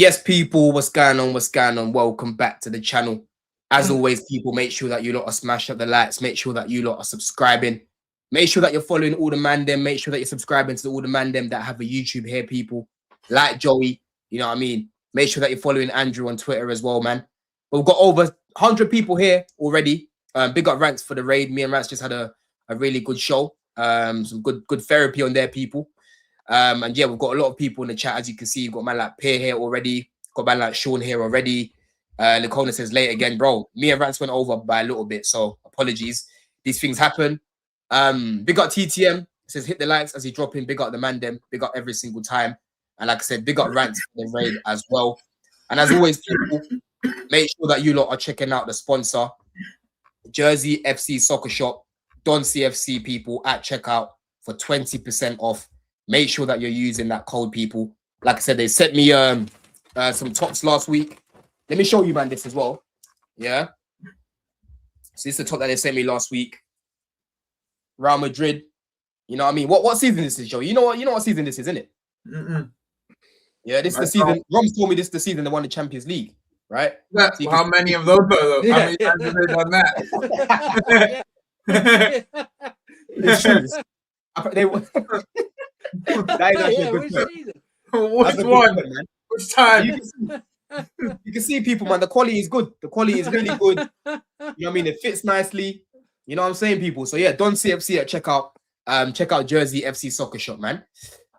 Yes, people, what's going on? What's going on? Welcome back to the channel. As always, people, make sure that you lot are smashing up the likes. Make sure that you lot are subscribing. Make sure that you're following all the man them. Make sure that you're subscribing to all the man them that have a YouTube here, people. Like Joey, you know what I mean? Make sure that you're following Andrew on Twitter as well, man. But we've got over 100 people here already. Big up Rants for the raid. Me and Rants just had a really good show. Some good therapy on there, people. And yeah, we've got a lot of people in the chat. As you can see, you've got man like Pear here already. Got man like Sean here already. Lacona says late again, bro. Me and Rants went over by a little bit, so apologies. These things happen. Big up TTM. It says hit the likes as he drop in. Big up the man them. Big up every single time. And like I said, big up Rants for the raid as well. And as always, people, make sure that you lot are checking out the sponsor, Jersey FC Soccer Shop, Don CFC people at checkout for 20% off. Make sure that you're using that code, people. Like I said, they sent me some tops last week. Let me show you, man, this as well. Yeah. So this is the top that they sent me last week. Real Madrid. You know what I mean? What season this is, Joe? You know what season this is, isn't it? Yeah, this is the season. Roms told me this is the season they won the Champions League, right? So how many of those are though? How many times have they done that? It's true. That is actually a good point. Which one? Man. Which time? You can see people, man. The quality is good. The quality is really good. You know what I mean? It fits nicely. You know what I'm saying, people? So yeah, Don CFC at checkout. Check out Jersey FC Soccer Shop, man.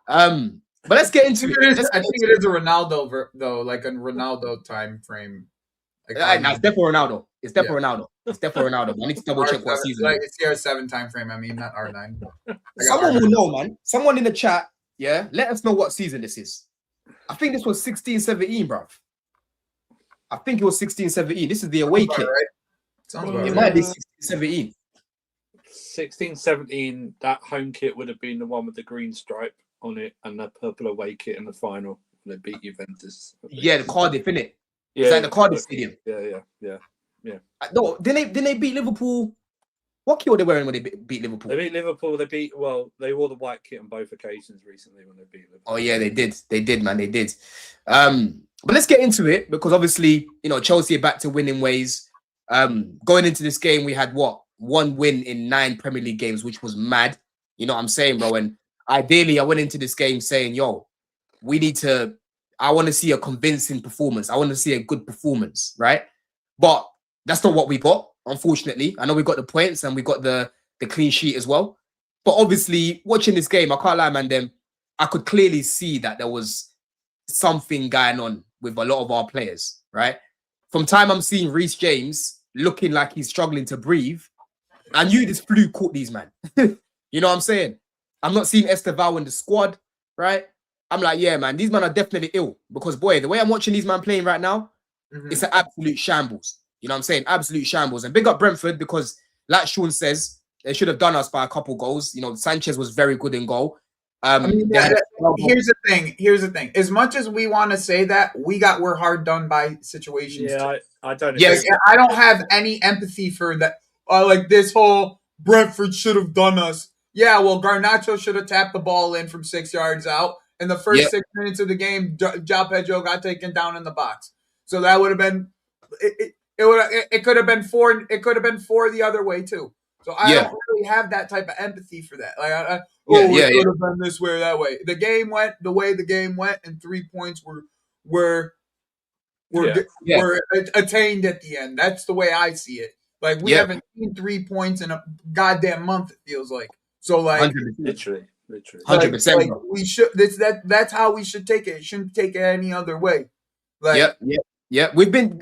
But let's get into it. I think it is a Ronaldo though, like a Ronaldo time frame. Like, it's definitely Ronaldo. It's definitely Ronaldo. It's definitely Ronaldo. I need to double check what season. Like it's CR7 time frame. I mean, not R9. Someone will know, man. Someone in the chat, yeah. Let us know what season this is. I think this was 16-17, bruv. I think it was 16-17. This is the away kit. Right? Sounds about it might be 16-17. 16-17, that home kit would have been the one with the green stripe on it and the purple away kit in the final. They beat Juventus. Yeah, the Cardiff, innit? Yeah, it's like the Cardiff Stadium. Yeah. No, didn't they beat Liverpool? What kit were they wearing when they beat Liverpool? They beat Liverpool. They wore the white kit on both occasions recently when they beat Liverpool. Oh yeah, they did. They did, man. They did. But let's get into it because obviously, you know, Chelsea are back to winning ways. Going into this game, we had one win in 9 Premier League games, which was mad. You know what I'm saying, bro? And ideally, I went into this game saying, yo, I want to see a convincing performance. I want to see a good performance, right? But that's not what we got, unfortunately. I know we got the points and we got the clean sheet as well. But obviously, watching this game, I can't lie, man, I could clearly see that there was something going on with a lot of our players, right? From time I'm seeing Reece James looking like he's struggling to breathe, I knew this flu caught these, man. You know what I'm saying? I'm not seeing Esteval in the squad, right? I'm like, yeah, man, these men are definitely ill because, boy, the way I'm watching these men playing right now, it's an absolute shambles. You know what I'm saying? Absolute shambles. And big up Brentford because, like Sean says, they should have done us by a couple goals. You know, Sanchez was very good in goal. Here's the thing. As much as we want to say that, we're hard done by situations. Yeah, I don't. Yes, I don't have any empathy for that. Like this whole Brentford should have done us. Yeah, well, Garnacho should have tapped the ball in from 6 yards out. In the first 6 minutes of the game, João Pedro got taken down in the box. So that would have been it could have been 4. It could have been 4 the other way too. So I don't really have that type of empathy for that. Like, it could have been this way or that way. The game went the way the game went, and 3 points were attained at the end. That's the way I see it. Like we haven't seen 3 points in a goddamn month. It feels like so. Like 100%. Literally. 100%. Like we should. That's how we should take it. It shouldn't take it any other way. Like, We've been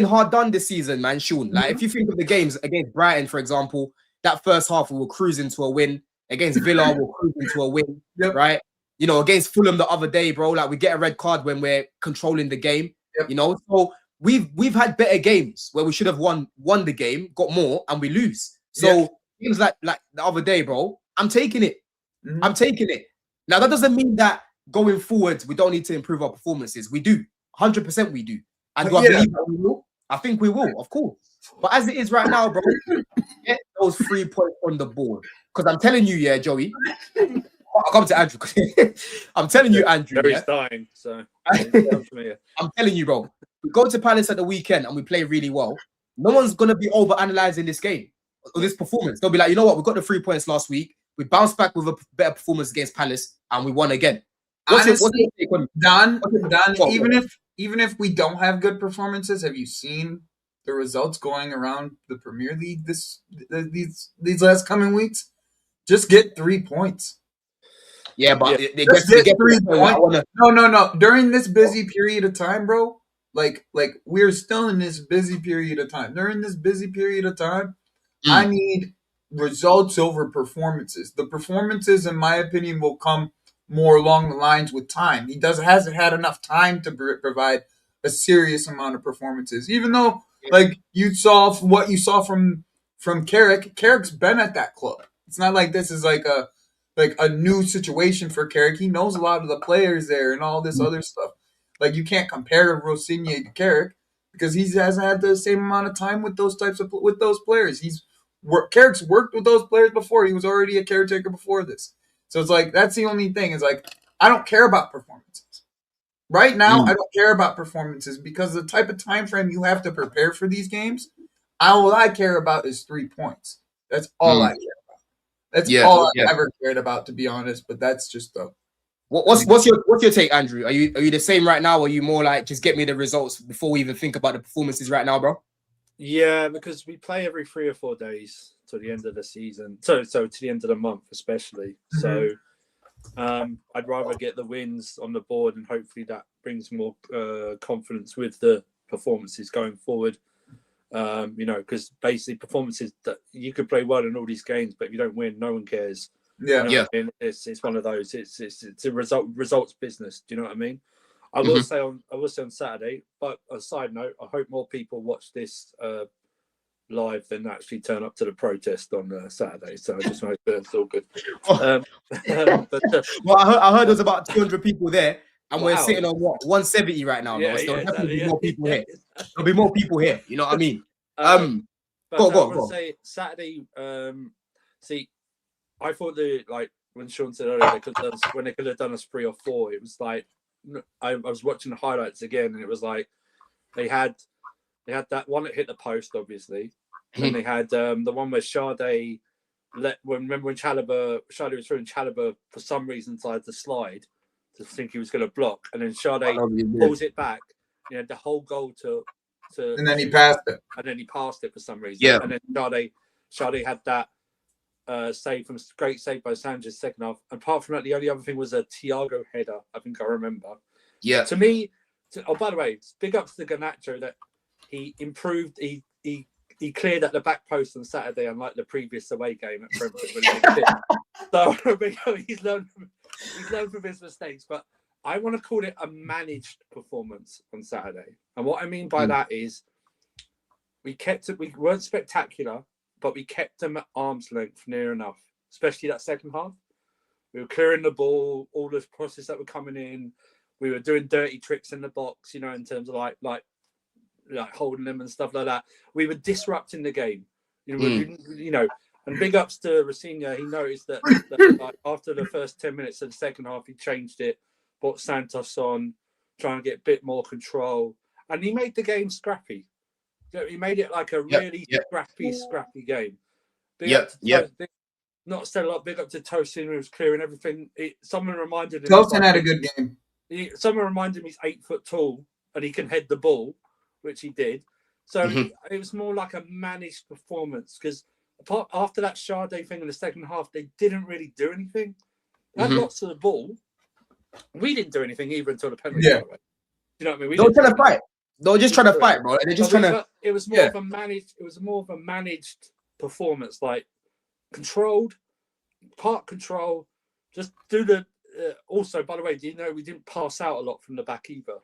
hard done this season, man. Sean, like if you think of the games against Brighton, for example, that first half we were cruising to a win. Against Villa, we're cruising to a win, right? You know, against Fulham the other day, bro, like we get a red card when we're controlling the game. You know, so we've had better games where we should have won the game, got more, and we lose. So games like the other day, bro, I'm taking it. I'm taking it. Now that doesn't mean that going forward we don't need to improve our performances. We do. 100% we do. And do I believe that we will? I think we will, of course. But as it is right now, bro, get those 3 points on the board. Because I'm telling you, Joey, I'll come to Andrew. I'm telling you, Andrew. Gary's dying, so I'm telling you, bro. We go to Palace at the weekend and we play really well. No one's gonna be over analyzing this game or this performance. They'll be like, you know what? We got the 3 points last week. We bounced back with a better performance against Palace, and we won again. Honestly, Don, What? even if we don't have good performances, have you seen the results going around the Premier League these last coming weeks? Just get 3 points. Yeah, but they get 3 points. No. During this busy period of time, bro, like we're still in this busy period of time. During this busy period of time, I need results over performances. The performances, in my opinion, will come more along the lines with time. He hasn't had enough time to provide a serious amount of performances. Even though, like, you saw what you saw from Carrick. Carrick's been at that club. It's not like this is like a new situation for Carrick. He knows a lot of the players there and all this other stuff. Like, you can't compare Rossignol to Carrick because he hasn't had the same amount of time with those players. Carrick's worked with those players before. He was already a caretaker before this. So it's like, that's the only thing. It's like, I don't care about performances. Right now, I don't care about performances because the type of time frame you have to prepare for these games, all I care about is 3 points. That's all I care about. That's all I've ever cared about, to be honest. But that's just the. What's your take, Andrew? Are you the same right now, or are you more like just get me the results before we even think about the performances right now, bro? Yeah, because we play every 3 or 4 days to the end of the season. So to the end of the month, especially. So I'd rather get the wins on the board, and hopefully that brings more confidence with the performances going forward. Because basically performances that you could play well in all these games, but if you don't win, no one cares. Yeah, I mean? It's one of those. It's a results business. Do you know what I mean? I will say on Saturday. But a side note, I hope more people watch this live than actually turn up to the protest on Saturday. So I just hope it's all good. Well, I heard there's about 200 people there, and we're sitting on what 170 right now. Yeah, so definitely exactly, more people here. There'll be more people here. You know what I mean? But I want to say Saturday. See, I thought when Sean said earlier they could have done us 3 or 4. It was like I was watching the highlights again, and it was like they had that one that hit the post, obviously, and they had the one where Sade remember when Sade was throwing Chalobah for some reason tried to slide to think he was going to block, and then Sade pulls it back. The whole goal to and then he passed it. And then he passed it for some reason. Yeah. And then Sade had that great save by Sanchez second half. Apart from that, the only other thing was a Thiago header. I think I remember. Yeah. To me, by the way, big up to the Garnacho that he improved. He cleared at the back post on Saturday, unlike the previous away game at Brentford when he was fit. So he's learned from his mistakes. But I want to call it a managed performance on Saturday. And what I mean by that is we weren't spectacular, but we kept them at arm's length near enough, especially that second half. We were clearing the ball, all the crosses that were coming in. We were doing dirty tricks in the box, in terms of like holding them and stuff like that. We were disrupting the game, and big ups to Rossignol. He noticed that after the first 10 minutes of the second half, he changed it, brought Santos on, trying to get a bit more control, and he made the game scrappy. He made it like a really scrappy game. Big up to Tosin, who was clearing everything. Someone reminded him. Tosin had a good game. Someone reminded him he's 8 foot tall and he can head the ball, which he did. So it was more like a managed performance because after that Sade thing in the second half, they didn't really do anything. They had lots of the ball. We didn't do anything either until the penalty. Yeah. You know what I mean? Don't try to fight. They're just trying to fight, bro. They're just trying to. It was more of a managed. It was more of a managed performance, like controlled, part control. Just do the. Also, by the way, do you know we didn't pass out a lot from the back either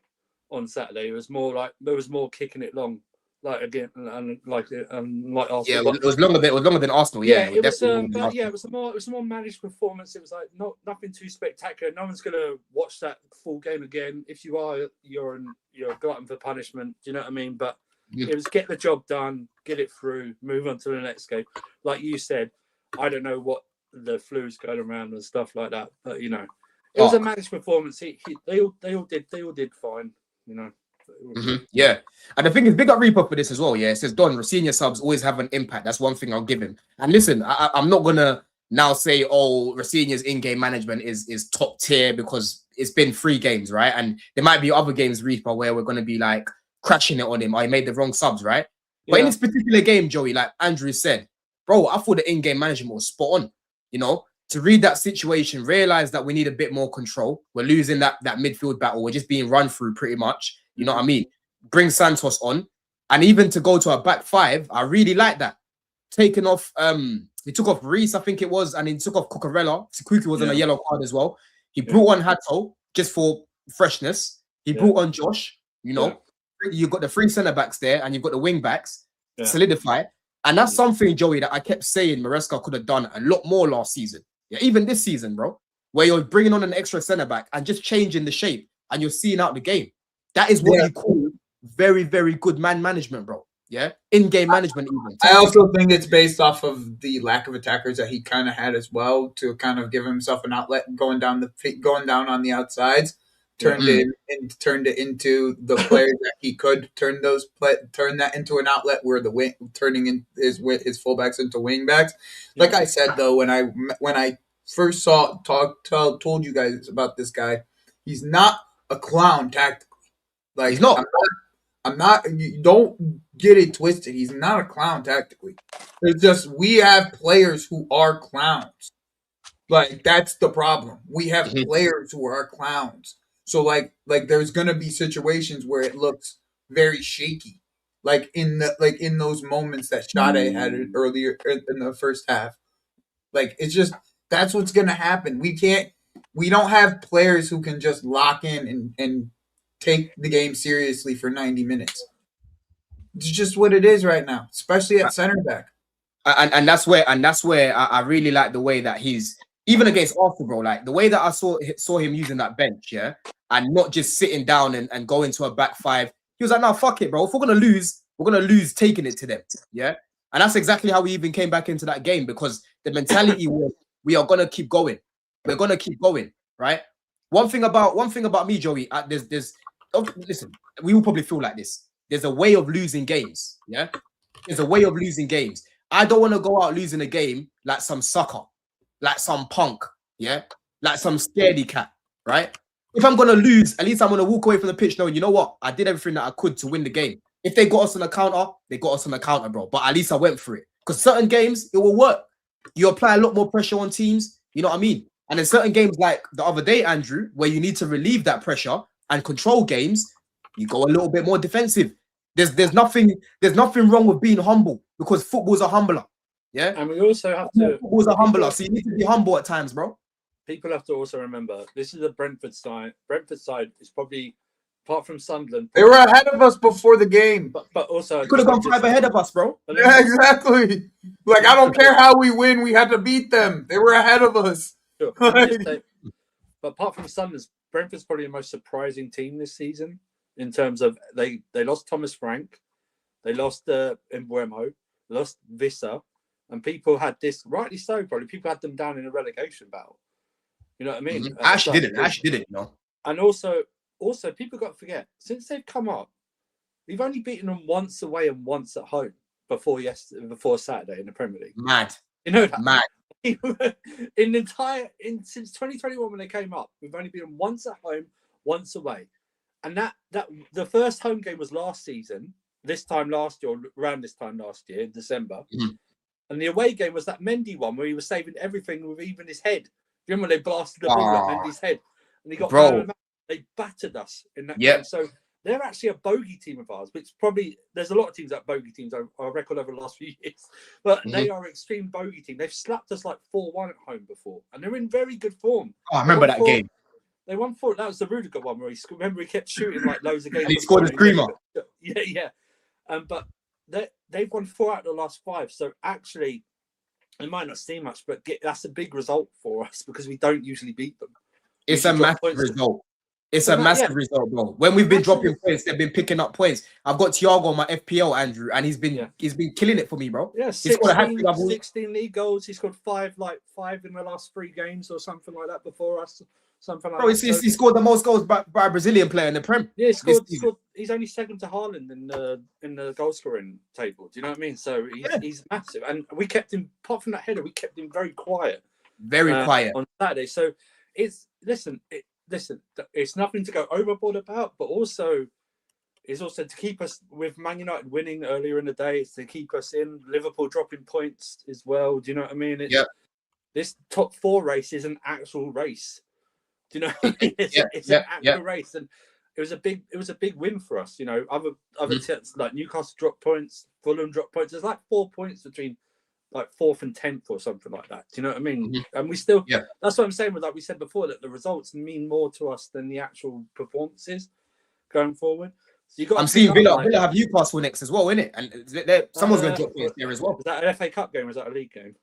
on Saturday? It was more like there was more kicking it long, like again, and like Arsenal. Yeah, it was longer than Arsenal. It was. It was a more managed performance. It was like nothing too spectacular. No one's gonna watch that full game again. If you are, you're a glutton for punishment. Do you know what I mean? But it was get the job done, get it through, move on to the next game. Like you said, I don't know what the flu's going around and stuff like that. But you know, it was a managed performance. They all did fine. You know. Yeah, and the thing is, big up Reaper for this as well. Yeah, it says Don senior subs always have an impact. That's one thing I'll give him. And listen, I'm not gonna now say, oh, Rosenior's in-game management is top tier because it's been 3 games, right? And there might be other games, Reaper, where we're gonna be like crashing it on him. Or he made the wrong subs, right? Yeah. But in this particular game, Joey, like Andrew said, bro, I thought the in-game management was spot on. You know, to read that situation, realize that we need a bit more control. We're losing that midfield battle. We're just being run through pretty much. You know what I mean? Bring Santos on, and even to go to a back 5, I really like that. Taking off, he took off Reese, I think it was, and he took off Cucurella. Sikuki was on a yellow card as well. He brought on Hato just for freshness. He brought on Josh. You know, you've got the 3 centre backs there, and you've got the wing backs solidify. And that's something, Joey, that I kept saying Maresca could have done a lot more last season. Yeah, even this season, bro, where you're bringing on an extra centre back and just changing the shape, and you're seeing out the game. That is what you call very, very good man management, bro. Yeah, in-game management even. I also think it's based off of the lack of attackers that he kind of had as well, to kind of give himself an outlet going down on the outsides. Turned it into the players that he could turn that into an outlet where the wing turning in his fullbacks into wingbacks. Like I said though, when I first told you guys about this guy, he's not a clown tactically. Like he's not. I'm not. You don't get it twisted. He's not a clown tactically. It's just we have players who are clowns. Like that's the problem. We have players who are clowns. So like there's gonna be situations where it looks very shaky, like in those moments that Jacquet had earlier in the first half. Like it's just that's what's gonna happen. We don't have players who can just lock in and take the game seriously for 90 minutes. It's just what it is right now, especially at center back. And that's where I really like the way that he's even against Arsenal, bro. Like the way that I saw him using that bench, and not just sitting down and going to a back 5. He was like, "No, fuck it, bro. If we're gonna lose taking it to them." Yeah, and that's exactly how we even came back into that game, because the mentality was we are gonna keep going. We're gonna keep going, right? One thing about me, Joey. Listen, we will probably feel like this. There's a way of losing games. Yeah, there's a way of losing games. I don't want to go out losing a game like some sucker, like some punk, like some scaredy cat, right? If I'm gonna lose, at least I'm gonna walk away from the pitch knowing, you know what, I did everything that I could to win the game. If they got us on the counter, they got us on the counter, bro. But at least I went for it. Because certain games, it will work. You apply a lot more pressure on teams, you know what I mean? And in certain games like the other day, Andrew, where you need to relieve that pressure and control games, you go a little bit more defensive. There's nothing wrong with being humble, because football's a humbler. Yeah. And we also have to football's a humbler, so you need to be humble at times, bro. People have to also remember this is the Brentford side. Brentford side is probably, apart from Sunderland, they were ahead of us before the game. But also could have gone 5 ahead of us, bro. Yeah, exactly. Like I don't care how we win, we had to beat them. They were ahead of us. Sure. But apart from Sunderland, Brentford's probably the most surprising team this season in terms of they lost Thomas Frank, they lost Mbeumo, lost Visser, and people had this, rightly so, probably people had them down in a relegation battle. You know what I mean? Ash didn't, you know. And also people got to forget, since they've come up, we've only beaten them once away and once at home before Saturday in the Premier League. Mad. You know that? Mad. Since 2021 when they came up, we've only been once at home, once away. And that the first home game was last season, around this time last year in December. And the away game was that Mendy one where he was saving everything with even his head. Do you remember when they blasted the ball at Mendy's head? And he got they battered us in that game. So they're actually a bogey team of ours, which probably there's a lot of teams that bogey teams are record over the last few years. But they are an extreme bogey team. They've slapped us like 4-1 at home before. And they're in very good form. Oh, I remember that game. They won 4. That was the Rudiger one where he kept shooting like loads of games. And he scored a screamer. Yeah. But they've won 4 out of the last 5. So actually, it might not seem much, but that's a big result for us because we don't usually beat them. It's a massive result. It's So a now, massive yeah. result, bro. When we've been Massive dropping points, they've been picking up points. I've got Thiago on my FPL, Andrew, and he's been killing it for me, bro. Yeah, He's scored a hat 16, trick. 16 league goals. He scored five in the last 3 games or something like that before us. Something like Bro, that. he scored the most goals by a Brazilian player in the Prem. Yeah, he scored. He's only second to Haaland in the goal scoring table. Do you know what I mean? So he's massive, and we kept him. Apart from that header, we kept him very quiet. Very quiet on Saturday. So listen. It's nothing to go overboard about, but also it's also to keep us with Man United winning earlier in the day. It's to keep us in. Liverpool dropping points as well. Do you know what I mean? This top 4 race is an actual race. Do you know what I mean? It's an actual race, and it was a big win for us. You know, other teams like Newcastle dropped points, Fulham dropped points. There's like 4 points between like 4th and 10th or something like that. Do you know what I mean? And we still, that's what I'm saying with, like we said before, that the results mean more to us than the actual performances going forward. So I'm seeing Villa have Newcastle next as well, innit? And someone's going to drop points there as well. Is that an FA Cup game or is that a league game?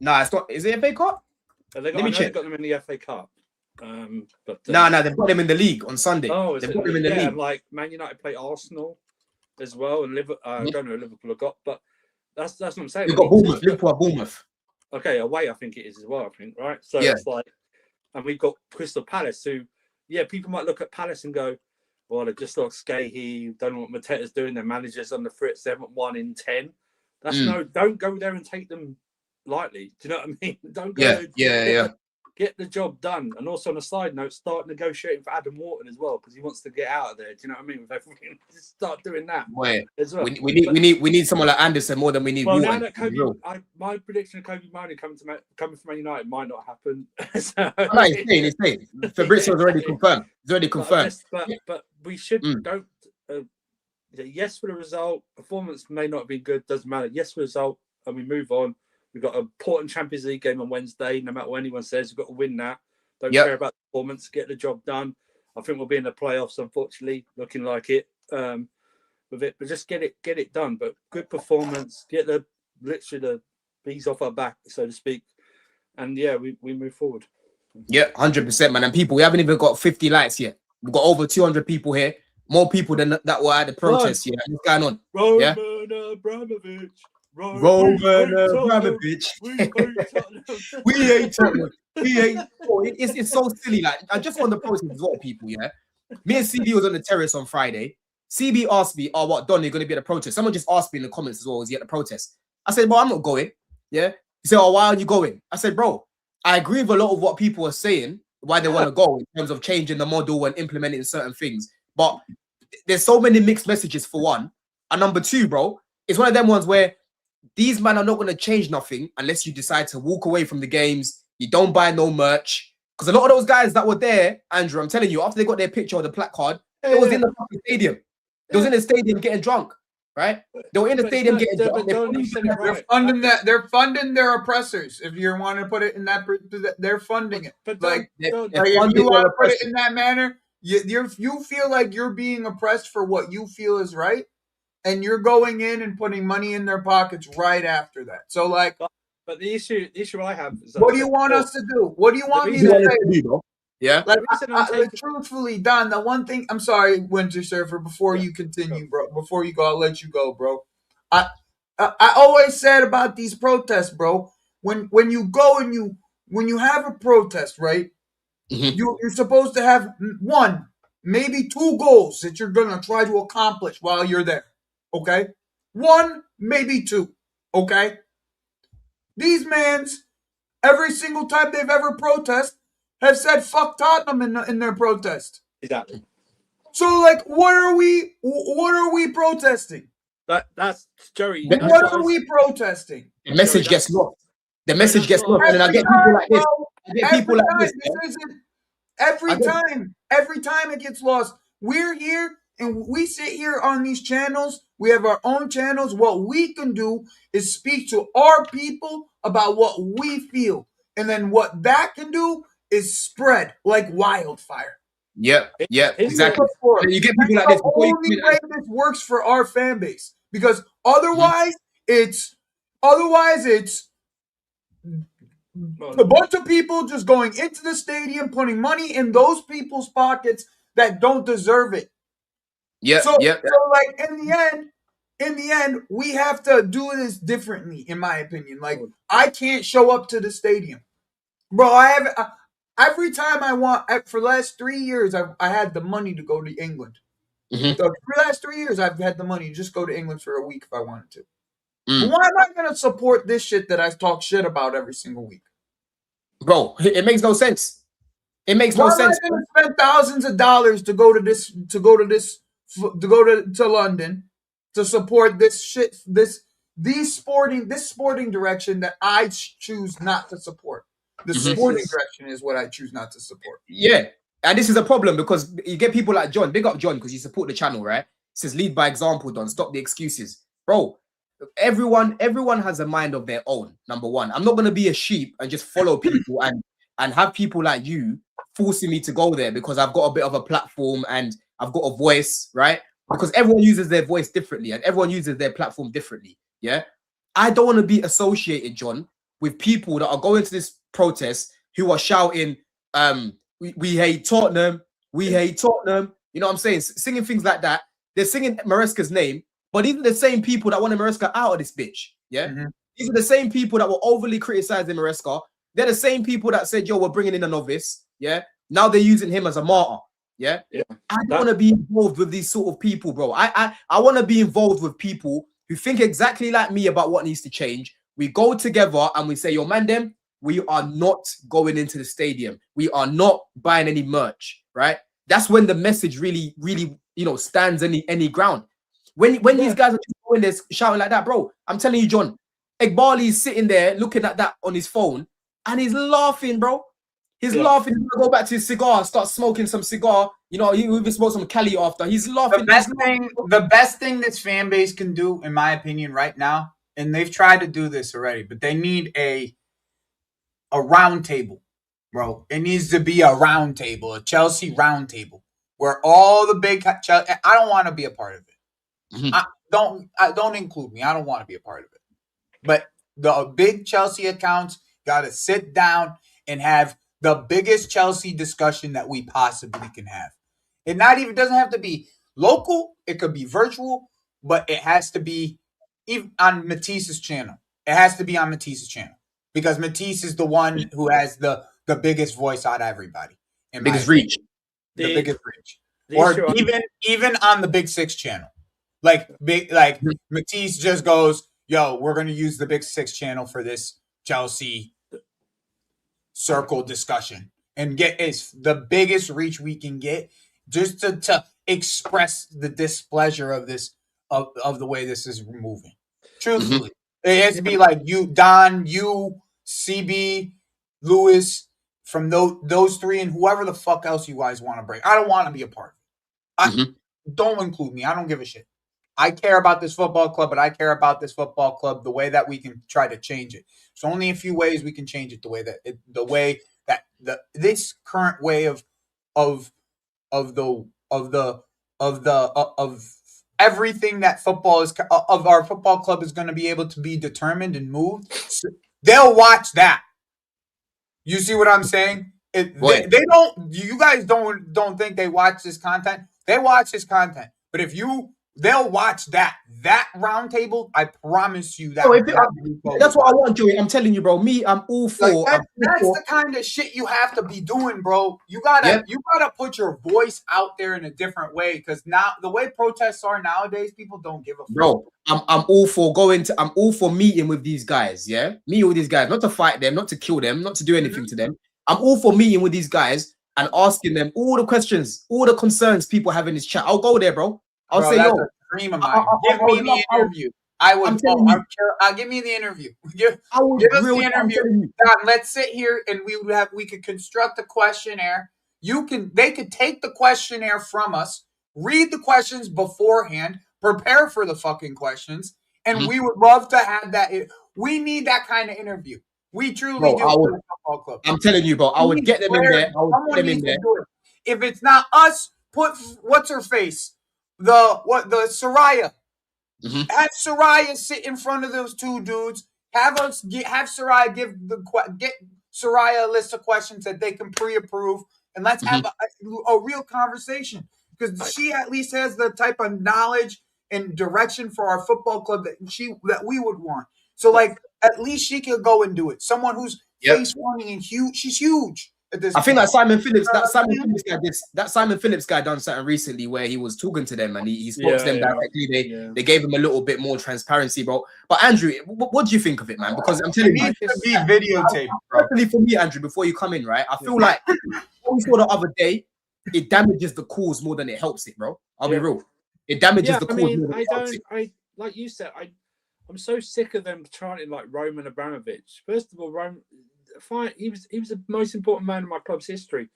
Nah, it's not. Is it FA Cup? Let me check. They've got them in the FA Cup. But no, they've got them in the league on Sunday. Oh, they've got them in the league. And like Man United play Arsenal as well, and Liverpool. I don't know who Liverpool have got, but that's what I'm saying. We've got Bournemouth. Liverpool are Bournemouth. Okay, away I think it is as well. I think right. So it's like, and we've got Crystal Palace, who, people might look at Palace and go, well, they just lost Scahy. Don't know what Mateta's doing. Their managers on the fritz. They haven't won in 10. That's don't go there and take them lightly. Do you know what I mean? Don't go. Get the job done. And also on a side note, start negotiating for Adam Wharton as well, because he wants to get out of there. Do you know what I mean? With everything, just start doing that as well. We need someone like Anderson more than we need. Well, now that my prediction of Kobe Mainoo coming from Man United might not happen. He's saying. Fabrizio's already confirmed. It's already confirmed. But we should don't. Yes for the result. Performance may not be good. Doesn't matter. Yes for the result, and we move on. We've got an important Champions League game on Wednesday. No matter what anyone says, we've got to win that. Don't care about the performance. Get the job done. I think we'll be in the playoffs, unfortunately, looking like it with it. But just get it done. But good performance. Get the bees off our back, so to speak. And we move forward. Yeah, 100%, man. And people, we haven't even got 50 likes yet. We've got over 200 people here. More people than that were at the protest. Yeah, what's going on? Roman Abramovich. Roman Abramovich. We hate Tottenham. It's so silly. Like, I just want the process as well, people. Yeah, me and CB was on the terrace on Friday. CB asked me, "Oh, what, Don? You're gonna be at the protest?" Someone just asked me in the comments as well, "Was he at the protest?" I said, "Bro, I'm not going." Yeah. He said, "Oh, why aren't you going?" I said, "Bro, I agree with a lot of what people are saying, why they want to go in terms of changing the model and implementing certain things. But there's so many mixed messages for one, and number two, bro, it's one of them ones where these men are not going to change nothing unless you decide to walk away from the games. You don't buy no merch. Because a lot of those guys that were there, Andrew, I'm telling you, after they got their picture or the placard, they was in the fucking stadium. They was in the stadium getting drunk, right? They were in the stadium getting drunk. They're funding their oppressors. If you want to put it in that, they're funding it. But if you want to put it in that manner, you feel like you're being oppressed for what you feel is right. And you're going in and putting money in their pockets right after that. So, like, but the issue I have is, what do you want us to do? What do you want me to say? Yeah, like, truthfully, Don. The one thing, I'm sorry, Winter Surfer. Before you continue, bro. Before you go, I'll let you go, bro. I always said about these protests, bro. When you go and when you have a protest, right? You're supposed to have one, maybe 2 goals that you're gonna try to accomplish while you're there. Okay? 1, maybe 2. Okay? These mans, every single time they've ever protested, have said fuck Tottenham in their protest. Exactly. So, like, what are we protesting? That's Jerry. What are we protesting? The message gets lost. The message gets lost. And I get people like this. I get people like this. Every time it gets lost. We're here and we sit here on these channels. We have our own channels. What we can do is speak to our people about what we feel. And then what that can do is spread like wildfire. Yep, exactly. You get people like this. The only way this works for our fan base. Because otherwise, it's a bunch of people just going into the stadium, putting money in those people's pockets that don't deserve it. Yeah. So like in the end, we have to do this differently, in my opinion. Like, I can't show up to the stadium, bro. Every time I want, for the last 3 years, I had the money to go to England. Mm-hmm. So for the last 3 years, I've had the money to just go to England for a week if I wanted to. Mm. But why am I going to support this shit that I talk shit about every single week? Bro, it makes no sense. It makes no sense. Why am I going to spend thousands of dollars to go to London to support this shit, this sporting direction that I choose not to support? The sporting direction is what I choose not to support. Yeah. And this is a problem because you get people like John. Big up John because you support the channel, right? It says lead by example, Don. Stop the excuses. Bro, everyone has a mind of their own, number one. I'm not going to be a sheep and just follow people and have people like you forcing me to go there because I've got a bit of a platform and I've got a voice, right? Because everyone uses their voice differently and everyone uses their platform differently, yeah? I don't want to be associated, John, with people that are going to this protest who are shouting, we hate Tottenham, we hate Tottenham. You know what I'm saying? Singing things like that. They're singing Maresca's name, but these are the same people that wanted Maresca out of this bitch. Yeah. Mm-hmm. These are the same people that were overly criticizing Maresca. They're the same people that said, yo, we're bringing in a novice. Yeah. Now they're using him as a martyr. Yeah. I don't want to be involved with these sort of people, bro. I want to be involved with people who think exactly like me about what needs to change. We go together and we say, yo, man, them, we are not going into the stadium. We are not buying any merch, right? That's when the message really, you know, stands any ground. When these guys are just going there shouting like that, bro, I'm telling you, John, Egbali is sitting there looking at that on his phone and he's laughing, bro. He's laughing. He's gonna go back to his cigar, start smoking some cigar. You know, he even smoked some Cali after. He's laughing. The best thing this fan base can do, in my opinion, right now, and they've tried to do this already, but they need a round table, bro. It needs to be a round table, a Chelsea round table, where all the big Chelsea. I don't want to be a part of it. Mm-hmm. Don't include me. I don't want to be a part of it. But the big Chelsea accounts got to sit down and have the biggest Chelsea discussion that we possibly can have. It doesn't have to be local. It could be virtual, but it has to be even on Matisse's channel. It has to be on Matisse's channel because Matisse is the one who has the biggest voice out of everybody. Biggest reach. The biggest reach. Or even on the Big Six channel. Like Matisse just goes, yo, we're going to use the Big Six channel for this Chelsea circle discussion and get the biggest reach we can get just to express the displeasure of this of the way this is moving. Truthfully, it has to be like you, Don, you, CB, Lewis, from those three, and whoever the fuck else you guys want to bring. I don't want to be a part of it. Don't include me. I don't give a shit. I care about this football club, but I care about this football club the way that we can try to change it. There's only a few ways we can change it. This current way of everything that football is of our football club is going to be able to be determined and moved. So they'll watch that. You see what I'm saying? They don't. You guys don't think they watch this content? They watch this content, but they'll watch that roundtable. I promise you that. That's what I want, Joey. I'm telling you, bro. I'm all for. That's the kind of shit you have to be doing, bro. You gotta put your voice out there in a different way because now the way protests are nowadays, people don't give a fuck. Bro, I'm all for I'm all for meeting with these guys. Yeah, meeting with these guys, not to fight them, not to kill them, not to do anything to them. I'm all for meeting with these guys and asking them all the questions, all the concerns people have in this chat. I'll go there, bro. I'll say, yo, a dream of mine. Give me the interview. I'll give me the interview. Give us the interview. God, let's sit here and we could construct a questionnaire. They could take the questionnaire from us, read the questions beforehand, prepare for the fucking questions, and we would love to have that. We need that kind of interview. We truly do. Football club. I'm telling you, bro. I would get them in there. If it's not us, put what's her face. The Soraya. Have Soraya sit in front of those two dudes have Soraya get Soraya a list of questions that they can pre-approve, and let's have a real conversation, because she at least has the type of knowledge and direction for our football club that we would want. So like at least she can go and do it. Someone who's face running and huge. She's huge at this point. think that Simon Phillips guy done something recently where he was talking to them and he spoke to them directly. They gave him a little bit more transparency, bro. But Andrew, what do you think of it, man? Because I'm telling you, it needs to be videotaped, bro. Especially for me, Andrew, before you come in, right? I feel like what we saw the other day, it damages the cause more than it helps it, bro. I'll be real. It damages the cause more than it helps it. Like you said, I'm so sick of them chanting like Roman Abramovich. First of all, fine, he was the most important man in my club's history,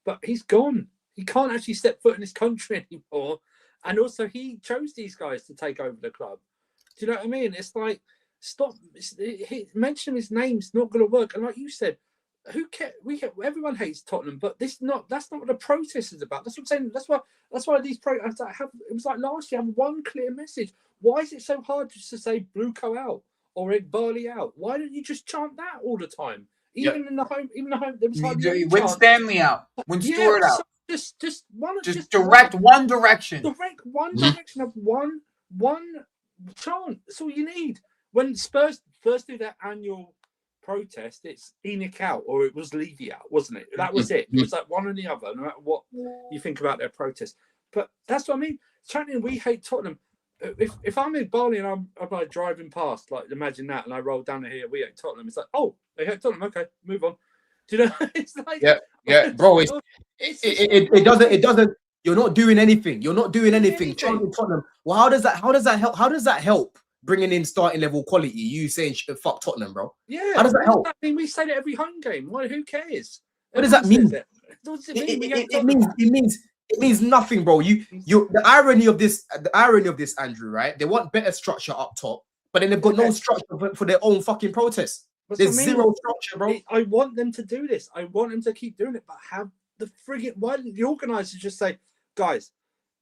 but he's gone. He can't actually step foot in this country anymore. And also, he chose these guys to take over the club. Do you know what I mean? It's like, stop. Mention his name's not going to work. And like you said, who cares? Everyone hates Tottenham, but that's not what the protest is about. That's what I'm saying. That's why these protests have. It was like last year, have one clear message. Why is it so hard just to say Bluco out or Ed Barley out? Why don't you just chant that all the time? Even in the home, there was hardly Win Stanley out, win Stewart out. Just direct one direction. Direct one direction of one chant. That's all you need. When Spurs first do their annual protest, it's Enoch out or it was Levy out, wasn't it? That was it. It was like one or the other, no matter what you think about their protest. But that's what I mean. Chanting "We hate Tottenham." If I'm in Bali and I'm like driving past, like imagine that, and I roll down here, "We hate Tottenham." It's like, oh, they hate Tottenham. Okay, move on. Do you know? It's like, bro. It doesn't. You're not doing anything. You're not doing anything. Chanting Tottenham. Well, how does that help? How does that help? Bringing in starting level quality, you saying fuck Tottenham, bro? Yeah. How does that help? I mean, we say it every home game. Why? Who cares? What does that mean? What does it mean? It means nothing, bro. The irony of this, Andrew, right? They want better structure up top, but then they've got no structure for their own fucking protests. There's zero structure, bro. I want them to do this. I want them to keep doing it, but have the friggin' why didn't the organisers just say, guys,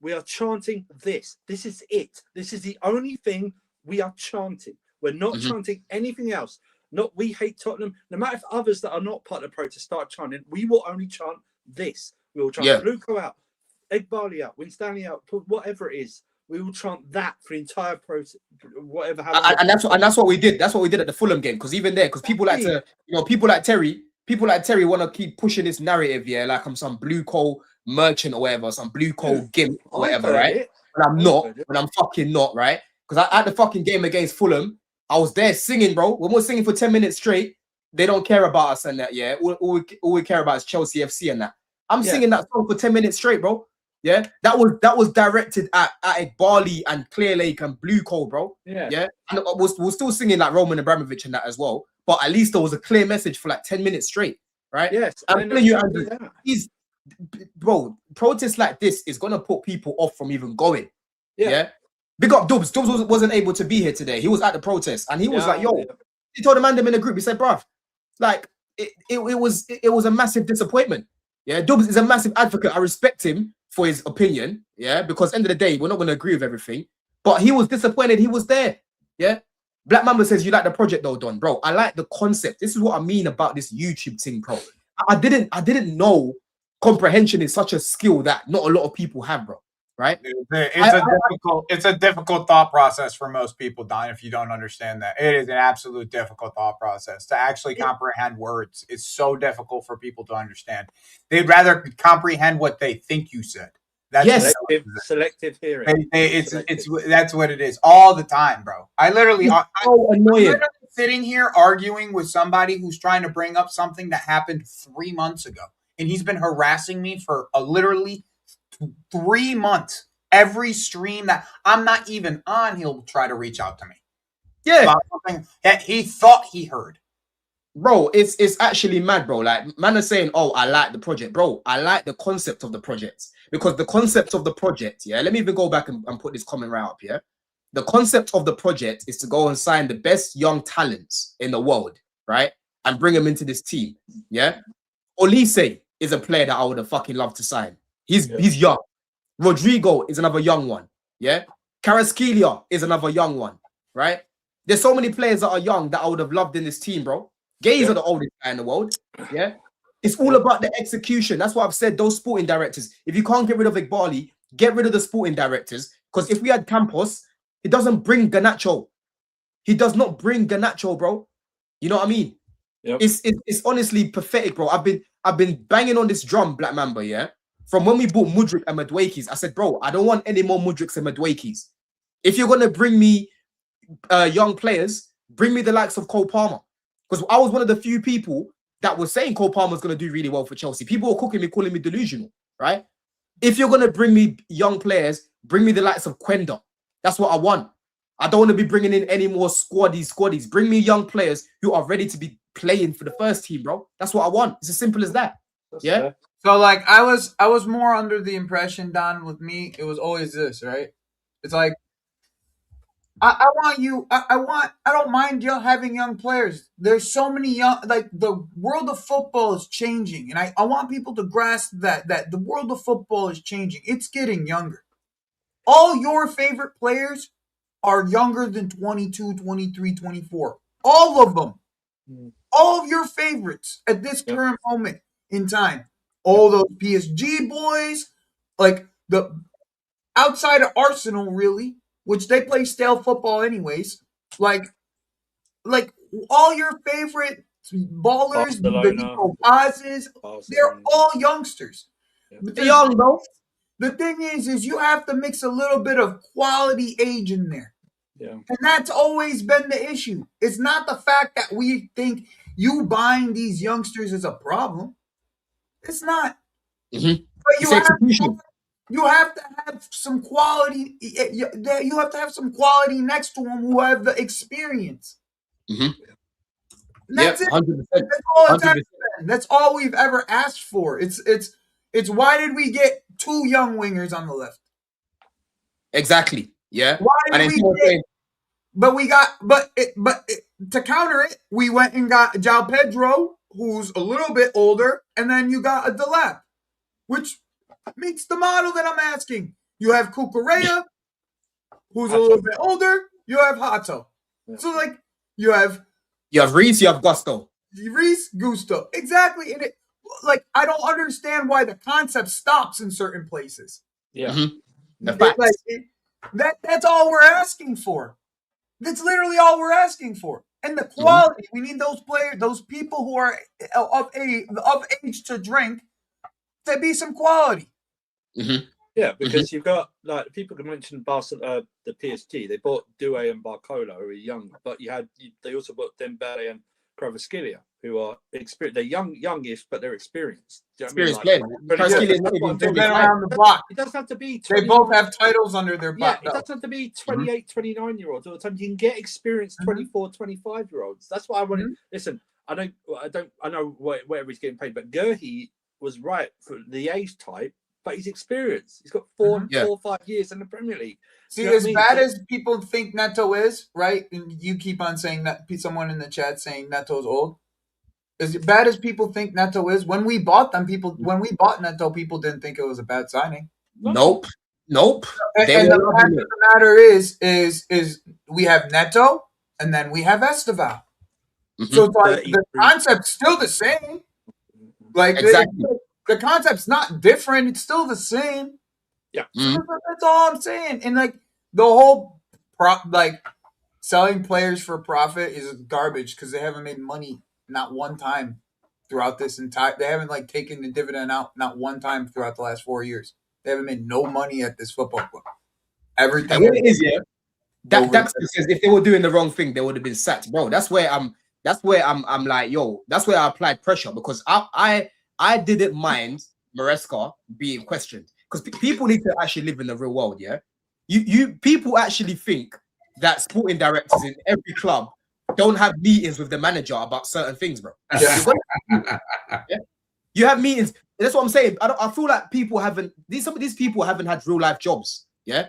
we are chanting this. This is it. This is the only thing we are chanting. We're not chanting anything else. Not "We hate Tottenham." No matter if others that are not part of the protest start chanting, we will only chant this. We will chant Bluco out, Egg Barley out, Win Stanley out, whatever it is. We will chant that for the entire protest, whatever. And that's what we did. That's what we did at the Fulham game. Because even there, because people like to, people like Terry want to keep pushing this narrative, like I'm some blue coal merchant or whatever, some blue coal gimp or whatever, right? But I'm not. But I'm fucking not, right? Because at the fucking game against Fulham, I was there singing, bro. When we're singing for 10 minutes straight, they don't care about us and that, All we care about is Chelsea FC and that. I'm singing that song for 10 minutes straight, bro. Yeah, that was directed at Barley and Clear Lake and Blue Coal, bro. Yeah. And we're still singing like Roman Abramovich and that as well. But at least there was a clear message for like 10 minutes straight, right? Yes. I'm telling you, Andrew, bro, protests like this is gonna put people off from even going. Yeah. Big up Dubs. Dubs wasn't able to be here today. He was at the protest and he was like, yo, he told the man them in the group, he said, bruv, like it was a massive disappointment. Yeah, Dubs is a massive advocate. I respect him for his opinion, because end of the day, we're not going to agree with everything. But he was disappointed. He was there, Black Mamba says, you like the project though, Don? Bro, I like the concept. This is what I mean about this YouTube thing, bro. I didn't know comprehension is such a skill that not a lot of people have, bro, right? It's a difficult thought process for most people, Don, if you don't understand that. It is an absolute difficult thought process to actually comprehend words. It's so difficult for people to understand. They'd rather comprehend what they think you said. That's selective hearing. That's what it is all the time, bro. I'm annoying. literally sitting here arguing with somebody who's trying to bring up something that happened 3 months ago, and he's been harassing me for literally 3 months. Every stream that I'm not even on, he'll try to reach out to me. Yeah, about something that he thought he heard. Bro, it's actually mad, bro. Like, man are saying, oh, I like the project. Bro, I like the concept of the project. Because the concept of the project, let me even go back and put this comment right up, The concept of the project is to go and sign the best young talents in the world, right? And bring them into this team, Olise is a player that I would have fucking loved to sign. He's young. Rodrigo is another young one, Carrasquilla is another young one, right? There's so many players that are young that I would have loved in this team, bro. Gays are the oldest guy in the world. Yeah. It's all about the execution. That's why I've said those sporting directors. If you can't get rid of Igbali, get rid of the sporting directors. Because if we had Campos, he doesn't bring Garnacho. He does not bring Garnacho, bro. You know what I mean? Yep. It's honestly pathetic, bro. I've been banging on this drum, Black Mamba, yeah? From when we bought Mudryk and Maduekis, I said, bro, I don't want any more Mudryks and Maduekis. If you're going to bring me young players, bring me the likes of Cole Palmer. Because I was one of the few people that was saying Cole Palmer's going to do really well for Chelsea. People were calling me delusional, right? If you're going to bring me young players, bring me the likes of Quenda. That's what I want. I don't want to be bringing in any more squaddies. Bring me young players who are ready to be playing for the first team, bro. That's what I want. It's as simple as that. That's yeah. fair. So like I was more under the impression, Don, with me, it was always this, right? It's like I don't mind you having young players. There's so many young, like the world of football is changing. And I want people to grasp that the world of football is changing. It's getting younger. All your favorite players are younger than 22, 23, 24. All of them. All of your favorites at this current moment in time. All those PSG boys, like the outside of Arsenal, really, which they play stale football anyways. Like all your favorite ballers, the Nico Pazes, they're all youngsters. They're young, bro. The thing is you have to mix a little bit of quality age in there. Yeah. And that's always been the issue. It's not the fact that we think you buying these youngsters is a problem. It's not. Mm-hmm. But you have to have some quality. You have to have some quality next to them who have the experience. Mm-hmm. That's it. 100%. That's all it's ever been. That's all we've ever asked for. It's why did we get two young wingers on the left? Exactly. Yeah. Why did we get? But we got. But to counter it, we went and got João Pedro, who's a little bit older, and then you got a Delap, which meets the model that I'm asking. You have Cucurella, who's a little bit older. You have Hato. Yeah. So, like, you have Reese, you have Gusto. Reese, Gusto. Exactly. And like, I don't understand why the concept stops in certain places. Yeah. Mm-hmm. That's all we're asking for. That's literally all we're asking for. And the quality, we need those players, those people who are of age to drink, to be some quality. Mm-hmm. Yeah, because you've got, like, people can mention Barcelona, the PSG. They bought Doué and Barcola, who are young, but they also bought Dembele and Kvaratskhelia, who are experienced. They're youngish, but they're experienced. Do you know what I mean? They've been around the block. It doesn't have to be. They both have titles under their belt. Yeah, it doesn't have to be 28, 29-year-olds all the time. You can get experienced 24, 25-year-olds. That's what I wanted. Listen, I know where he's getting paid, but Gerhi was right for the age type, but he's experienced. He's got 4 or 5 years in the Premier League. See, as bad as people think Neto is, right? And you keep on saying that, someone in the chat saying Neto's old. As bad as people think Neto is, when we bought Neto, people didn't think it was a bad signing. Nope. And the fact of the matter is we have Neto and then we have Esteval. Mm-hmm. So it's like the concept's still the same. Like exactly. The concept's not different. It's still the same. Yeah. So that's all I'm saying. And like the whole selling players for profit is garbage because they haven't made money not one time throughout this entire. They haven't taken the dividend out not one time throughout the last 4 years. They haven't made no money at this football club. Everything. It is, yeah. Daxter says if they were doing the wrong thing, they would have been sacked, bro. That's where I'm like, yo. That's where I applied pressure because I didn't mind Maresca being questioned because people need to actually live in the real world. Yeah, you people actually think that sporting directors in every club don't have meetings with the manager about certain things, bro. Yeah. You have meetings. That's what I'm saying. I feel like people haven't. Some of these people haven't had real life jobs. Yeah,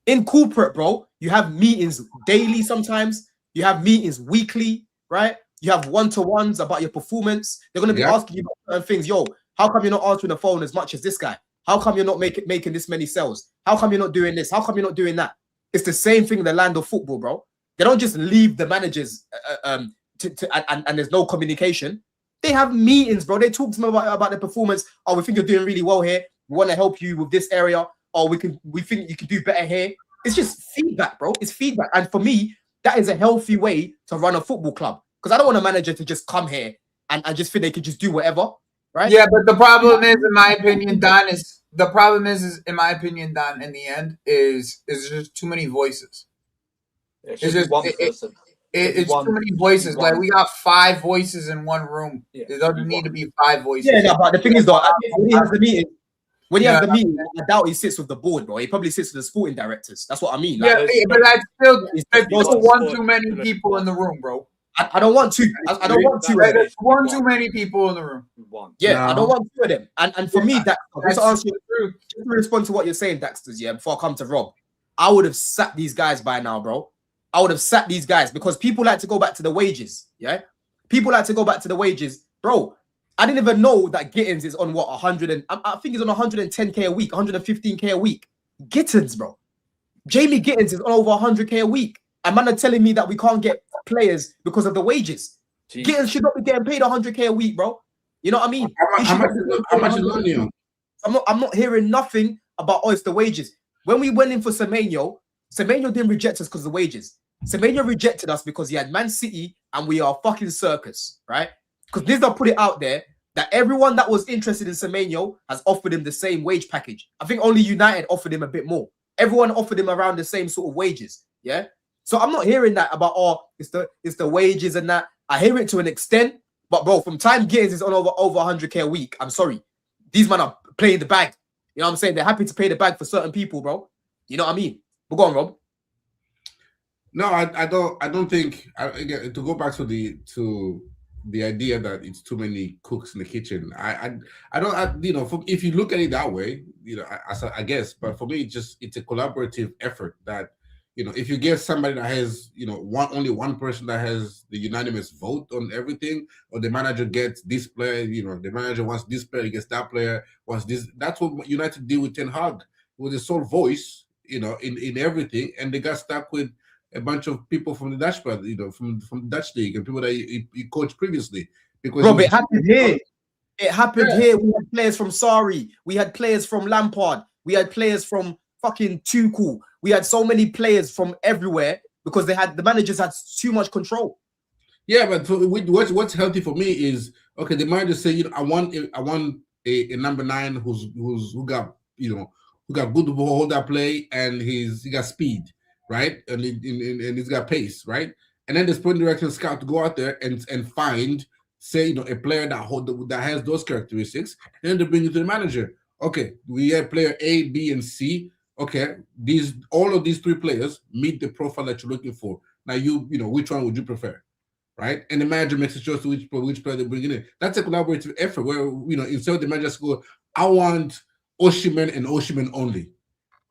in corporate, bro, you have meetings daily. Sometimes you have meetings weekly, right? You have one-to-ones about your performance. They're going to be asking you about certain things. Yo, how come you're not answering the phone as much as this guy? How come you're not making this many sales? How come you're not doing this? How come you're not doing that? It's the same thing in the land of football, bro. They don't just leave the managers and there's no communication. They have meetings, bro. They talk to them about the performance. Oh, we think you're doing really well here. We want to help you with this area. Oh, we think you can do better here. It's just feedback, bro. It's feedback. And for me, that is a healthy way to run a football club. Because I don't want a manager to just come here and just think they can just do whatever, right? Yeah, but the problem is, in my opinion, Don, in the end, is just too many voices. It's just one person. It's too many voices. Like, we got 5 voices in one room. Yeah. There doesn't need to be 5 voices. Yeah, no, but the thing is, though, when he has the meeting, I doubt he sits with the board, bro. He probably sits with the sporting directors. That's what I mean. Like, But that's still one too many people in the room, bro. I don't want two. I don't want two of them. There's one too many people in the room. Yeah, no. I don't want two of them. And for me, just to respond to what you're saying, Daxters, yeah, before I come to Rob, I would have sacked these guys by now, bro. I would have sacked these guys because people like to go back to the wages, yeah? People like to go back to the wages. Bro, I didn't even know that Gittins is on, what, 100 and... I think he's on 110K a week, 115K a week. Gittins, bro. Jamie Gittins is on over 100K a week. And man are telling me that we can't get players because of the wages. Jeez. Gittins should not be getting paid 100K a week, bro. You know what I mean? How much is money on? I'm not hearing nothing about, oh, it's the wages. When we went in for Semenyo didn't reject us because of the wages. Semenyo rejected us because he had Man City and we are fucking circus, right? Because Nizza put it out there that everyone that was interested in Semenyo has offered him the same wage package. I think only United offered him a bit more. Everyone offered him around the same sort of wages, yeah? So I'm not hearing that about, oh, it's the wages and that. I hear it to an extent, but bro, from time Gittins is on over 100K a week, I'm sorry. These men are playing the bag. You know what I'm saying? They're happy to pay the bag for certain people, bro. You know what I mean? But go on, Rob. No, I don't think. Again, to go back to the idea that it's too many cooks in the kitchen. I don't. If you look at it that way, I guess. But for me, it's a collaborative effort. That if you get somebody that has only one person that has the unanimous vote on everything, or the manager gets this player, the manager wants this player, he gets that player, wants this. That's what United did with Ten Hag, with the sole voice, in everything, and they got stuck with a bunch of people from the Dutch, from the Dutch league and people that he coached previously. Because Rob, it happened here. It happened here. We had players from Sarri. We had players from Lampard. We had players from fucking Tuchel. We had so many players from everywhere because the managers had too much control. Yeah, but what's healthy for me is, okay, the manager say, I want a number 9 who got good holder play and he got speed. Right, and he's got pace, right, and then the sporting director scout to go out there and find, say, a player that has those characteristics, and then they bring it to the manager. Okay, we have player A, B, and C. Okay, all of these 3 players meet the profile that you're looking for. Now which one would you prefer, right? And the manager makes a choice to which player they bring in. That's a collaborative effort where instead of the manager go, I want Osimhen and Osimhen only,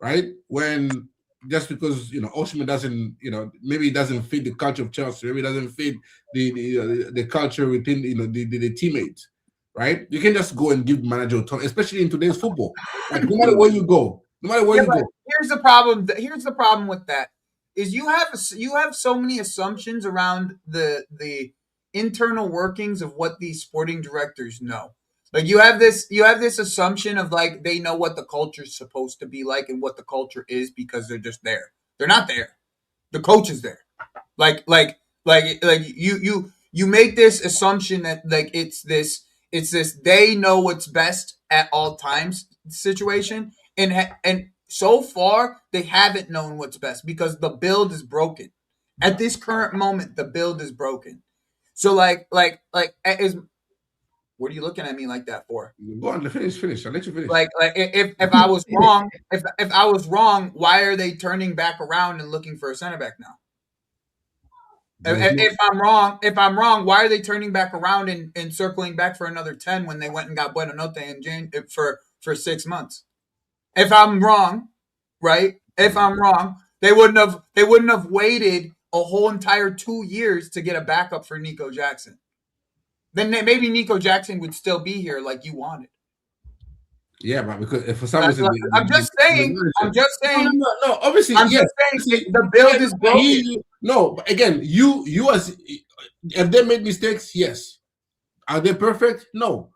right? When just because Osimhen doesn't, maybe it doesn't fit the culture of Chelsea, maybe it doesn't fit the culture within the teammates, right? You can just go and give the manager autonomy, especially in today's football. Like no matter where you go. Here's the problem. Here's the problem with that is you have so many assumptions around the internal workings of what these sporting directors know. Like you have this assumption of like they know what the culture is supposed to be like and what the culture is because they're just there. They're not there. The coach is there. Like you make this assumption that like it's this they know what's best at all times situation and so far they haven't known what's best because the build is broken. At this current moment, the build is broken. So like is. What are you looking at me like that for? Go on, finish. I'll let you finish. Like if I was wrong, if I was wrong, why are they turning back around and looking for a center back now? If I'm wrong, why are they turning back around and circling back for another 10 when they went and got Buenanote for 6 months? If I'm wrong, right? If I'm wrong, they wouldn't have waited a whole entire 2 years to get a backup for Nico Jackson. Then maybe Nico Jackson would still be here like you wanted. Yeah, but because for some reason, I'm just saying. No. Obviously, I'm just saying the build is broken. No, but again, you as have they made mistakes? Yes. Are they perfect? No.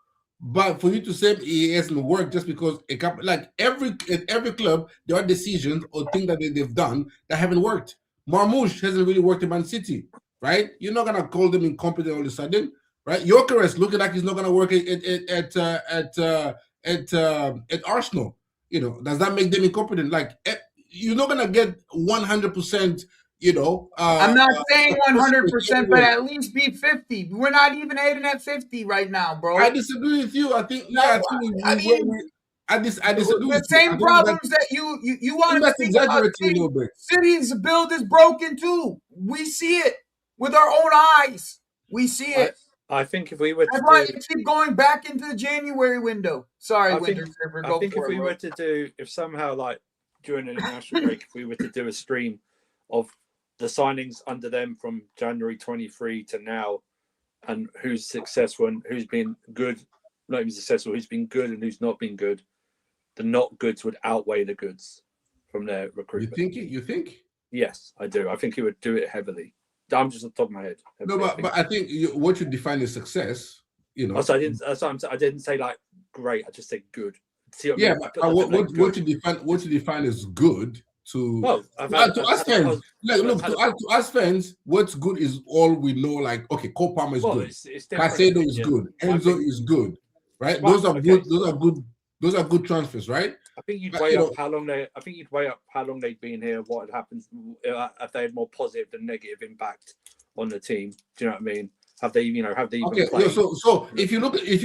But for you to say it hasn't worked just because a couple, like every club, there are decisions or things that they've done that haven't worked. Marmoush hasn't really worked in Man City, right? You're not gonna call them incompetent all of a sudden, right? Gyökeres looking like he's not gonna work at Arsenal. You know, does that make them incompetent? Like you're not gonna get 100%. You know, I'm not saying 100%, but at least be 50. We're not even hitting at 50 right now, bro. I disagree with you. I think, I disagree with the same you. problems that you want to that's speak about. exaggerating a little bit. City's build is broken too. We see it with our own eyes. We see it. I think if we were that's why you keep going back into the January window. Sorry, Winter Server. I think if we were to do, if somehow like during an international break, if we were to do a stream of the signings under them from January 23 to now, and who's successful and who's been good, not even successful, who's been good and who's not been good, the not goods would outweigh the goods from their recruitment. You think? Yes, I do. I think he would do it heavily. I'm just on the top of my head. No, but I think what you define as success, you know. Also, I didn't say like great. I just said good. See what yeah, I mean? what you define as good to us fans. To us fans, what's good is all we know. Like, okay, Cobham is good. Caicedo is good. Enzo is good. Right? Those are good. Those are good transfers, right? I think you'd weigh up how long they'd been here. What had happened if they had more positive than negative impact on the team. Do you know what I mean? Have they even okay, played? So if you're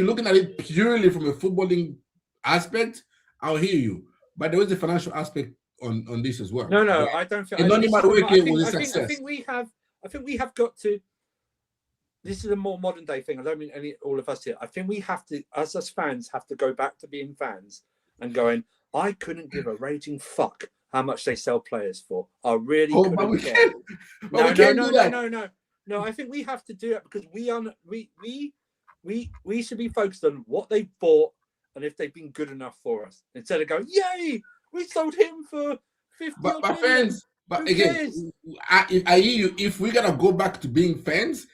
looking at it purely from a footballing aspect, I'll hear you. But there was a financial aspect on this as well. No, right? I don't feel. I think we have got to. This is a more modern day thing. I don't mean all of us here. I think we have to, as fans, have to go back to being fans and going, I couldn't give a raging fuck how much they sell players for. I really couldn't care. No. I think we have to do it because we should be focused on what they bought and if they've been good enough for us instead of going, yay, we sold him for 50 but fans. But again, I hear you. If we're gonna go back to being fans,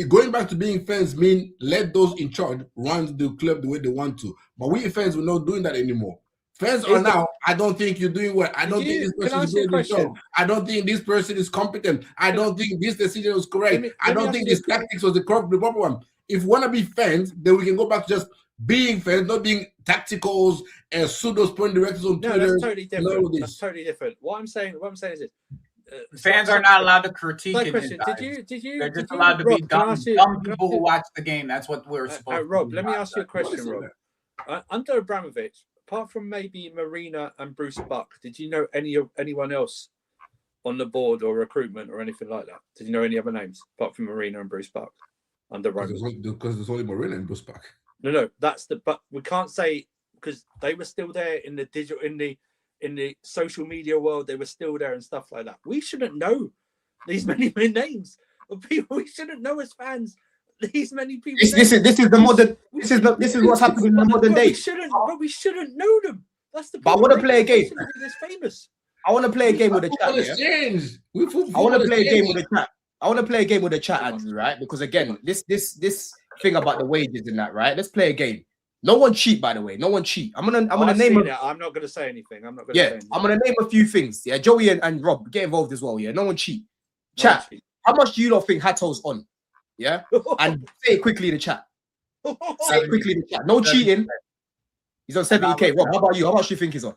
going back to being fans mean let those in charge run the club the way they want to. But we fans, we're not doing that anymore. Fans are now, I don't think you're doing well. I don't think this person is doing the job. I don't think this person is competent. I don't think this decision was correct. I don't think this tactics was the proper one. If we want to be fans, then we can go back to just being fans, not being tacticals and pseudo point directors on Twitter. That's totally different. That's totally different. What I'm saying is this. Fans are not allowed to critique it. Did you? They're just allowed to be dumb people who watch the game. That's what we're supposed to do. Rob, let me ask you a question, Rob. Under Abramovich, apart from maybe Marina and Bruce Buck, did you know anyone else on the board or recruitment or anything like that? Did you know any other names apart from Marina and Bruce Buck under Abramovich? Because there's only Marina and Bruce Buck. No, but we can't say because they were still there in the digital in the social media world, they were still there and stuff like that. We shouldn't know these many names of people. We shouldn't know as fans these many people. This is the modern. This is what's happening in the modern day. We shouldn't know them. That's the. But I want to play a game. This famous. I want to play a game with the chat. I want to play a game with the chat. I want to play a game with the chat, Andrew. Right? Because again, this thing about the wages and that. Right? Let's play a game. No one cheat, by the way. No one cheat. I'm gonna name. I'm not gonna say anything. I'm gonna name a few things. Yeah, Joey and Rob get involved as well. Yeah, no one cheat. Chat. How much do you lot think Hato's on? Yeah, and say it quickly in the chat. Say it quickly in the chat. No cheating. He's on 70k. Rob, how about you? How much do you think he's on?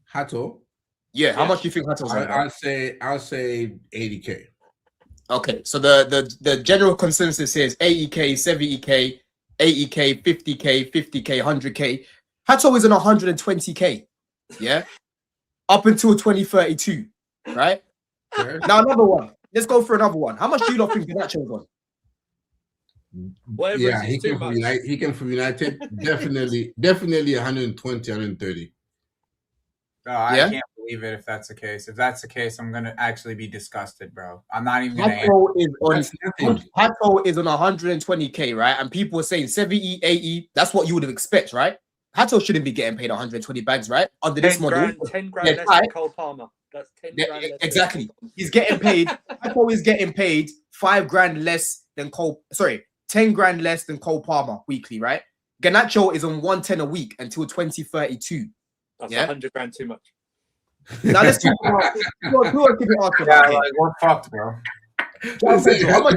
Hato. Yeah, how much do you think Hato's on? I'll say 80k. Okay, so the general consensus is 80k, 70k, 80k, 50k, 50k, 100k. Hato is on 120k. Yeah, up until 2032. Right. Now another one. Let's go for another one. How much do you lot think Ganacho's on? Yeah, he came from United. Definitely 120, 130. Oh, I can't believe it if that's the case. If that's the case, I'm gonna actually be disgusted, bro. I'm not even gonna Hato is on 120k, right? And people are saying 70, 80. That's what you would have expected, right? Hato shouldn't be getting paid 120 bags, right? Under this model. 10 grand less than Cole Palmer. That's 10 Yeah, grand less. exactly. He's getting paid. Hato is getting paid 5 grand less than Cole. Sorry, 10 grand less than Cole Palmer weekly, right? Garnacho is on 110 a week until 2032. That's Yeah? 100 grand too much. Now let's talk about who are people asking Yeah, about here? like we're fucked, bro. How much do you lot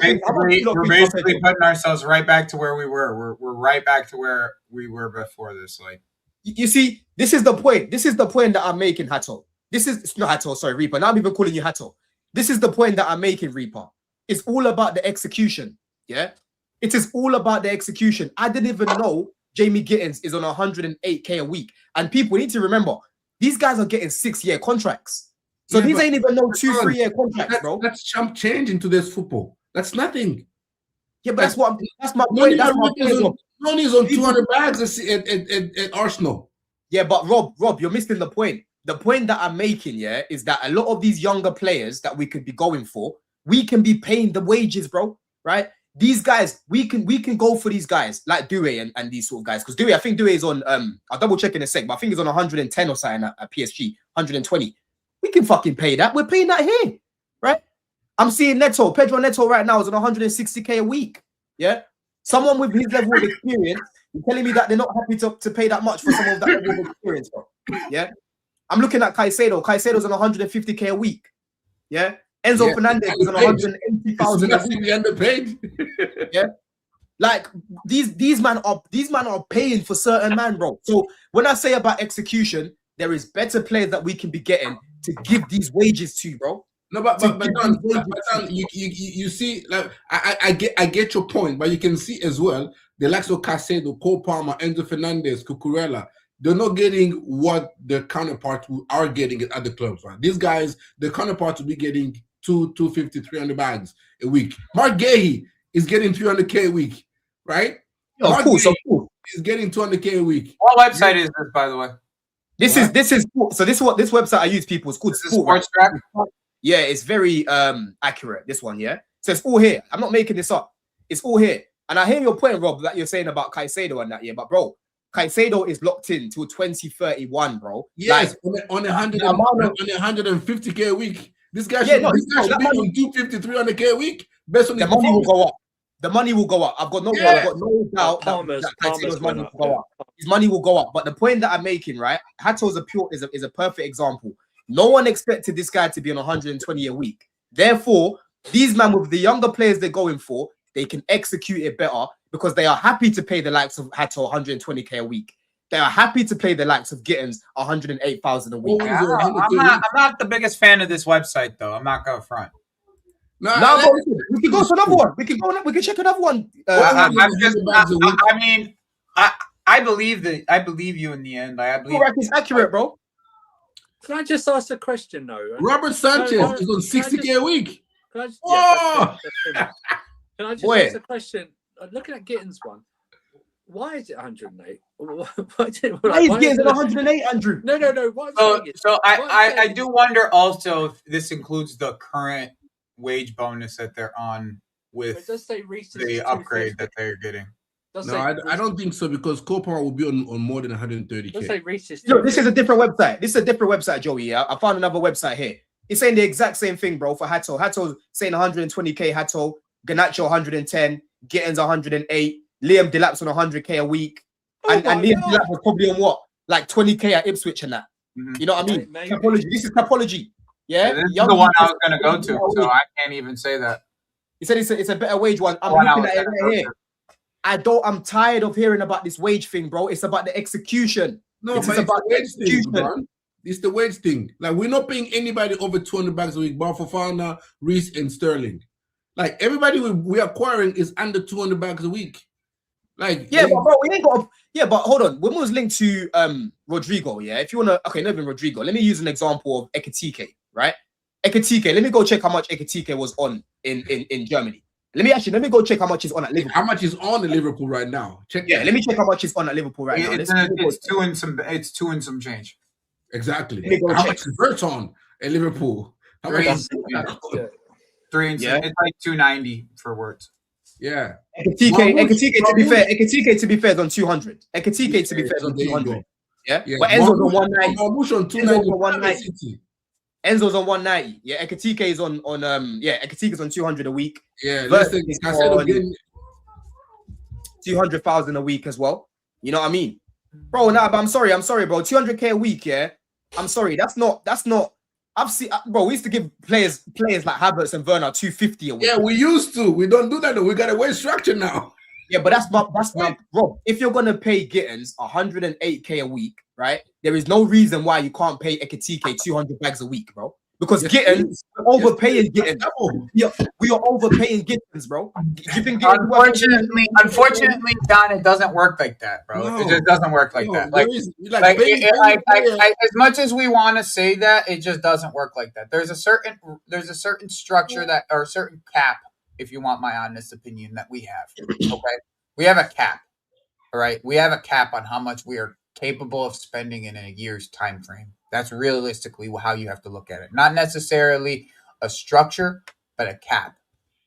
think- how much do you lot We're think basically Pedro? putting ourselves right back to where we were. We're right back to where we were before this. Like, You see, this is the point. This is the point that I'm making, Hato. It's not Hato, sorry, Reaper. Now I'm even calling you Hato. This is the point that I'm making, Reaper. It's all about the execution. Yeah? It is all about the execution. I didn't even know Jamie Gittins is on 108k a week. And people need to remember, these guys are getting 6-year contracts. So Yeah, these but- ain't even no 2-3-year contracts, That's, bro. that's chump change into this football. That's nothing. Yeah, but that's my point. That's my point. Rob. Noni's on 200 bags at Arsenal. Yeah, but Rob, you're missing the point. The point that I'm making, yeah, is that a lot of these younger players that we could be going for, we can be paying the wages, bro. Right? These guys, we can go for these guys like Doué and these sort of guys. Because Doué, I think Doué is on I'll double check in a sec, but I think he's on 110 or something at PSG, 120. We can fucking pay that. We're paying that here, right? I'm seeing Pedro Neto right now is on 160k a week. Yeah. Someone with his level of experience, you're telling me that they're not happy to pay that much for someone of that level of experience, bro. Yeah. I'm looking at Caicedo. Caicedo's on 150k a week. Yeah. Enzo Fernandez is on 180,000 a week. Massively underpaid. Yeah. Like these man are paying for certain man, bro. So when I say about execution, there is better players that we can be getting to give these wages to, bro. No, but you see, like I get your point, but you can see as well the likes of Caicedo, Cole Palmer, Enzo Fernandez, Cucurella, they're not getting what their counterparts are getting at other clubs. Right? These guys, their counterparts will be getting 250, 300 bags a week. Mark Gahey is getting 300k a week, right? Yeah, of course. He's getting 200k a week. what website is this, by the way? This is so this is what this website I use, people. It's called Sports Track. Yeah, it's very accurate, this one, yeah. So it's all here. I'm not making this up. It's all here. And I hear your point, Rob, that you're saying about Caicedo and that, yeah. But bro, Caicedo is locked in till 2031, bro. Yes, like, on 150k a week. This guy should, no, this guy should be on 250, 300k a week. Based on the his money will performance. go up. The money will go up. I've got no doubt that Caicedo's money will go up. His money will go up. But the point that I'm making, right? Hato's is a perfect example. No one expected this guy to be on 120 a week. Therefore, these men with the younger players they're going for, they can execute it better because they are happy to pay the likes of Hato 120k a week. They are happy to pay the likes of Gittins 108,000 a week. Yeah, I'm not the biggest fan of this website, though. I'm not going front. No, we can go to another one. We can check another one. I mean, I believe you in the end. I believe it's accurate, bro. Can I just ask a question, though? Robert Sanchez is on 60k a week. Can I just, Oh! can I just ask a question? Looking at Gittins one, why is it 108? Why is Gittins 108, Andrew? No. So I do wonder also if this includes the current wage bonus that they're on with the upgrade that they're getting. No, I don't think so because Copar will be on more than 130k. Look, this is a different website. This is a different website, Joey. Yeah? I found another website here. It's saying the exact same thing, bro, for Hato. Hato's saying 120k Hato, Garnacho 110, Gittins 108, Liam Delap's on 100k a week. And Liam Delap was probably on what? Like 20k at Ipswich and that. Mm-hmm. You know what I mean? Capology. This is Capology. Yeah? This is the one I was going to go to, so I can't even say that. He said it's a better wage one. I'm looking at it right here. I'm tired of hearing about this wage thing, bro. It's about the execution. No, it's about the wage thing, bro. It's the wage thing. Like, we're not paying anybody over 200 bags a week, bar Fofana, Reece, and Sterling. Like, everybody we're acquiring is under 200 bags a week. Like, yeah, but bro, we ain't got. Yeah, but hold on. When we was linked to Rodrigo, yeah. If you wanna, okay, not even Rodrigo. Let me use an example of Ekitike, right? Ekitike. Let me go check how much Ekitike was on in Germany. Let me go check how much is on at Liverpool. How much is on at Liverpool right now? Check. Yeah, let me check how much is on at Liverpool right now. It's two and some change. Exactly. How much is Verts on at Liverpool? How much is 3 and it's like 290 for Words. Yeah. Ekitike to be fair is on 200. Ekitike to be fair is on 200. Yeah. But Enzo's on 190. Enzo's on 290. Enzo's on 190. Yeah, Ekitike is on Ekitike's on 200 a week. Yeah, Versus listen, is instead of on getting 200,000 a week as well. You know what I mean? Bro, nah, but I'm sorry, bro. 200K a week, yeah. I'm sorry, that's not. I've seen, bro. We used to give players like Havertz and Werner 250 a week. Yeah, we used to. We don't do that though. We got a wage structure now. Yeah, but that's my bro. If you're gonna pay Gittins 108K a week, right? There is no reason why you can't pay Ekitike 200 bags a week, bro. Because Gittins, we're overpaying Gittins. We are overpaying Gittins, bro. You think Unfortunately, Don, it doesn't work like that, bro. No. It just doesn't work like that. As much as we want to say that, it just doesn't work like that. There's a certain structure that, or a certain cap, if you want my honest opinion, that we have. Okay, we have a cap. All right, we have a cap on how much we are capable of spending in a year's time frame. That's realistically how you have to look at it. Not necessarily a structure, but a cap.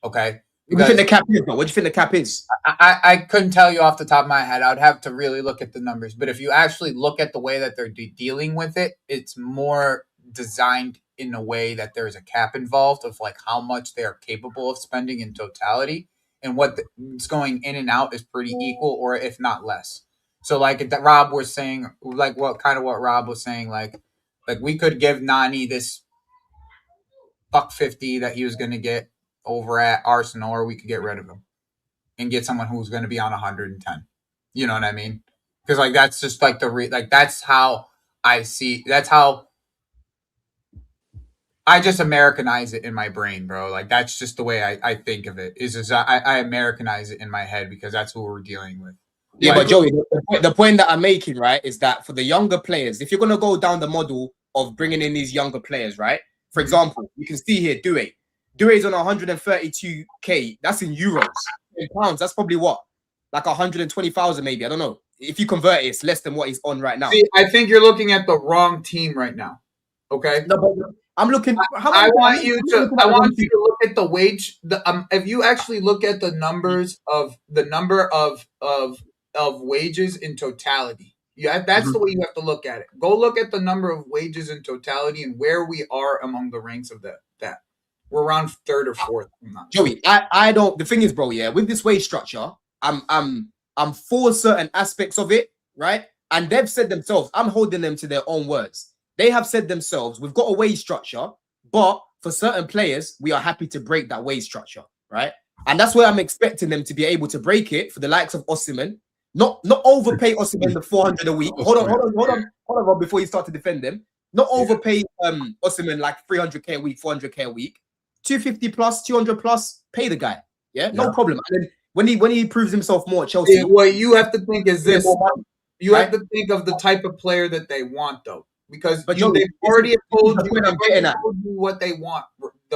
Okay. What do you think the cap is, bro? What do you think the cap is? I couldn't tell you off the top of my head. I would have to really look at the numbers. But if you actually look at the way that they're dealing with it, it's more designed in a way that there's a cap involved of like how much they are capable of spending in totality, and what's going in and out is pretty equal, or if not less. So like that Rob was saying, like what Rob was saying, like we could give Nani this $150 that he was going to get over at Arsenal, or we could get rid of him and get someone who's going to be on 110. You know what I mean? Because like that's just like that's how I see. That's how I just Americanize it in my brain, bro. Like that's just the way I think of it. Is I Americanize it in my head because that's who we're dealing with. Yeah, but Joey, the point that I'm making, right, is that for the younger players, if you're going to go down the model of bringing in these younger players, right? For example, you can see here, Doué is on 132K. That's in euros. In pounds, that's probably what? Like 120,000 maybe. I don't know. If you convert it, it's less than what he's on right now. See, I think you're looking at the wrong team right now. Okay? No, but I'm looking. I want you to look at the wage. If you actually look at the numbers of the number of wages in totality, that's the way you have to look at it. Go look at the number of wages in totality and where we are among the ranks of that. We're around third or fourth. Joey, I don't. The thing is, bro, yeah, with this wage structure, I'm for certain aspects of it, right? And they've said themselves, I'm holding them to their own words. They have said themselves, we've got a wage structure, but for certain players, we are happy to break that wage structure, right? And that's where I'm expecting them to be able to break it for the likes of Osimhen, not overpay Osimhen the 400 a week. Hold on, Rob, before you start to defend them. Not overpay Osimhen like 300K a week, 400K a week. 250 plus, 200 plus, pay the guy. Yeah, no problem. And then when he proves himself more at Chelsea, what you have to think is this: you have to think of the type of player that they want, though, because they've already told you what they want.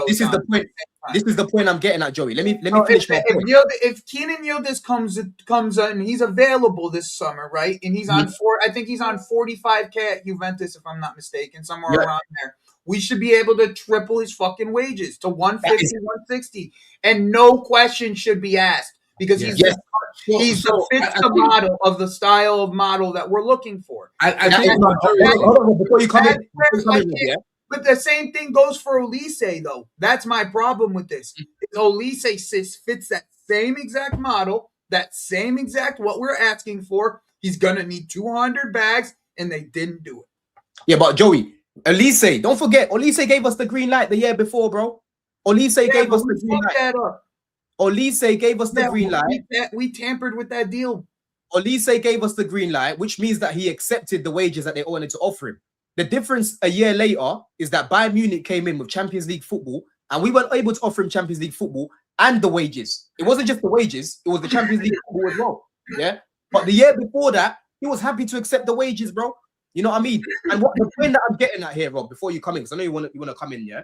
This is the point. This is the point I'm getting at, Joey. Let me finish my point. If Kenan Yildiz comes in, he's available this summer, right? And he's on I think he's on 45K at Juventus, if I'm not mistaken, somewhere around there. We should be able to triple his fucking wages to 150, 160, and no question should be asked because he's the model of the style of model that we're looking for. Hold on, before you come in. But the same thing goes for Olise, though. That's my problem with this. Olise fits that same exact model, that same exact what we're asking for. He's gonna need 200 bags, and they didn't do it. Yeah, but Joey. Olise, don't forget, Olise gave us the green light the year before, bro. Olise gave us the green light. Olise gave us the green light. We tampered with that deal. Olise gave us the green light, which means that he accepted the wages that they wanted to offer him. The difference a year later is that Bayern Munich came in with Champions League football, and we weren't able to offer him Champions League football and the wages. It wasn't just the wages, it was the Champions League football as well. Yeah. But the year before that, he was happy to accept the wages, bro. You know what I mean? And what the point that I'm getting at here, Rob, before you come in, because I know you want to come in, yeah?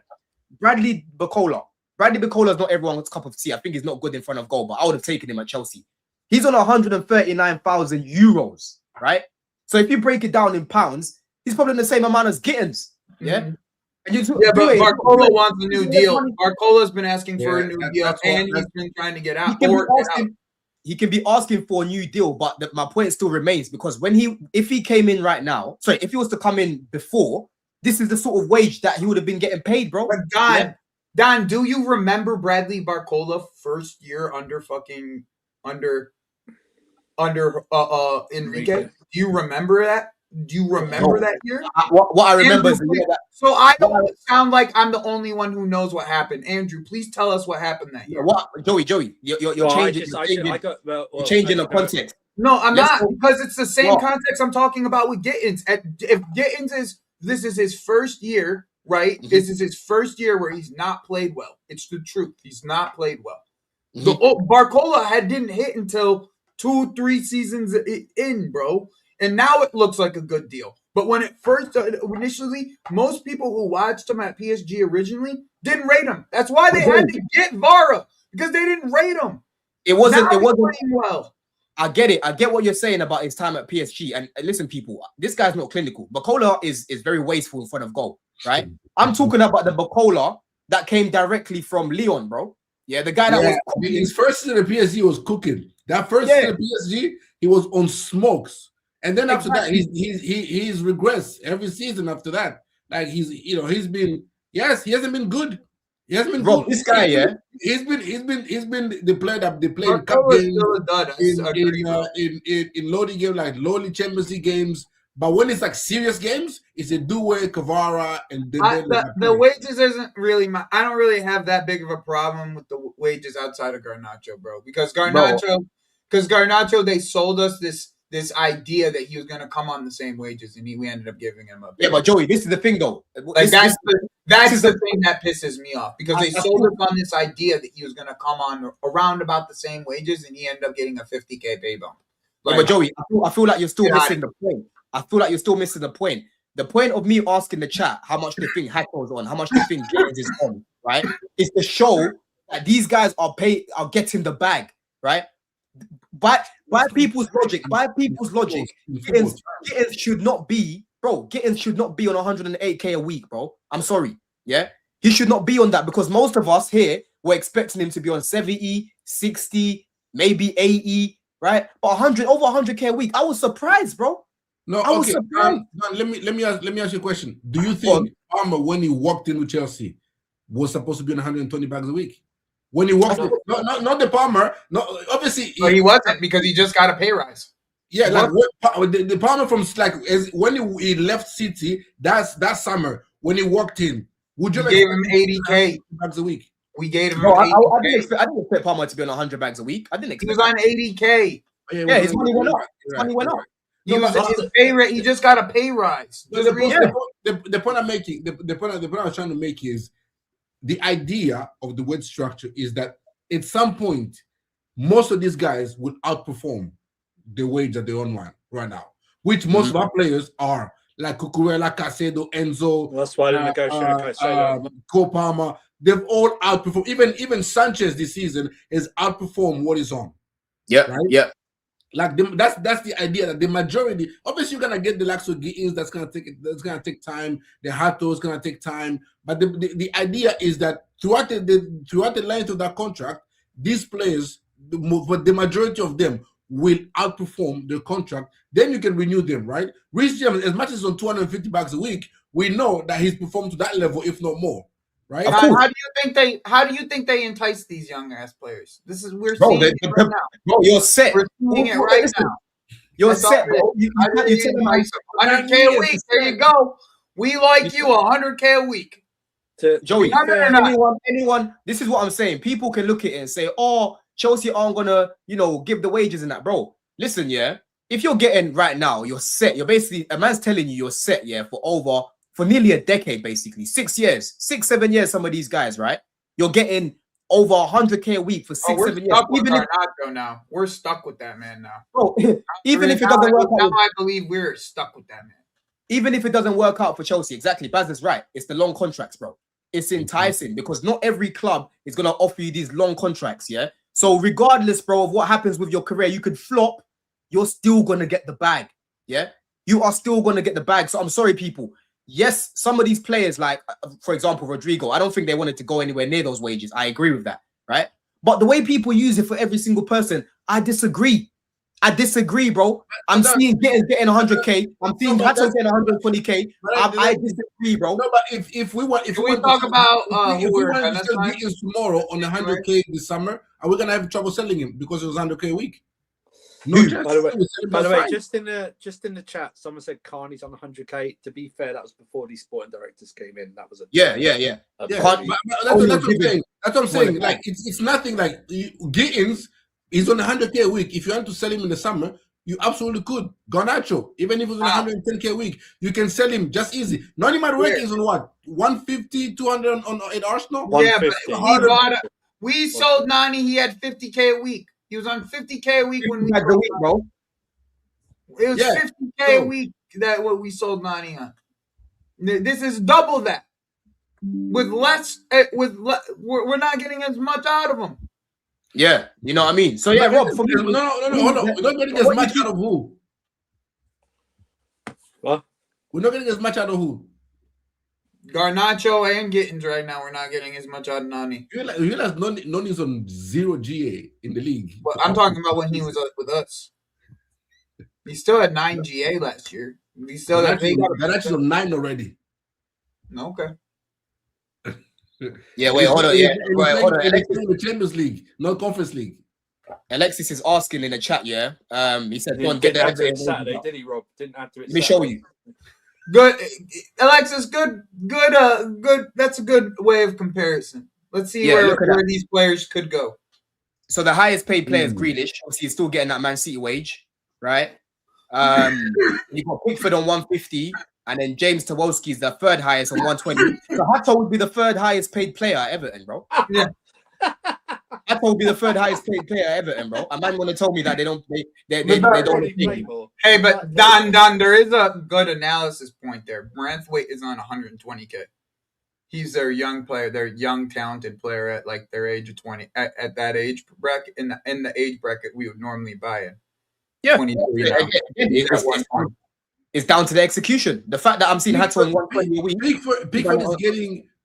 Bradley Bacola is not everyone's cup of tea. I think he's not good in front of goal, but I would have taken him at Chelsea. He's on 139,000 euros, right? So if you break it down in pounds, he's probably the same amount as Gittins, yeah? And but Barcola wants a new deal. Barcola's been asking for a new deal, and he's been trying to get out. He can be asking for a new deal, but my point still remains because if he came in right now, if he was to come in before, this is the sort of wage that he would have been getting paid, bro. But Don, do you remember Bradley Barcola first year under Enrique? Do you remember that? Do you remember that year? What I remember is so I don't sound like I'm the only one who knows what happened. Andrew, please tell us what happened that year. What, Joey, you're changing. You're changing the context. No, I'm not, because it's the same context I'm talking about with Gittins. If Gittins this is his first year, right? Mm-hmm. This is his first year where he's not played well. It's the truth. He's not played well. Mm-hmm. Barcola didn't hit until 2-3 seasons in, bro. And now it looks like a good deal. But when it first initially, most people who watched him at PSG originally didn't rate him. That's why they had to get Vara, because they didn't rate him. It wasn't well. I get it. I get what you're saying about his time at PSG. And listen, people, this guy's not clinical. Barcola is very wasteful in front of goal, right? I'm talking about the Barcola that came directly from Lyon, bro. Yeah, the guy that was cooking. His first season at PSG was cooking. That first season at PSG, he was on smokes. And then after that, he's regressed every season after that. Like he hasn't been good. He hasn't been good. This guy, he's been the player that they play in cup games, in lowly games, like lowly Champions League games. But when it's like serious games, it's a Doué, Kvara, and the wages isn't really I don't really have that big of a problem with the wages outside of Garnacho, bro. Because Garnacho, they sold us this idea that he was going to come on the same wages, and we ended up giving him a bit. Yeah, but Joey, this is the thing, though. Like that's the thing that pisses me off, because they sold us on this idea that he was going to come on around about the same wages, and he ended up getting a 50K pay bump. Like, but Joey, I feel like you're still missing the point. I feel like you're still missing the point. The point of me asking the chat how much they think Hacko's on, how much they think James is on, right, is to show that these guys are getting the bag, right? By people's logic, Gittins should not be, bro. Gittins should not be on 108K a week, bro. I'm sorry, yeah. He should not be on that, because most of us here were expecting him to be on 70, 60, maybe 80, right? But over 100K a week. I was surprised, bro. No, I was surprised. Let me ask you a question. Do you think Palmer, when he walked into Chelsea, was supposed to be on 120 bags a week? When he walked, not the Palmer. No, obviously, he wasn't, because he just got a pay rise. Yeah, like the Palmer from when he left City, that summer when he walked in, would you gave him 80K bags a week? We gave him. I didn't expect Palmer to be on 100 bags a week. I didn't expect. He was on 80K. Yeah, his money went up. His money went up. His pay rate. He just got a pay rise. The point I'm making, the point I was trying to make is, the idea of the wage structure is that at some point, most of these guys will outperform the wage that they're on right now, which most of our players are, like Cucurella, Caicedo, Enzo. That's why they negotiated Caicedo. Cobham. They've all outperformed. Even Sanchez this season has outperformed what is on. Yeah, right? Yeah. Like that's the idea, that the majority, obviously, you're gonna get the likes of Gittins. That's gonna take time. The Hato is gonna take time. But the idea is that throughout the length of that contract, these players, but the majority of them will outperform the contract. Then you can renew them, right? Reece James, as much as on 250 bucks a week, we know that he's performed to that level, if not more. Right? How do you think they entice these young ass players? We're seeing it right now. Bro, you're set. We're seeing it right now. You're set, bro. You 100K a week. There you go. We like you 100K a week. Joey, anyone. This is what I'm saying. People can look at it and say, "Oh, Chelsea aren't gonna, give the wages and that." Bro, listen, yeah. If you're getting right now, you're set. You're basically, a man's telling you you're set, yeah, for nearly a decade, basically 6 years, 7 years. Some of these guys, right? You're getting over 100K a week for 6-7 years. Even now, we're stuck with that man now. Bro, even if it doesn't work out, I believe we're stuck with that man. Even if it doesn't work out for Chelsea, exactly. Baz is right. It's the long contracts, bro. It's enticing, because not every club is gonna offer you these long contracts, yeah. So regardless, bro, of what happens with your career, you could flop. You're still gonna get the bag, yeah. You are still gonna get the bag. So I'm sorry, people. Yes, some of these players, like, for example, Rodrigo, I don't think they wanted to go anywhere near those wages. I agree with that, right? But the way people use it for every single person, I disagree. I disagree, bro. I'm seeing getting 100K. I'm seeing Hatton getting 120K. I disagree, bro. No, but if we want, if we talk about if who we we're want gonna to sell sign Gittins tomorrow on 100K this summer, are we gonna have trouble selling him because it was 100K a week? No, By the way, just in the chat, someone said Carney's on 100K. To be fair, that was before these sporting directors came in. That was a Yeah. But that's what I'm saying. That's what I'm saying. Like it's nothing like Gittins is on 100K a week. If you want to sell him in the summer, you absolutely could. Garnacho, even if it's on 110K a week, you can sell him just easy. Noni Madueke is on what? 150, 200 in Arsenal? Yeah, but we sold Nani. He had 50K a week. He was on 50K a week when we sold the week, bro. It was 50K a week that what we sold Nani on. This is double that. With less, we're not getting as much out of him. Yeah, you know what I mean. So yeah, Rob. For me, no, hold on. We're not getting as much out of who? What? We're not getting as much out of who? Garnacho and Gittins right now. We're not getting as much out of Nani. You realize Noni's on 0 GA in the league. Well, I'm talking about when he was with us. He still had 9 GA last year. He still had Garnacho's on 9 already. Okay. Yeah, wait, hold on. Yeah, wait, hold on. The Champions League, not Conference League. Alexis is asking in the chat. Yeah, he said, "Don't get that to it Saturday, did he, Rob? Didn't add to it. Let me show you. Good, Alexis. Good. That's a good way of comparison. Let's see where these players could go. So the highest paid player is Grealish. Obviously, he's still getting that Man City wage, right? You got Pickford on 150, and then James Tawoski is the third highest on 120. So Hato would be the third highest paid player at Everton, bro. Yeah. Hato would be the third highest paid player at Everton, bro. A man want to tell me that they don't. Hey, but Don, there is a good analysis point there. Branthwaite is on 120K. He's their young player, their young talented player at like their age of 20. At that age bracket, in the age bracket we would normally buy in. Yeah, 23 it's down to the execution. The fact that I'm seeing Hato on 120 a week.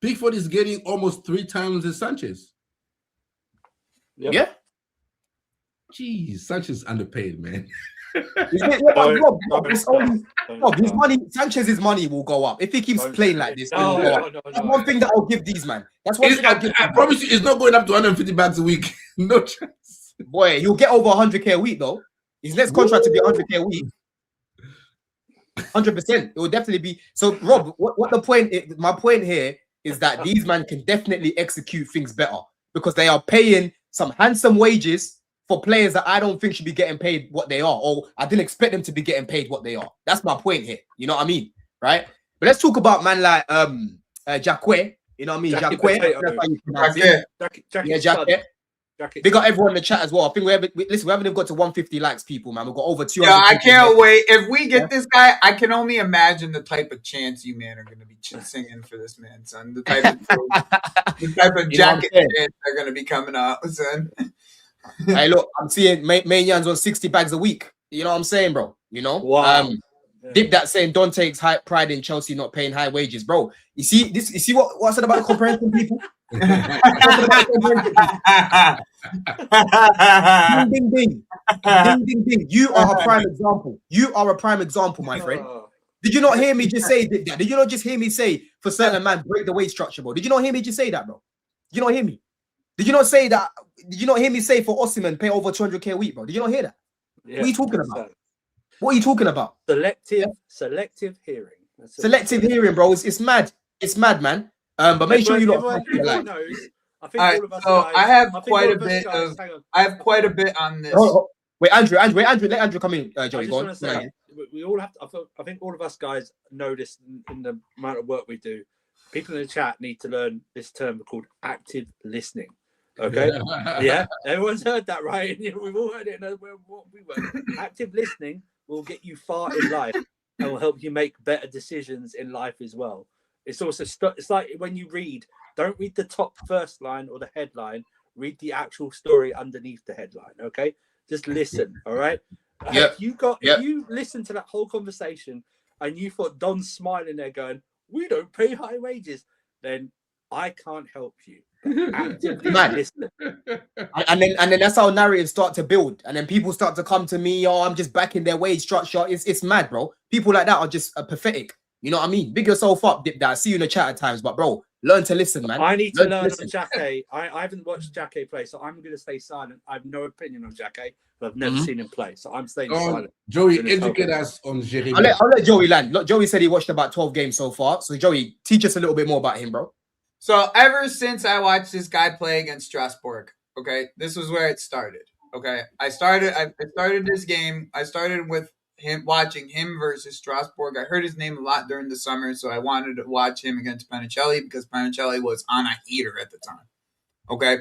Pickford is getting almost 3 times as Sanchez. Yep. Yeah. Jeez, Sanchez underpaid, man. His money, Sanchez's money will go up if he keeps playing like this. That's one thing that I'll give these man. That's one thing I promise you, it's not going up to 150 bags a week. No chance. Boy, he'll get over 100K a week though. His next contract to be 100K a week. 100%. It will definitely be. So, Rob, what the point is, my point here is that these men can definitely execute things better because they are paying some handsome wages for players that I don't think should be getting paid what they are, or I didn't expect them to be getting paid what they are. That's my point here. You know what I mean? Right? But let's talk about man like Jacquet. You know what I mean? Jacquet. Big up everyone in the chat as well. I think we haven't even got to 150 likes, people, man. We've got over 200. Yeah, I can't wait. If we get this guy, I can only imagine the type of chants you man are going to be singing for this man, son. The type of jacket chants are going to be coming out, son. Hey, look, I'm seeing Maynard's on 60 bags a week. You know what I'm saying, bro? You know? Wow. Dip that saying Don takes high pride in Chelsea not paying high wages, bro. You see this? You see what I said about the comparison, people? Ding, ding, ding, ding, ding. You are a prime example. You are a prime example, my friend. Did you not hear me just say that? Did you not just hear me say for certain man break the wage structure, bro? Did you not hear me just say that, bro? Did you not hear me? Did you not say that? Did you not hear me say for Osimhen pay over 200K a week, bro? Did you not hear that? Yeah, what are you talking about? What are you talking about? Selective hearing. Selective hearing, bro. It's mad. It's mad, man. But make sure you lot. Everyone knows. I think all of us guys, I have quite a bit of. I have quite a bit on this. Wait, Andrew, let Andrew come in. Joey, go on. Say, we all have to. I think all of us guys know this in the amount of work we do. People in the chat need to learn this term called active listening. Okay, yeah, everyone's heard that, right? We've all heard it. Active listening will get you far in life and will help you make better decisions in life as well. It's also it's like when you read, don't read the top first line or the headline. Read the actual story underneath the headline. Okay, just listen. All right. Yeah. If you listen to that whole conversation and you thought Don's smiling there, going, "We don't pay high wages," then I can't help you. Actively Man. listen. And then that's how narratives start to build, and then people start to come to me. Oh, I'm just backing their wage structure. It's mad, bro. People like that are just pathetic. You know what I mean? Big yourself up, Dip. That I see you in the chat at times, but bro, learn to listen, man. I need to learn on listen. Jacquet. I haven't watched Jacquet play, so I'm going to stay silent. I have no opinion on Jacquet, but I've never seen him play, so I'm staying silent. Joey, educate us on Jeremy. I'll let Joey land. Look, Joey said he watched about 12 games so far. So Joey, teach us a little bit more about him, bro. So ever since I watched this guy play against Strasbourg, okay, this was where it started. Okay, I started this game. I started with him watching him versus Strasbourg. I heard his name a lot during the summer, so I wanted to watch him against Panellists because Panellists was on a heater at the time. Okay,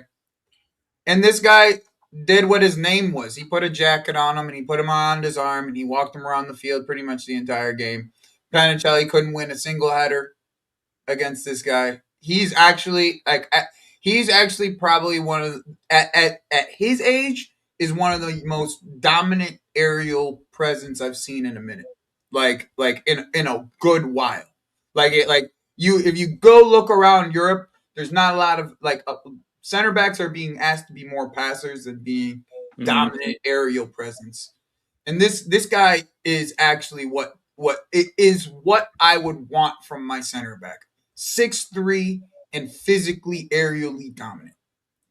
and this guy did what his name was. He put a jacket on him and he put him on his arm and he walked him around the field pretty much the entire game. Panellists couldn't win a single header against this guy. He's actually probably one of at his age is one of the most dominant aerial presence I've seen in a minute. Like in a good while. If you go look around Europe, there's not a lot of center backs are being asked to be more passers than being dominant aerial presence. And this guy is actually what I would want from my center back. 6'3" and physically aerially dominant.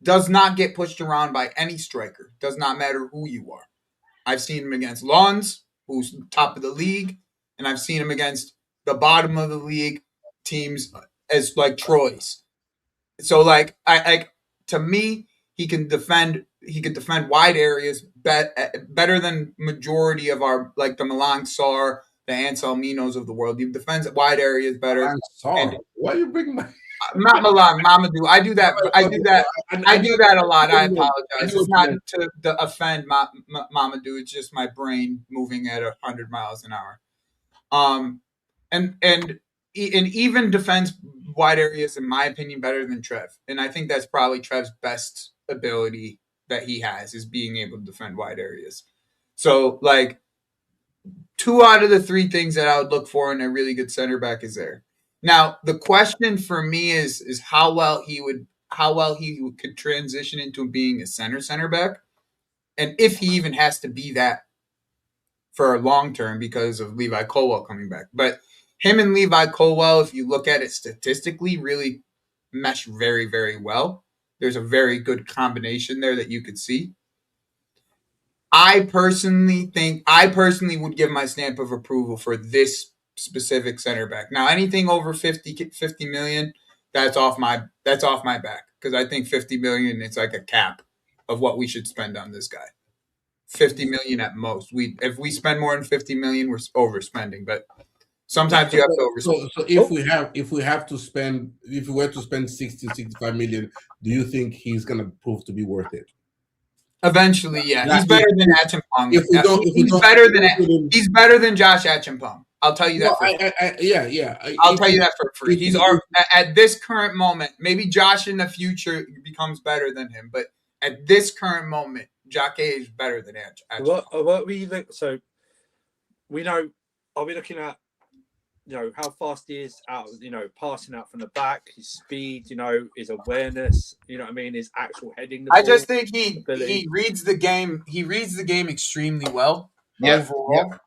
Does not get pushed around by any striker. Does not matter who you are. I've seen him against Lons, who's top of the league, and I've seen him against the bottom of the league teams as like Troyes. So to me, he can defend wide areas better than majority of our the Malang Sarr, the Anselminos of the world. He defends wide areas better. I'm sorry. Why are you bringing my? Not Malang, Mamadou. I do that a lot. I apologize. It's not to offend Mamadou. It's just my brain moving at 100 miles an hour. And even defends wide areas, in my opinion, better than Trev. And I think that's probably Trev's best ability that he has is being able to defend wide areas. So 2 out of the 3 things that I would look for in a really good center back is there. Now, the question for me is how well he could transition into being a center back, and if he even has to be that for a long term because of Levi Colwell coming back. But him and Levi Colwell, if you look at it statistically, really mesh very, very well. There's a very good combination there that you could see. I personally would give my stamp of approval for this specific center back. Now, anything over 50 million, that's off my back because I think 50 million is like a cap of what we should spend on this guy. 50 million at most. If we spend more than 50 million, we're overspending. But sometimes you have to overspend. So if we were to spend 60, 65 million, do you think he's gonna prove to be worth it? Eventually, yeah. He's better than Achimpong. He's better than Josh Achimpong. I'll tell you that. I'll tell you that for free. He's at this current moment. Maybe Josh in the future becomes better than him, but at this current moment, Jacquet is better than Achimpong. What we look so we know. Are we looking at how fast he is out? Passing out from the back, his speed. His awareness. You know what I mean? His actual heading. I just think he reads the game. He reads the game extremely well. Overall. Yeah.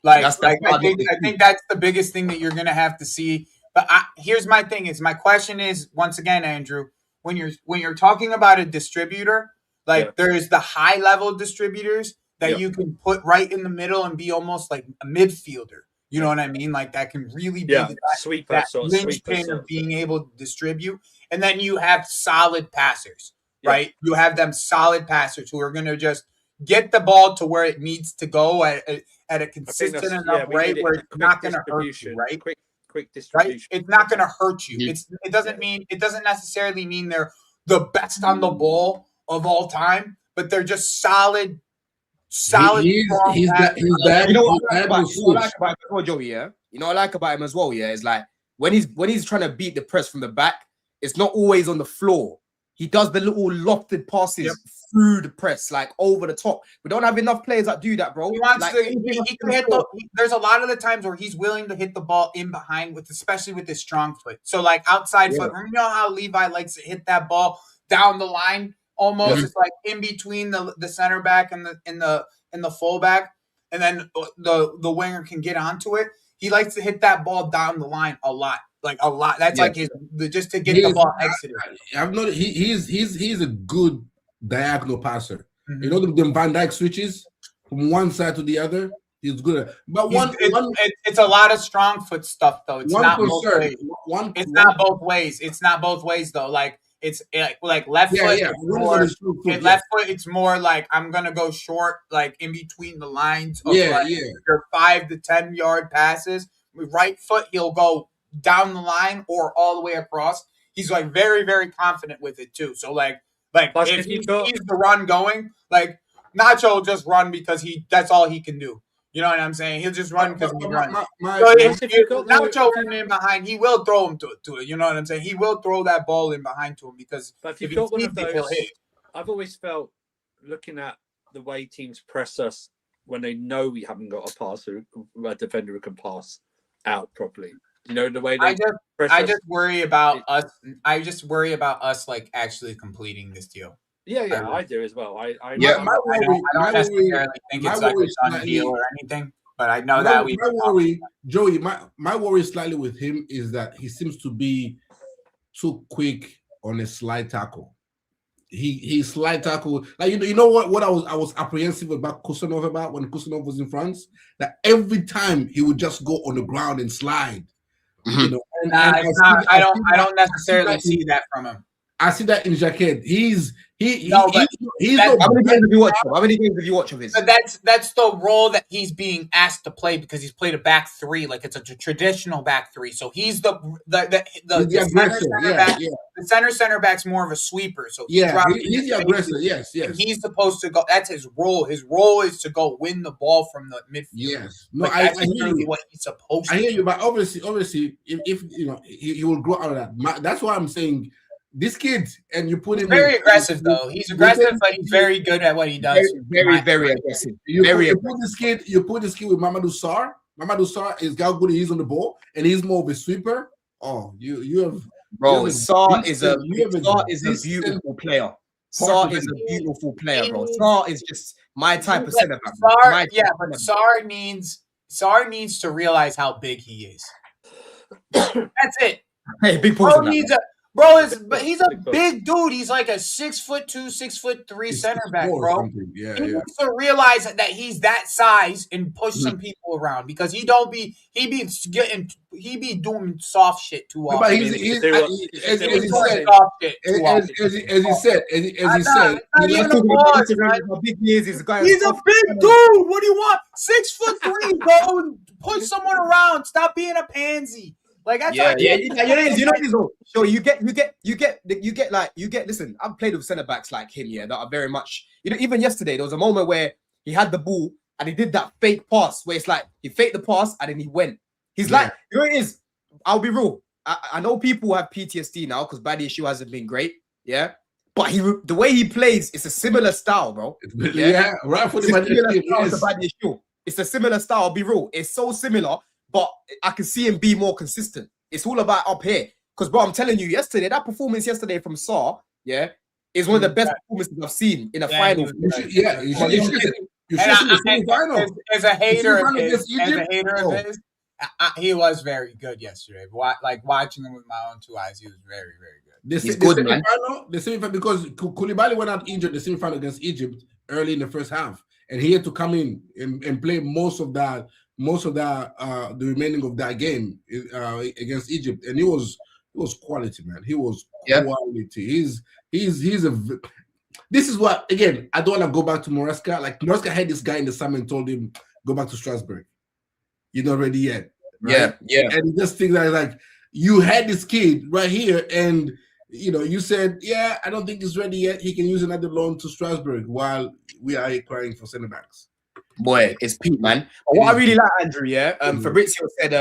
I think that's the biggest thing that you're going to have to see. But here's my thing: my question is once again, Andrew, when you're talking about a distributor, there's the high level distributors that you can put right in the middle and be almost like a midfielder. You know what I mean? That can really be that linchpin of being able to distribute. And then you have solid passers, right? You have them solid passers who are going to just get the ball to where it needs to go at a consistent enough rate where it's not going to hurt you, right? Quick distribution. Right? It's not going to hurt you. It doesn't necessarily mean they're the best on the ball of all time, but they're just solid. You know what I like about him as well, is when he's trying to beat the press from the back, it's not always on the floor. He does the little lofted passes through the press, like over the top. We don't have enough players that do that, bro. He wants like, to. He can hit there's a lot of the times where he's willing to hit the ball in behind, especially with his strong foot. So like outside foot. You know how Levi likes to hit that ball down the line, almost. It's like in between the center back and the fullback, and then the winger can get onto it. He likes to hit that ball down the line a lot. Like a lot. That's like just to get the ball exited. I've noticed he's a good diagonal passer. You know the Van Dijk switches from one side to the other. He's good at, but it's a lot of strong foot stuff though. It's not both ways. Not both ways. It's not both ways though. Like it's like left foot. Left foot. It's more like I'm gonna go short, like in between the lines of your 5 to 10 yard passes. With right foot, he'll go down the line or all the way across. He's like very, very confident with it too. So like if he sees the run going, like Nacho will just run because that's all he can do. You know what I'm saying? He'll just run because he runs. So if Nacho can in behind, he will throw him to it. You know what I'm saying? He will throw that ball in behind to him because if you've got one of those, he'll hit. I've always felt looking at the way teams press us when they know we haven't got a defender who can pass out properly. You know the way they I just worry about us. I just worry about us like actually completing this deal. Yeah, I do as well. I don't necessarily think it's like a done deal or anything, but I know that we. Joey, my worry slightly with him is that he seems to be too quick on a slide tackle. He slide tackle, like you know what I was apprehensive about Kusanov about when Kusanov was in France, that every time he would just go on the ground and slide. You know, I don't necessarily see that from him. I see that in Jacquet. How many games have you watched of his? But that's the role that he's being asked to play because he's played a back three, like it's a traditional back three. So he's the center back's more of a sweeper. So he's the aggressor. Yes. He's supposed to go. That's his role. His role is to go win the ball from the midfield. Yes, that's really what he's supposed to. I hear you, but obviously, if you know, he will grow out of that. That's why I'm saying. This kid, and you put him very aggressive though. He's aggressive, but he's very good at what he does. Very aggressive. You put this kid with Mamadou Sarr. Mamadou Sarr is how good he is on the ball, and he's more of a sweeper. Oh, you have Sarr is a beautiful player. Sarr is a beautiful player, bro. Sarr is just my type of center back. But Sarr needs to realize how big he is. That's it. Hey, big pause. But he's a big dude. He's like a 6'2", 6'3" center back, bro. He needs to realize that he's that size and push some people around because he be doing soft shit too often. But as he said, he's a big dude. What do you want? 6'3", bro. Push someone around. Stop being a pansy. Like that's So you get. Listen, I've played with centre backs like him, that are very much. Even yesterday there was a moment where he had the ball and he did that fake pass where it's like he faked the pass and then he went. He's like, it is. I'll be real. I know people have PTSD now because Badi issue hasn't been great, but the way he plays, it's a similar style, bro. Right for the issue. It's a similar style. I'll be real. It's so similar. But I can see him be more consistent. It's all about up here. Because, bro, I'm telling you, that performance yesterday from Sarr, is one of the best performances I've seen in a final. As a hater of his, he was very good yesterday. Like watching him with my own two eyes, he was very, very good. He's good, man. The semifinal, because Koulibaly went out injured the semifinal against Egypt early in the first half, and he had to come in and play most of the remaining of that game against Egypt, and he was quality, man. He was quality. This is what, again, I don't want to go back to Maresca. Like Maresca had this guy in the summer and told him go back to Strasbourg. You're not ready yet. Right? And he just thinks that like you had this kid right here, and you said, I don't think he's ready yet. He can use another loan to Strasbourg while we are crying for centre backs. Boy, it's peak, man. What I really like, Andrew, Fabrizio said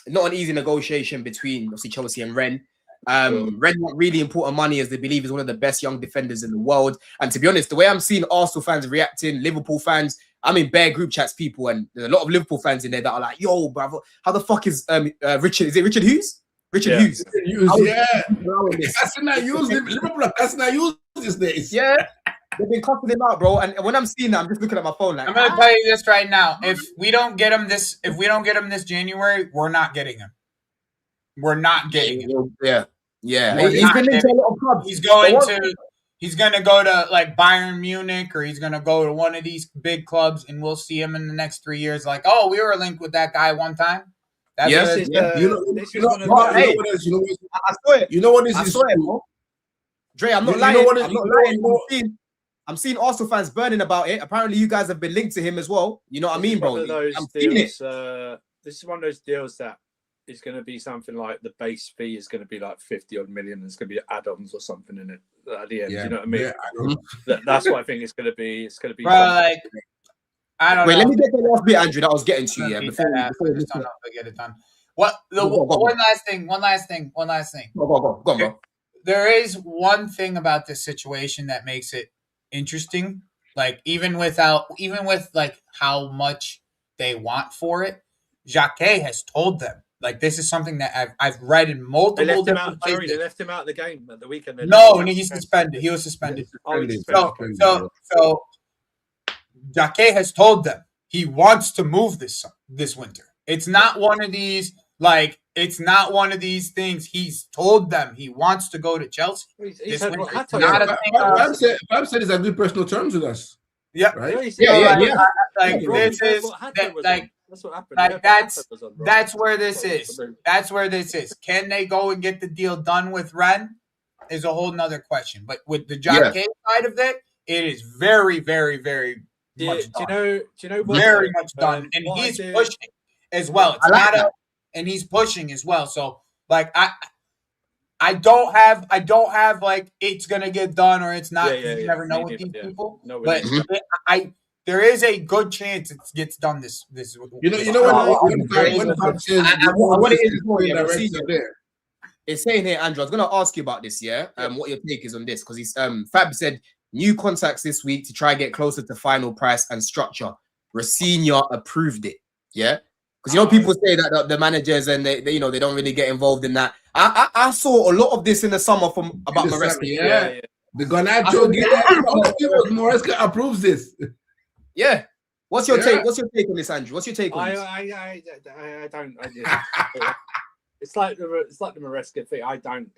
not an easy negotiation between obviously Chelsea and Rennes. Red want really important money as they believe he's one of the best young defenders in the world. And to be honest, the way I'm seeing Arsenal fans reacting, Liverpool fans, I'm in bare group chats, people, and there's a lot of Liverpool fans in there that are like, "Yo, brother, how the fuck is Richard? Is it Richard Hughes? Richard Hughes? Yeah, that's not used. Liverpool are not used these days. Yeah." They've been cuffing him out, bro. And when I'm seeing that, I'm just looking at my phone like, I'm gonna tell you this right now. If we don't get him this January, we're not getting him. We're not getting him. Yeah. We're He's not been into a lot of clubs. He's gonna go to like Bayern Munich, or he's gonna go to one of these big clubs, and we'll see him in the next 3 years. Like, oh, we were linked with that guy one time. That's Yes. This is You know one of the- I saw it. You know what this I is? saw it, bro. Dre, I'm not You lying. know what I'm not lying. I'm seeing Arsenal fans burning about it. Apparently, you guys have been linked to him as well. You know what I mean, bro? One of those I'm seeing it. deals, this is one of those deals that is going to be something like the base fee is going to be like 50 odd million. There's going to be add-ons or something in it at the end. Yeah, Do you know what I mean? yeah, That's what I think it's going to be. It's going to be. Bro, like, I don't know. Wait, let me get the last bit, Andrew, that I was getting to. Yeah, Before before just don't know if I get it done. One last thing. Go on, bro. There is one thing about this situation that makes it interesting. Like even with like how much they want for it, Jacquet has told them. Like this is something that I've read in multiple different places. They left him out of the game at the weekend. No, he's suspended. He was suspended. So Jacquet has told them he wants to move this winter. It's not one of these things. He's told them he wants to go to Chelsea. Pam said he's on good personal terms with us. Yeah, right. Yeah. Like this is like that's what happened. Like that's where this is. That's where this is. Can they go and get the deal done with Ren? Is a whole nother question. But with the Jacquet side of it, it is very, very, very much done. Do you know what? Very much done, and he's pushing as well. It's not and he's pushing as well. So like I don't have like it's gonna get done or it's not. You never know with these people. No, but there is a good chance it gets done this. You know what it's saying here, Andrew. I was gonna ask you about this. What your take is on this, because he's Fab said new contacts this week to try and get closer to final price and structure. Racina approved it. Yeah. Because people say that the managers and they they don't really get involved in that. I saw a lot of this in the summer about Maresca. Yeah. The Garnacho Maresca approves this. Yeah. What's your take? What's your take on this, Andrew? What's your take on this? I don't. It's like the Maresca thing. I don't.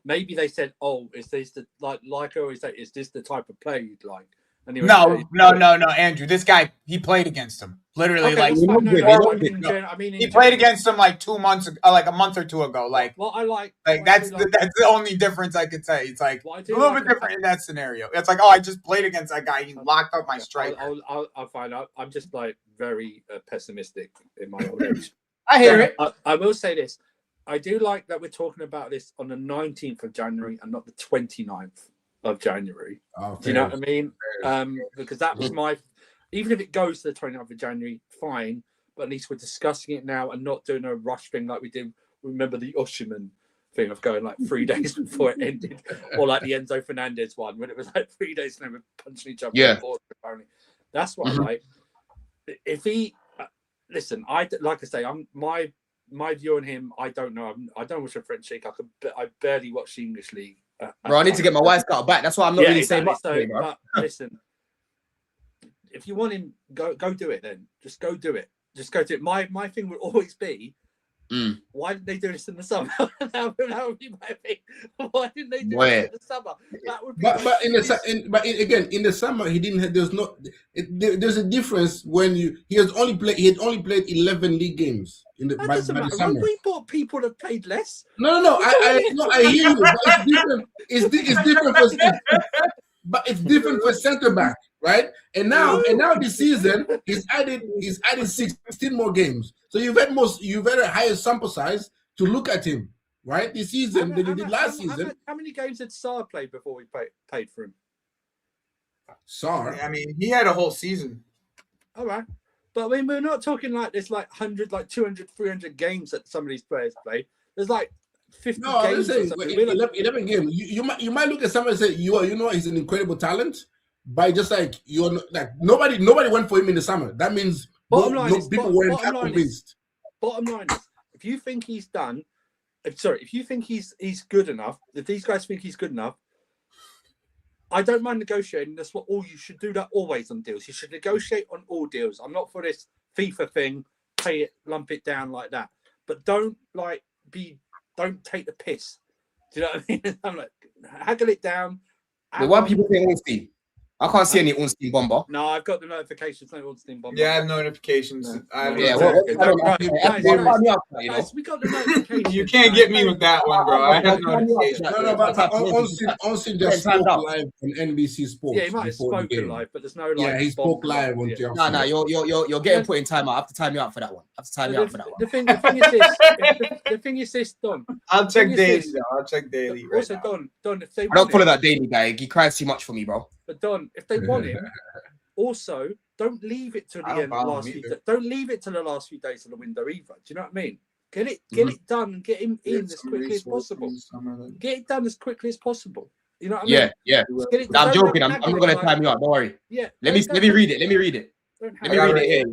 Maybe they said, "Oh, is this the like I always say? Is this the type of play you'd like?" Anyway, no, Andrew. This guy, he played against him. Literally, he played against him like 2 months ago, like a month or two ago. Like, that's the only difference I could say. It's like a little bit different in that scenario. It's like, oh, I just played against that guy. He locked up my striker. I'll find out. I'm just like very pessimistic in my old age. I hear it. I will say this. I do like that we're talking about this on the 19th of January and not the 29th of January. Do you know what I mean? Because that was even if it goes to the 29th of January, fine, but at least we're discussing it now and not doing a rush thing like we did. Remember the Osimhen thing of going like 3 days before it ended, or like the Enzo Fernandez one when it was like 3 days and they were punching each other. Yeah. Apparently, that's what I like. If he listen, I say, my view on him. I don't know. I don't watch a French league. I barely watch the English league. Bro, I need to get my wife's cut back. That's why I'm not really saying much. But listen, if you want him, go do it. Then just go do it. Just go do it. My thing would always be, why didn't they do this in the summer? that would be my thing. Why didn't they do it in the summer? That would be. In the summer he didn't have. There's a difference when he had only played 11 league games in the by the summer. We bought people that played less. No. I hear you. But it's different. But it's different for centre back, right? And now this season he's added 16 more games. So you've had a higher sample size to look at him, right? This season than you did last season. How many games did Sarr play before we paid for him? Sarr. I mean, he had a whole season. All right. But I mean, we're not talking like there's like 100, like 200, 300 games that some of these players play. There's like 50 No, I'm games. just saying, 11 games. You might look at someone and say, he's an incredible talent, but just like nobody went for him in the summer. That means people weren't that convinced. Bottom line is, if you think he's done, if you think he's good enough, if these guys think he's good enough, I don't mind negotiating. That's what you should do. That always on deals. You should negotiate on all deals. I'm not for this FIFA thing. Pay it, lump it down like that. But don't take the piss. Do you know what I mean? I'm like, haggle it down. Why people say Ornstein? I can't see any Ornstein bomber. No, I've got the notifications. No Ornstein bomber. Yeah, I have notifications. No. We got the notifications. You can't get me with that one, bro. I have notifications. No, but Ornstein just spoke live on NBC Sports. Yeah, he might have spoken live, but there's no like. Yeah, he spoke live on TLC. No, you're getting put in time out. I have to time you out for that one. The thing is this, Don. I'll check daily. I'll check daily. Also, Don, if they I don't follow that daily guy. He cries too much for me, bro. But Don, if they want him, also don't leave it to the end last few. Don't leave it to the last few days of the window either. Do you know what I mean? Get it done and get him in as quickly as possible. Get it done as quickly as possible. You know what I mean? Yeah. No, I'm joking. I'm not gonna time you out. Don't worry. Yeah. Let me read it. Let me read it here.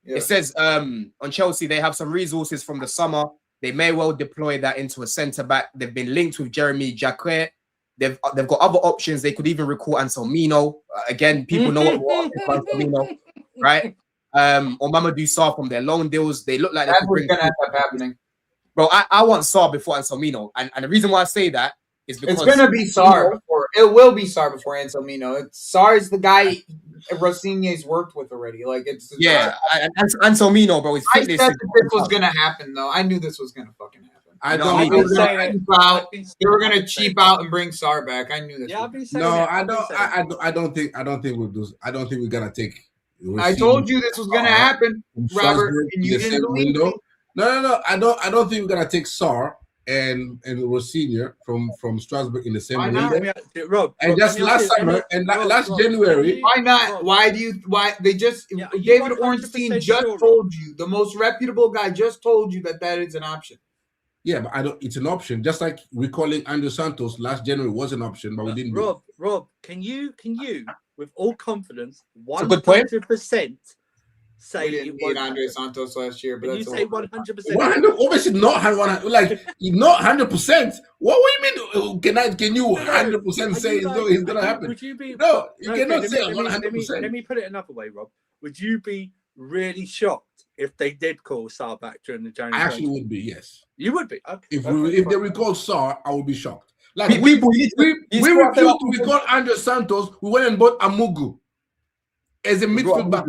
Yeah? It says on Chelsea they have some resources from the summer. They may well deploy that into a centre back. They've been linked with Jeremy Jacquet. They've got other options. They could even recall Anselmino. Again, people know what Anselmino, right? Or Mamadou Sarr from their loan deals. They look like that's what's gonna end up happening. Bro, I want Sarr before Anselmino. And the reason why I say that is because it's gonna be Sarr before it will be Sarr before Anselmino. Sarr is the guy Rossini's worked with already. Like it's Anselmino, bro. I said that this was gonna happen though. I knew this was gonna fucking happen. They were gonna cheap out and bring Sarr back. I knew this. Yeah, I don't think we'll do. I don't think we're gonna take. I told you this was gonna happen, Robert. And you didn't believe me. No. I don't think we're gonna take Sarr and Rossini from Strasbourg in the same window. Rob, just last summer and last January. Why not? Why they just David Ornstein just told you, the most reputable guy just told you that is an option. Yeah, but it's an option. Just like recalling Andrew Santos last January was an option, but we didn't. Rob, can you, with all confidence, 100% say we didn't need Andrew Santos last year? But you say 100%. Obviously not 100%. Like not 100%. What do you mean? Can you 100% say it's gonna happen? Would you be? No, you cannot say 100%. Let me put it another way, Rob. Would you be really shocked if they did call Sarr back during the January? I actually would be, yes. You would be. Okay. If they recall Sarr, I would be shocked. Like we refused to recall Andrew Santos. We went and bought Amugu as a midfield back.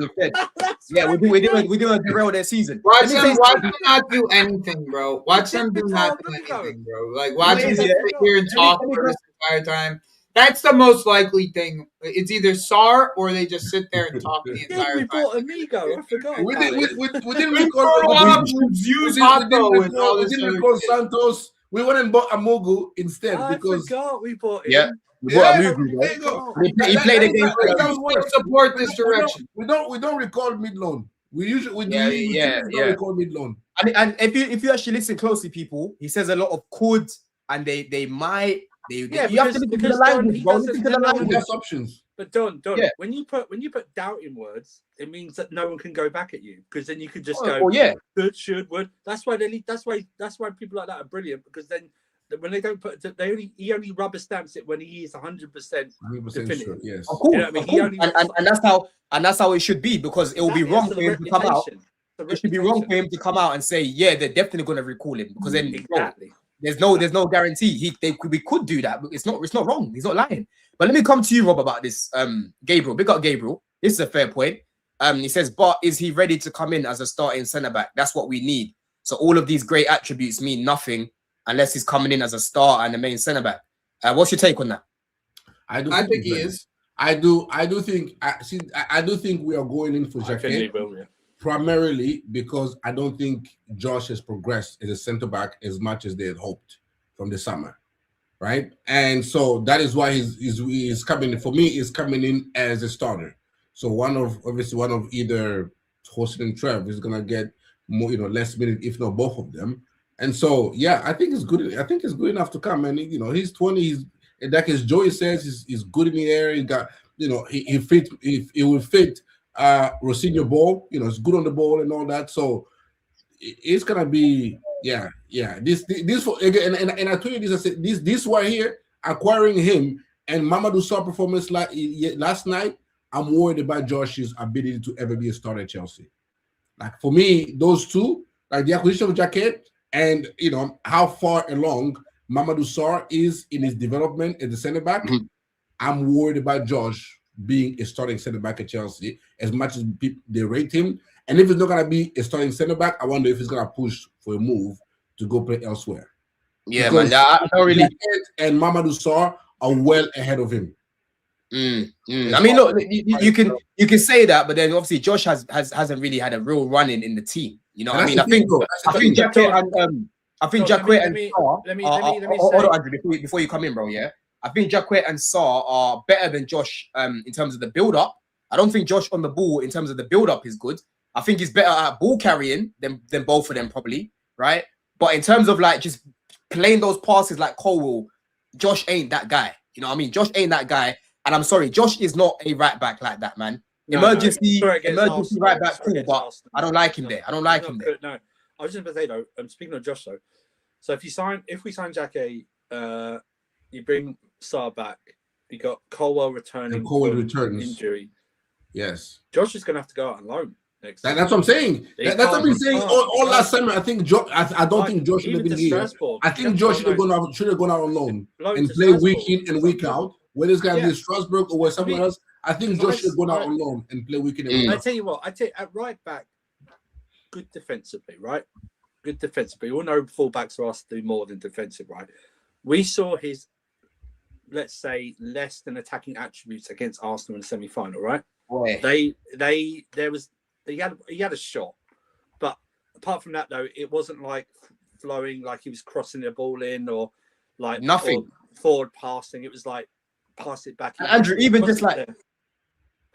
Yeah, we didn't derail their season. Watch them not do anything, bro. Watch them do not do anything, bro. Like watch them sit here and talk for this entire time. That's the most likely thing. It's either Sarr or they just sit there and talk the entire time. We bought Amigo. I forgot. We didn't recall Santos. We went and bought Amugu instead because I forgot we bought him. Yeah. We bought Amugu. He played against. We support this direction. We don't recall mid loan. We usually don't recall mid loan. And if you actually listen closely, people, he says a lot of could and they might. You have to listen to the language, bro. Listen to the language. There's options. But Don, when you put doubt in words, it means that no one can go back at you because then you could just go, could, should, would. That's why people like that are brilliant because then when they don't put, he only rubber stamps it when he is 100% definitive. Sure, yes. Of course, you know what I mean? And that's how it should be because it will be wrong for him to come out. It should be wrong for him to come out and say, yeah, they're definitely going to recall him because then exactly. There's no guarantee. We could do that, but it's not wrong. He's not lying. But let me come to you, Rob, about this. Gabriel, big up Gabriel. This is a fair point. He says, but is he ready to come in as a starting centre back? That's what we need. So all of these great attributes mean nothing unless he's coming in as a starter and the main centre back. What's your take on that? I think he is. I do think we are going in for Jacquet. Primarily because I don't think Josh has progressed as a centre back as much as they had hoped from the summer, right? And so that is why he's coming. For me, he's coming in as a starter. So one of either Hossein and Trev is gonna get more, less minutes, if not both of them. And so, yeah, I think it's good. I think it's good enough to come. And he's 20. He's and like as Joey says, he's good in the air. He got, he fit. He will fit Rosinho ball. He's good on the ball and all that. So it's gonna be, yeah. This again, and I told you this. I said this right here, acquiring him and Mamadou Sarr performance last night. I'm worried about Josh's ability to ever be a starter at Chelsea. Like for me, those two, like the acquisition of Jacquet and how far along Mamadou Sarr is in his development as a center back, I'm worried about Josh being a starting center back at Chelsea as much as they rate him. And if he's not gonna be a starting center back, I wonder if he's gonna push for a move to go play elsewhere. Yeah, because man. I don't really. Jacquet and Mamadou Sarr are well ahead of him. I mean, look, you can say that, but then obviously Josh hasn't really had a real run in the team. You know what I mean? I think Jacquet and Sarr. Let me hold on, Andrew, before you come in, bro. Yeah, I think Jacquet and Sarr are better than Josh in terms of the build up. I don't think Josh on the ball in terms of the build up is good. I think he's better at ball carrying than both of them probably, right? But in terms of like just playing those passes like Cole, Josh ain't that guy. You know what I mean? Josh ain't that guy. And I'm sorry, Josh is not a right back like that, man. Emergency right back, cool, but I don't like him there. I don't like him there. No, I was just going to say though. I'm speaking of Josh though. So if we sign Jacquet, you bring Sarr back. You got Colwell returning. Injury. Yes. Josh is going to have to go out on loan next. That's what I'm saying. That's what I've been saying all last summer. I think I don't think Josh should have been here. I think Josh should have gone out on loan and play week in and week out. Whether it's going to be Strasbourg or somewhere else, I think Josh should go out on loan and play week in and week out. I tell you what, at right back, good defensively, right? Good defensively. We all know fullbacks are asked to do more than defensive, right? We saw his, let's say, less than attacking attributes against Arsenal in the semi-final, right? He had a shot, but apart from that, though, it wasn't like flowing, like he was crossing the ball in or like nothing or forward passing. It was like pass it back. Andrew, even just like,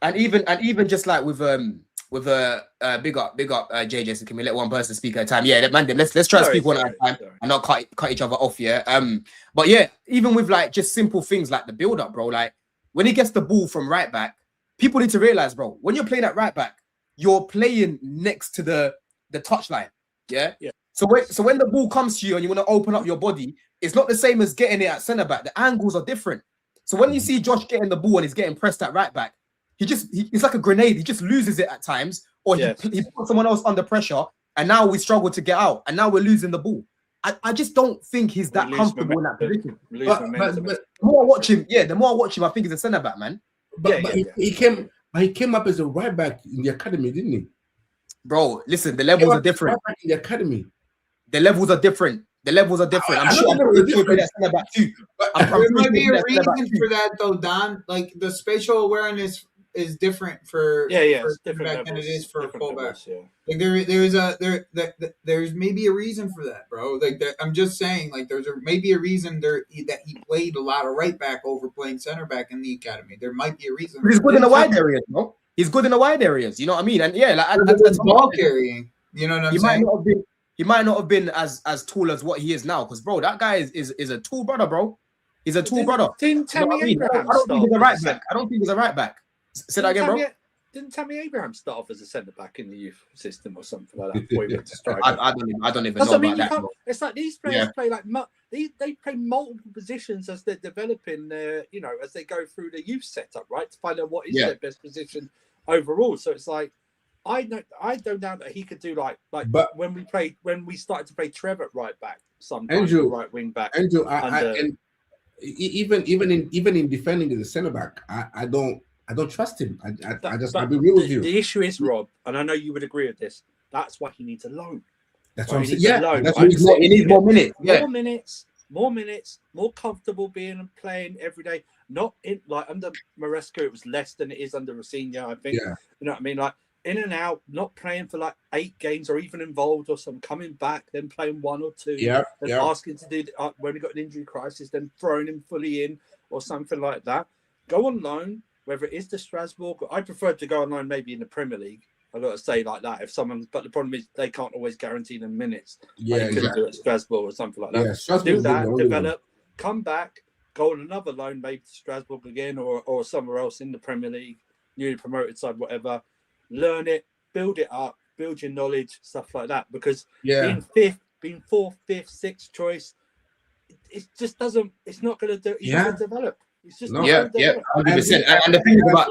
and even just like with big up JJ. So can we let one person speak at a time? Yeah, man. Let's try to speak one at a time and not cut each other off. Yeah. But yeah, even with like just simple things like the build up, bro. Like when he gets the ball from right back, people need to realize, bro, when you're playing at right back, you're playing next to the touchline. Yeah. So when the ball comes to you and you want to open up your body, it's not the same as getting it at centre back. The angles are different. So when you see Josh getting the ball and he's getting pressed at right back, he's like a grenade. He just loses it at times, or he puts someone else under pressure, and now we struggle to get out, and now we're losing the ball. I just don't think he's that comfortable in that position. But the more I watch him, I think he's a centre back, man. But he came up as a right back in the academy, didn't he? Bro, listen, the levels are different. Right back in the academy. The levels are different. I'm sure there might be a reason for that, though, Don. Like the spatial awareness is different for different than it is for fullback. Like there's maybe a reason for that, bro. Like I'm just saying, like there's maybe a reason that he played a lot of right back over playing center back in the academy. There might be a reason. He's good in the wide areas, bro. He's good in the wide areas. You know what I mean? And yeah, like that's ball carrying. You know what I'm saying? He might not have been as tall as what he is now, because bro, that guy is a tall brother, bro. He's a tall brother. Didn't Tammy Abraham I don't think he's a right back. I don't think he's a right back. Say that again, bro. Didn't Tammy Abraham start off as a centre back in the youth system or something like that before he went to strike? I don't even know about that. Bro. It's like these players play like they play multiple positions as they're developing their, as they go through the youth setup, right, to find out what is their best position overall. So it's like I don't doubt that he could do like but when we started to play Trevor at right back, sometimes right wing back. Andrew, and even in defending as a centre back, I don't trust him. I'll be real with you. The issue is, Rob, and I know you would agree with this. That's why he needs a loan. That's what I'm saying. Yeah, that's he needs more minutes. More minutes, more comfortable being and playing every day. Not in like under Maresca, it was less than it is under Rosinho, I think. Yeah. You know what I mean? Like in and out, not playing for like 8 games or even involved or some coming back, then playing 1 or 2. Asking to do when we got an injury crisis, then throwing him fully in or something like that. Go on loan, whether it is to Strasbourg. I prefer to go on loan maybe in the Premier League I got to say like that. If someone, but the problem is they can't always guarantee them minutes. Yeah, like you could do at Strasbourg or something like that. Yeah, Strasbourg Do is that, the only develop, come back, go on another loan, maybe to Strasbourg again or somewhere else in the Premier League, newly promoted side, whatever. Learn it, build it up, build your knowledge, stuff like that. Because being fifth, being fourth, fifth, sixth choice, it just doesn't. It's not going to do. He's not going to develop. It's just not going to develop. 100%. And the thing is about.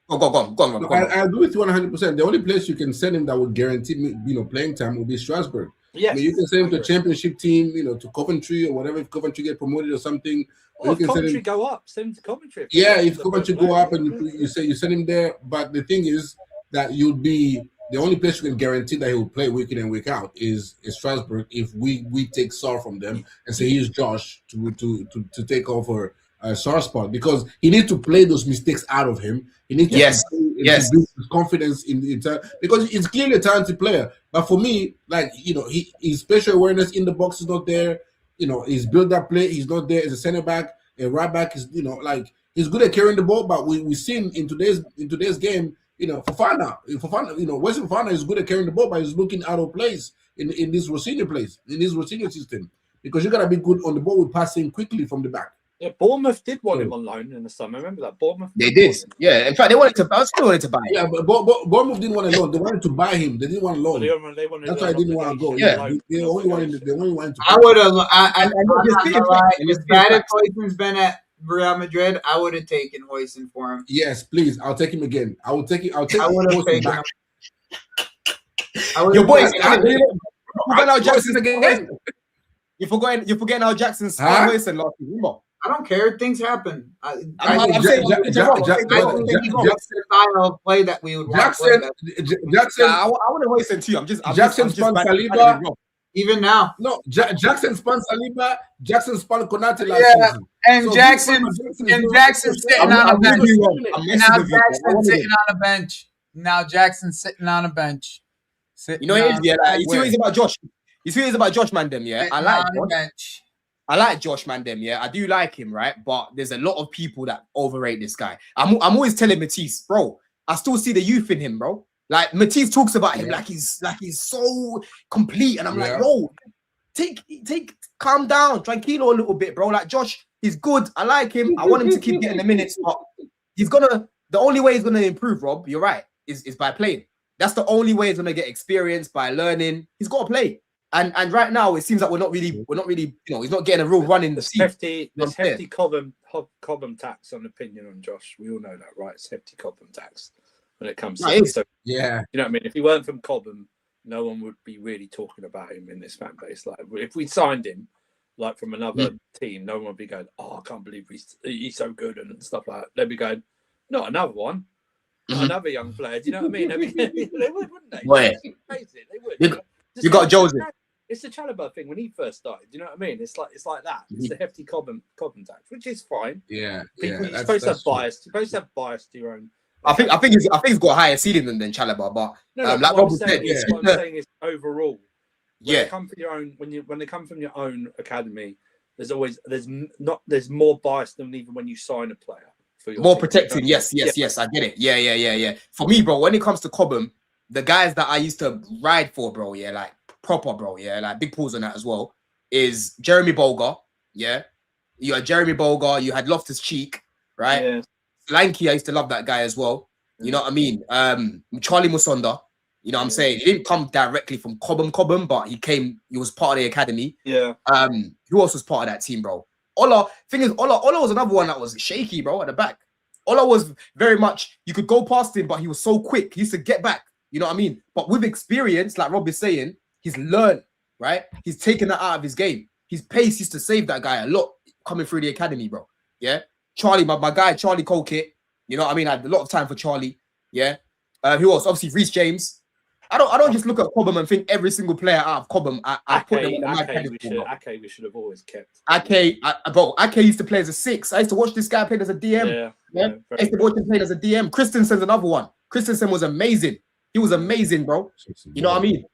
Go on. I agree with you 100%. The only place you can send him that would guarantee playing time will be Strasbourg. Yes. I mean, you can send him to a championship team, to Coventry or whatever. If Coventry get promoted or something, or if Coventry go up, send him to Coventry. Yeah, if Coventry go up and you send him there. But the thing is that you'd be the only place you can guarantee that he will play week in and week out is Strasbourg. If we take Sar from them and say here's Josh to take over Sar's spot, because he needs to play those mistakes out of him. He needs to build his confidence in because he's clearly a talented player. But for me, his spatial awareness in the box is not there. His build-up play, he's not there as a center back. A right back is he's good at carrying the ball, but we've seen in today's game, Fofana, Wesley Fofana is good at carrying the ball, but he's looking out of place in this Rossini system, because you gotta be good on the ball with passing quickly from the back. Yeah, Bournemouth did want him on loan in the summer. Remember that? Bournemouth. They did. Yeah. In fact, they wanted to buy him. Yeah, but Bournemouth didn't want to loan. They wanted to buy him. They didn't want to loan. That's why I didn't want to go. Yeah. They only wanted to. I would have. As bad as Hoyton's been at Real Madrid, I would have taken Hoyton for him. Yes, please. I'll take him again. I would have taken him. Your boys. Jackson again. You're forgetting how Jackson spun Hoyton last season. I don't care. Things happen. I saying Jackson's style of play that we would want. Jackson. I want to Hoyton too. Jackson spun Saliba. Even now. No, Jackson spun Saliba. Jackson spun Konate last season. And so Jackson sitting on a bench. Now Jackson's sitting on a bench. You know what it is about Josh. You see what it's about Josh Mandem, yeah? I like Josh Mandem, yeah. I do like him, right? But there's a lot of people that overrate this guy. I'm always telling Matisse, bro, I still see the youth in him, bro. Like Matisse talks about him like he's so complete, and I'm like, yo, calm down, tranquilo a little bit, bro. Like Josh, he's good. I like him. I want him to keep getting the minutes, but the only way he's gonna improve, Rob, you're right, is by playing. That's the only way he's gonna get experience, by learning. He's got to play. And right now it seems like we're not really, he's not getting a real run in the seat. There's hefty Cobham tax on opinion on Josh. We all know that, right? It's hefty Cobham tax when it comes to so, yeah. You know what I mean? If he weren't from Cobham, no one would be really talking about him in this fan base. Like if we signed him like from another team, no one would be going, "Oh, I can't believe he's so good" and stuff like that. They'd be going, "Not another one. Not another young player." Do you know what I mean? They would, wouldn't they? Right. They would. You got Joseph. It's the Chalobah thing when he first started. You know what I mean? It's like that. It's the hefty Cobham tax, which is fine. Yeah, you're supposed to have bias. You're supposed to have bias to your own. I think he's got a higher ceiling than Chalobah, but like what Rob said, what I'm saying is overall. When they come from your own, when they come from your own academy, there's more bias than even when you sign a player. For your more team. protecting. Yes, I get it. Yeah. For me, bro, when it comes to Cobham, the guys that I used to ride for, bro, like proper, bro, like big pause on that as well, is Jeremy Boga, yeah. You had Jeremy Boga, you had Loftus Cheek, right? Yeah. Lanky, I used to love that guy as well. You know what I mean? Charlie Musonda, you know what I'm saying? He didn't come directly from Cobham, but he was part of the academy. Yeah. Who else was part of that team, bro? Ola was another one that was shaky, bro, at the back. Ola was very much, you could go past him, but he was so quick. He used to get back. You know what I mean? But with experience, like Rob is saying, he's learned, right? He's taken that out of his game. His pace used to save that guy a lot coming through the academy, bro. Yeah. Charlie, my guy, Charlie Colkett. You know what I mean? I had a lot of time for Charlie. Yeah. Who else? Obviously, Reece James. I don't just look at Cobham and think every single player out of Cobham, I put them on my pedestal. Ake, we should have always kept. Ake used to play as a 6. I used to watch this guy play as a DM. Yeah. I used to watch him play as a DM. Christensen's another one. Christensen was amazing. He was amazing, bro. You know what I mean?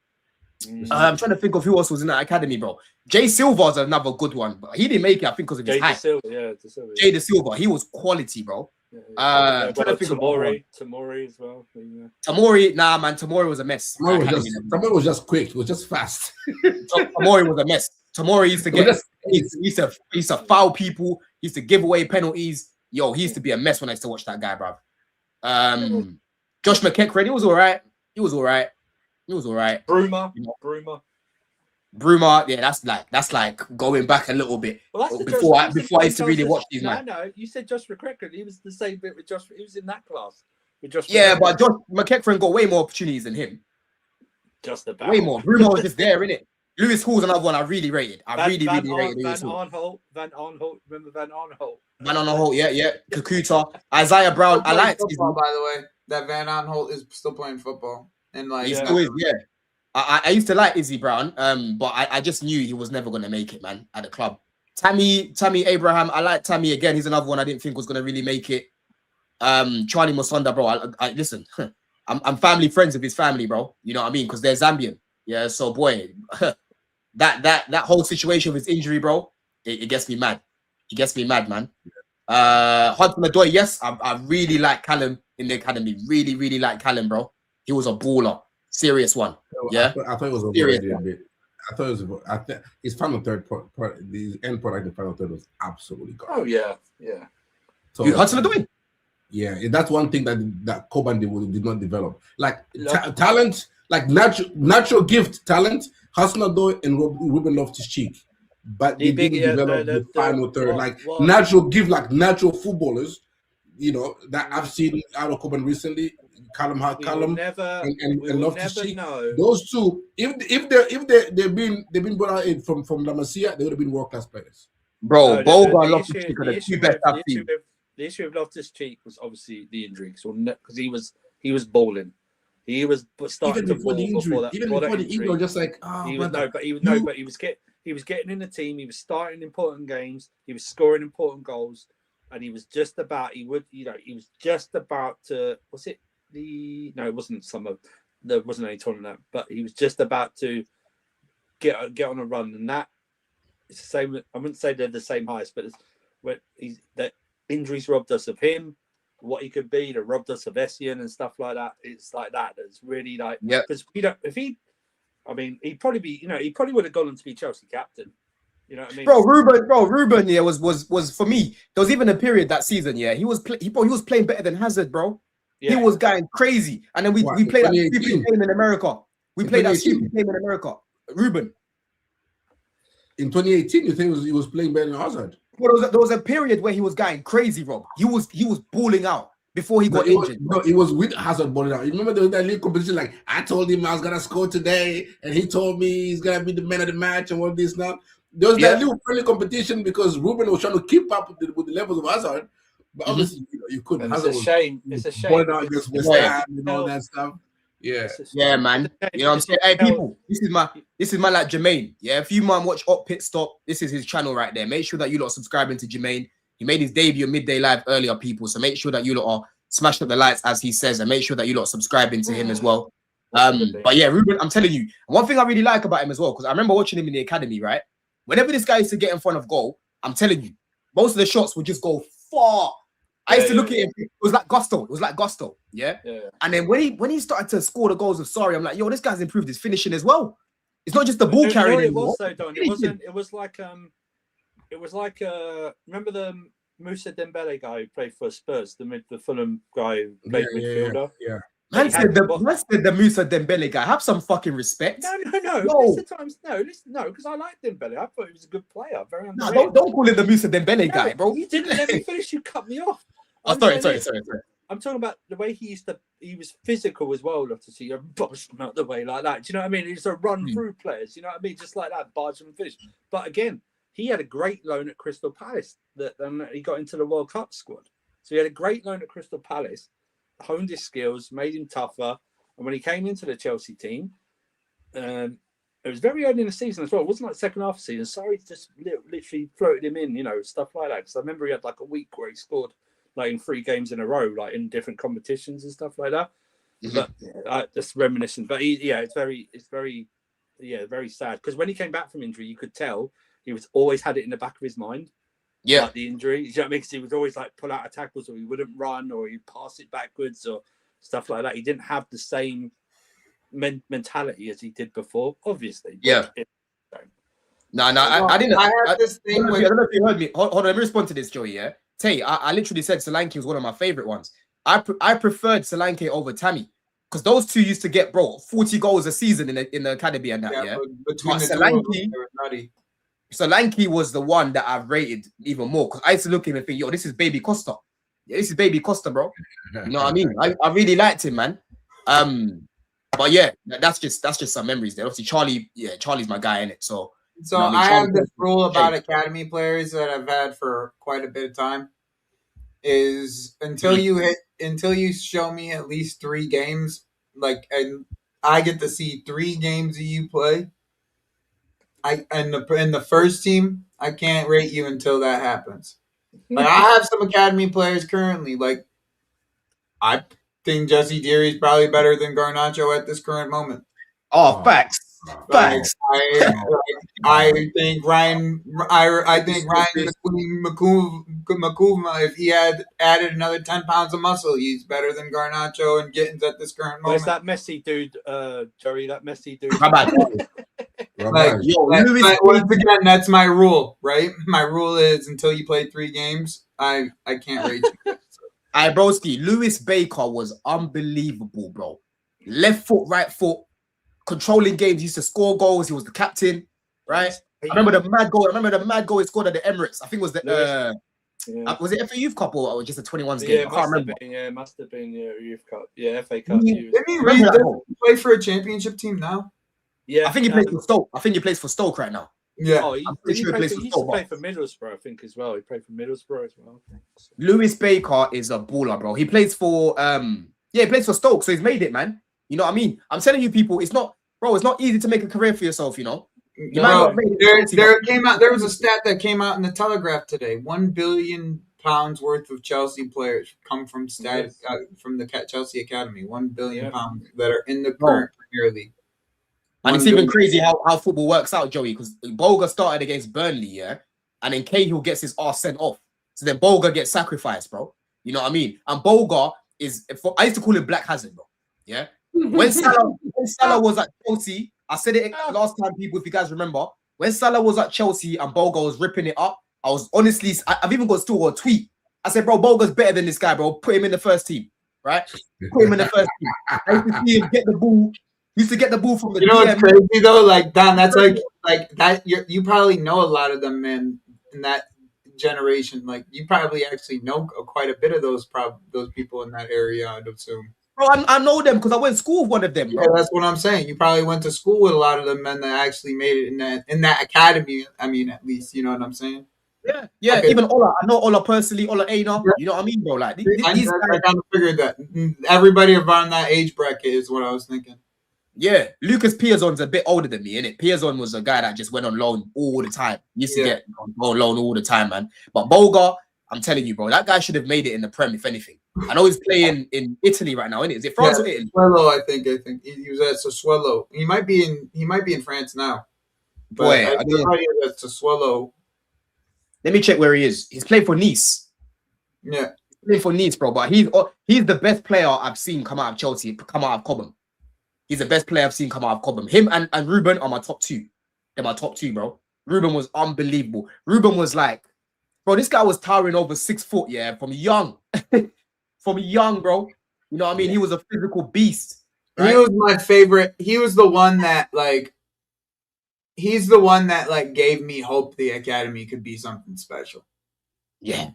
I'm trying to think of who else was in that academy, bro. Jay Silva's another good one, but he didn't make it, I think, because of his height. Jay De Silva. Jay De Silva, he was quality, bro. Yeah. Tamori as well. Yeah. Tamori, nah, man, Tamori was a mess. Tamori was just quick. It was just fast. Tamori was a mess. Tamori used to he used to foul people. He used to give away penalties. Yo, he used to be a mess when I used to watch that guy, bro. Josh McEachran, he was all right. Bruma, yeah, that's like going back a little bit. Well, before I used to really watch these, man. No, you said Josh McEachran. He was the same bit with Josh. He was in that class with Josh. Yeah, but Josh McEachran got way more opportunities than him. Just about way more. Bruma was just there, innit? Lewis Hall's another one I really rated. I really rated Lewis Hall. Van Arnholt. Remember Van Arnholt? Van Arnholt, yeah. Kakuta. Isaiah Brown. I liked football, by the way. That Van Arnholt is still playing football. And like he still is, yeah. I used to like Izzy Brown, but I just knew he was never gonna make it, man, at the club. Tammy Abraham, I like Tammy again. He's another one I didn't think was gonna really make it. Charlie Musonda, bro. I listen, I'm family friends with his family, bro. You know what I mean? Because they're Zambian. Yeah, so boy, that whole situation with his injury, bro, it gets me mad. It gets me mad, man. Hudson Odoi, yes, I really like Callum in the academy. Really, really like Callum, bro. He was a baller. Serious one. Yeah. I thought it was overrated a bit. I thought it was. I think his final third the end product, the final third was absolutely garbage. Oh yeah. So Hudson Odoi. Yeah, that's one thing that Cobham did not develop. Like talent, like natural gift talent, Hudson Odoi and Ruben Loftus-Cheek, but they didn't develop the final third. Natural gift, like natural footballers, you know, that I've seen out of Cobham recently. Callum and Loftus-Cheek. Those two, if they've been brought out from La Masia, they would have been world class players. Bro, Boga and Loftus-Cheek are the two best I've seen. The issue with Loftus-Cheek was obviously the injury, because he was balling. He was starting to ball before that. Even before the injury, just like he was getting in the team. He was starting important games. He was scoring important goals, and he was just about. He was just about to. Was it? It wasn't summer. There wasn't any tournament, but he was just about to get on a run, and that it's the same. I wouldn't say they're the same highest, but that injuries robbed us of him, what he could be. They robbed us of Essien and stuff like that. It's like that. It's really like because he'd probably would have gone on to be Chelsea captain. You know what I mean? Ruben, yeah, was for me. There was even a period that season, yeah, he was playing better than Hazard, bro. Yeah. He was going crazy, and then we played that stupid game in America. We played that stupid game in America. Ruben. In 2018, you think he was playing better than Hazard? Well, there was a period where he was going crazy, Rob. He was balling out before he got injured. It was with Hazard balling out. You remember there was that league competition? Like, I told him I was gonna score today, and he told me he's gonna be the man of the match and all this now. There was that little friendly competition because Ruben was trying to keep up with the levels of Hazard. But obviously, you couldn't. It's a shame. It's a shame. Against West Ham and all that stuff. Yeah, man. You know what I'm saying? Hey, people, this is my like Jermaine. Yeah, if you man watch Up Pit Stop, this is his channel right there. Make sure that you lot are subscribing to Jermaine. He made his debut midday live earlier, people. So make sure that you lot are smashing up the lights as he says, and make sure that you lot are subscribing to him as well. But yeah, Ruben, I'm telling you, one thing I really like about him as well, because I remember watching him in the academy, right? Whenever this guy used to get in front of goal, I'm telling you, most of the shots would just go far. I used to look at him. It was like gusto. Yeah. And then when he started to score the goals of Sorry, I'm like, yo, this guy's improved his finishing as well. It's not just the ball carrying anymore. It was like remember the Moussa Dembele guy who played for Spurs, the Fulham guy who played midfielder. Yeah. Man said the Moussa Dembele guy. Have some fucking respect. No. Listen, because I like Dembele. I thought he was a good player. Very underrated. No, don't call him the Moussa Dembele guy, bro. You didn't let me finish. You cut me off. Sorry. I'm talking about the way he was physical as well, love to see you bosh him out the way like that. Do you know what I mean? He's a run through players, you know what I mean? Just like that, barge and finish. But again, he had a great loan at Crystal Palace that he got into the World Cup squad. So he had a great loan at Crystal Palace, honed his skills, made him tougher. And when he came into the Chelsea team, it was very early in the season as well. It wasn't like second half of the season. Sorry, just literally floated him in, stuff like that. Because I remember he had like a week where he scored like in 3 games in a row, like in different competitions and stuff like that. But just reminiscent. But it's very sad because when he came back from injury, you could tell he was always had it in the back of his mind. Yeah. Like the injury. You know what I mean? 'Cause he would always like pull out of tackles, or he wouldn't run, or he'd pass it backwards, or stuff like that. He didn't have the same mentality as he did before, obviously. Yeah. No, I didn't. I had this thing I don't know if you heard me. Hold on, let me respond to this, Joey. Yeah, Tay, I literally said Solanke was one of my favorite ones. I preferred Solanke over Tammy because those two used to get 40 goals a season in the academy and that. Yeah, between but the Solanke was the one that I rated even more because I used to look at him and think, yo, this is Baby Costa. Yeah, this is Baby Costa, bro. You know what I mean? I really liked him, man. But yeah, that's just some memories there. Obviously, Charlie's my guy in it. So So you know what I Charlie have this rule about academy players that I've had for quite a bit of time. Is until you show me at least 3 games, and I get to see 3 games of you play. In the first team, I can't rate you until that happens. Like I have some academy players currently. Like I think Jesse Diaries is probably better than Garnacho at this current moment. Oh, facts. Facts. I think Ryan McCooma, if he had added another 10 pounds of muscle, he's better than Garnacho and Gittins at this current moment. Where's that Messi dude, Joey? That Messi dude. How about once again, that's my rule, right? My rule is until you play 3 games, I can't rate you. Alright, broski, Lewis Baker was unbelievable, bro. Left foot, right foot, controlling games. He used to score goals. He was the captain, right? I remember the mad goal he scored at the Emirates. I think it was was it FA Youth Cup or just a 21s game? I can't remember. It must have been Youth Cup. Yeah, FA Cup. Didn't he play for a championship team now? Yeah, I think he plays for Stoke. I think he plays for Stoke right now. Yeah. Oh, he used to play for Middlesbrough, I think, as well. He played for Middlesbrough as well. I think, so. Lewis Baker is a baller, bro. He plays for he plays for Stoke, so he's made it, man. You know what I mean? I'm telling you, people, it's not easy to make a career for yourself, you know. There was a stat that came out in the Telegraph today. £1 billion worth of Chelsea players come from from the Chelsea Academy. £1 billion that are in the current Premier League. And it's even crazy how football works out, Joey, because Bolga started against Burnley, yeah, and then Cahill gets his ass sent off. So then Bolga gets sacrificed, bro. You know what I mean? And Bolga I used to call him Black Hazard, bro. Yeah. When Salah was at Chelsea, I said it last time, people, if you guys remember, when Salah was at Chelsea and Bolga was ripping it up, I was honestly, I've even got still a tweet. I said, bro, Bolga's better than this guy, bro. Put him in the first team, right? Put him in the first team. I used to see him get the ball. He used to get the ball from the. You know what's crazy though? Like Don, that's like that. You probably know a lot of them, man, in that generation. Like you probably actually know quite a bit of those people in that area, I'd assume. Bro, I know them because I went to school with one of them, bro. Yeah, that's what I'm saying. You probably went to school with a lot of them men that actually made it in that academy. I mean, at least you know what I'm saying. Yeah. Okay. Even Ola, I know Ola personally. Ola Aina, you know what I mean, bro? Like these guys, I kind of figured that everybody around that age bracket is what I was thinking. Yeah, Lucas Piazon's a bit older than me, innit? Piazon was a guy that just went on loan all the time. He used to get on loan all the time, man. But Bolga, I'm telling you, bro, that guy should have made it in the Prem, if anything. I know he's playing in Italy right now, innit? Is it France or Italy? Sassuolo, I think he was at Sassuolo. He might be in France now. But Boy, I don't know. He was at Sassuolo. Let me check where he is. He's playing for Nice. Yeah, he's playing for Nice, bro. But he's the best player I've seen come out of Chelsea, come out of Cobham. He's the best player I've seen come out of Cobham. Him and Ruben are my top 2. They're my top 2, bro. Ruben was unbelievable. Ruben was like, bro, this guy was towering over 6 foot, yeah, from young. From young, bro. You know what I mean? He was a physical beast. Right? He was my favorite. He was the one that, he's the one that, gave me hope the academy could be something special. Yeah.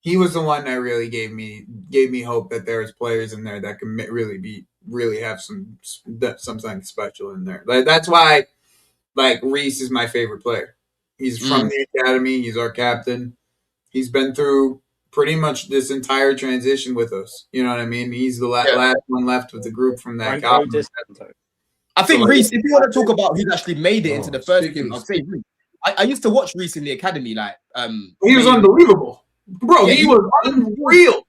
He was the one that really gave me hope that there's players in there that can really have something special in there. That's why, Reese is my favorite player. He's from the academy. He's our captain. He's been through pretty much this entire transition with us. You know what I mean? He's the last one left with the group from that academy. I think Reese, if you want to talk about who's actually made it into the first team, I'll say Reese. I used to watch Reese in the academy. He was unbelievable. Bro, he was unreal.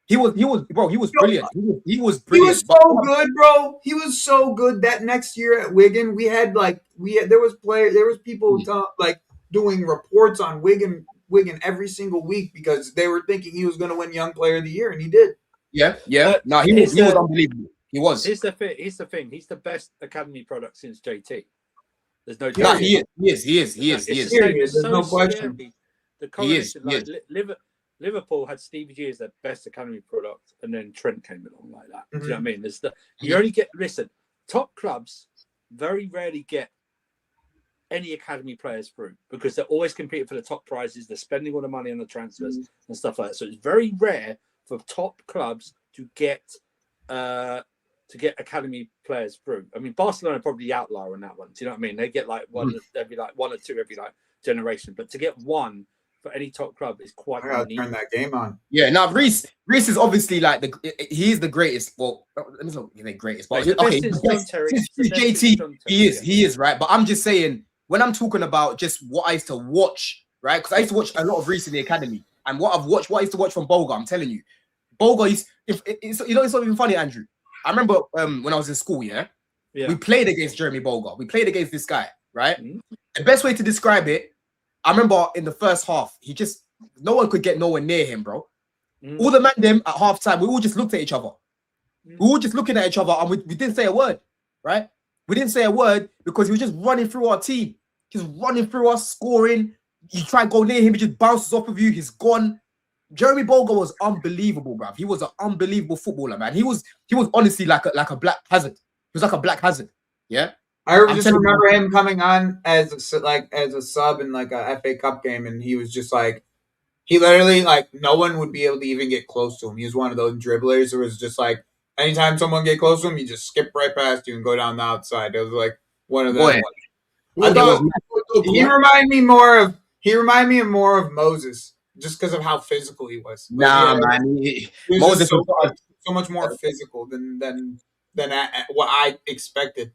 He was brilliant. He was brilliant. He was so good, bro. He was so good that next year at Wigan, there was people doing reports on Wigan Wigan every single week because they were thinking he was going to win Young Player of the Year, and he did. Yeah. No, he was unbelievable. He was. Here's the thing. He's the best academy product since JT. There's no. No, he is. There's no question. The correlation, Liverpool had Stevie G as their best academy product, and then Trent came along like that. Do you know what I mean? You only get top clubs very rarely get any academy players through because they're always competing for the top prizes. They're spending all the money on the transfers and stuff like that. So it's very rare for top clubs to get academy players through. I mean, Barcelona are probably the outlier on that one. Do you know what I mean? They get like one or two every generation, but to get one for any top club is quite unique. Turn that game on. Yeah, now Reece is obviously like he's the greatest. Well, let me not the greatest, but okay, JT, he is right. But I'm just saying when I'm talking about just what I used to watch, right? Because I used to watch a lot of Reece in the academy, and what I used to watch from Boga, I'm telling you, Boga it's not even funny, Andrew. I remember when I was in school, we played against Jeremy Boga. We played against this guy, right? The best way to describe it, I remember in the first half, no one could get nowhere near him, bro. All the man them at halftime, we all just looked at each other. We were all just looking at each other, and we didn't say a word, right? We didn't say a word because he was just running through our team, just running through us, scoring. You try to go near him, he just bounces off of you. He's gone. Jeremy Boga was unbelievable, bruv. He was an unbelievable footballer, man. He was honestly like a black hazard. He was like a black hazard. Yeah. I just remember him coming on as a sub in like a FA Cup game, and he was just like, he literally like no one would be able to even get close to him. He was one of those dribblers who was just like anytime someone get close to him, he just skip right past you and go down the outside. It was like one of them. He reminded me more of Moses just because of how physical he was. Man, Moses was so much more physical than what I expected.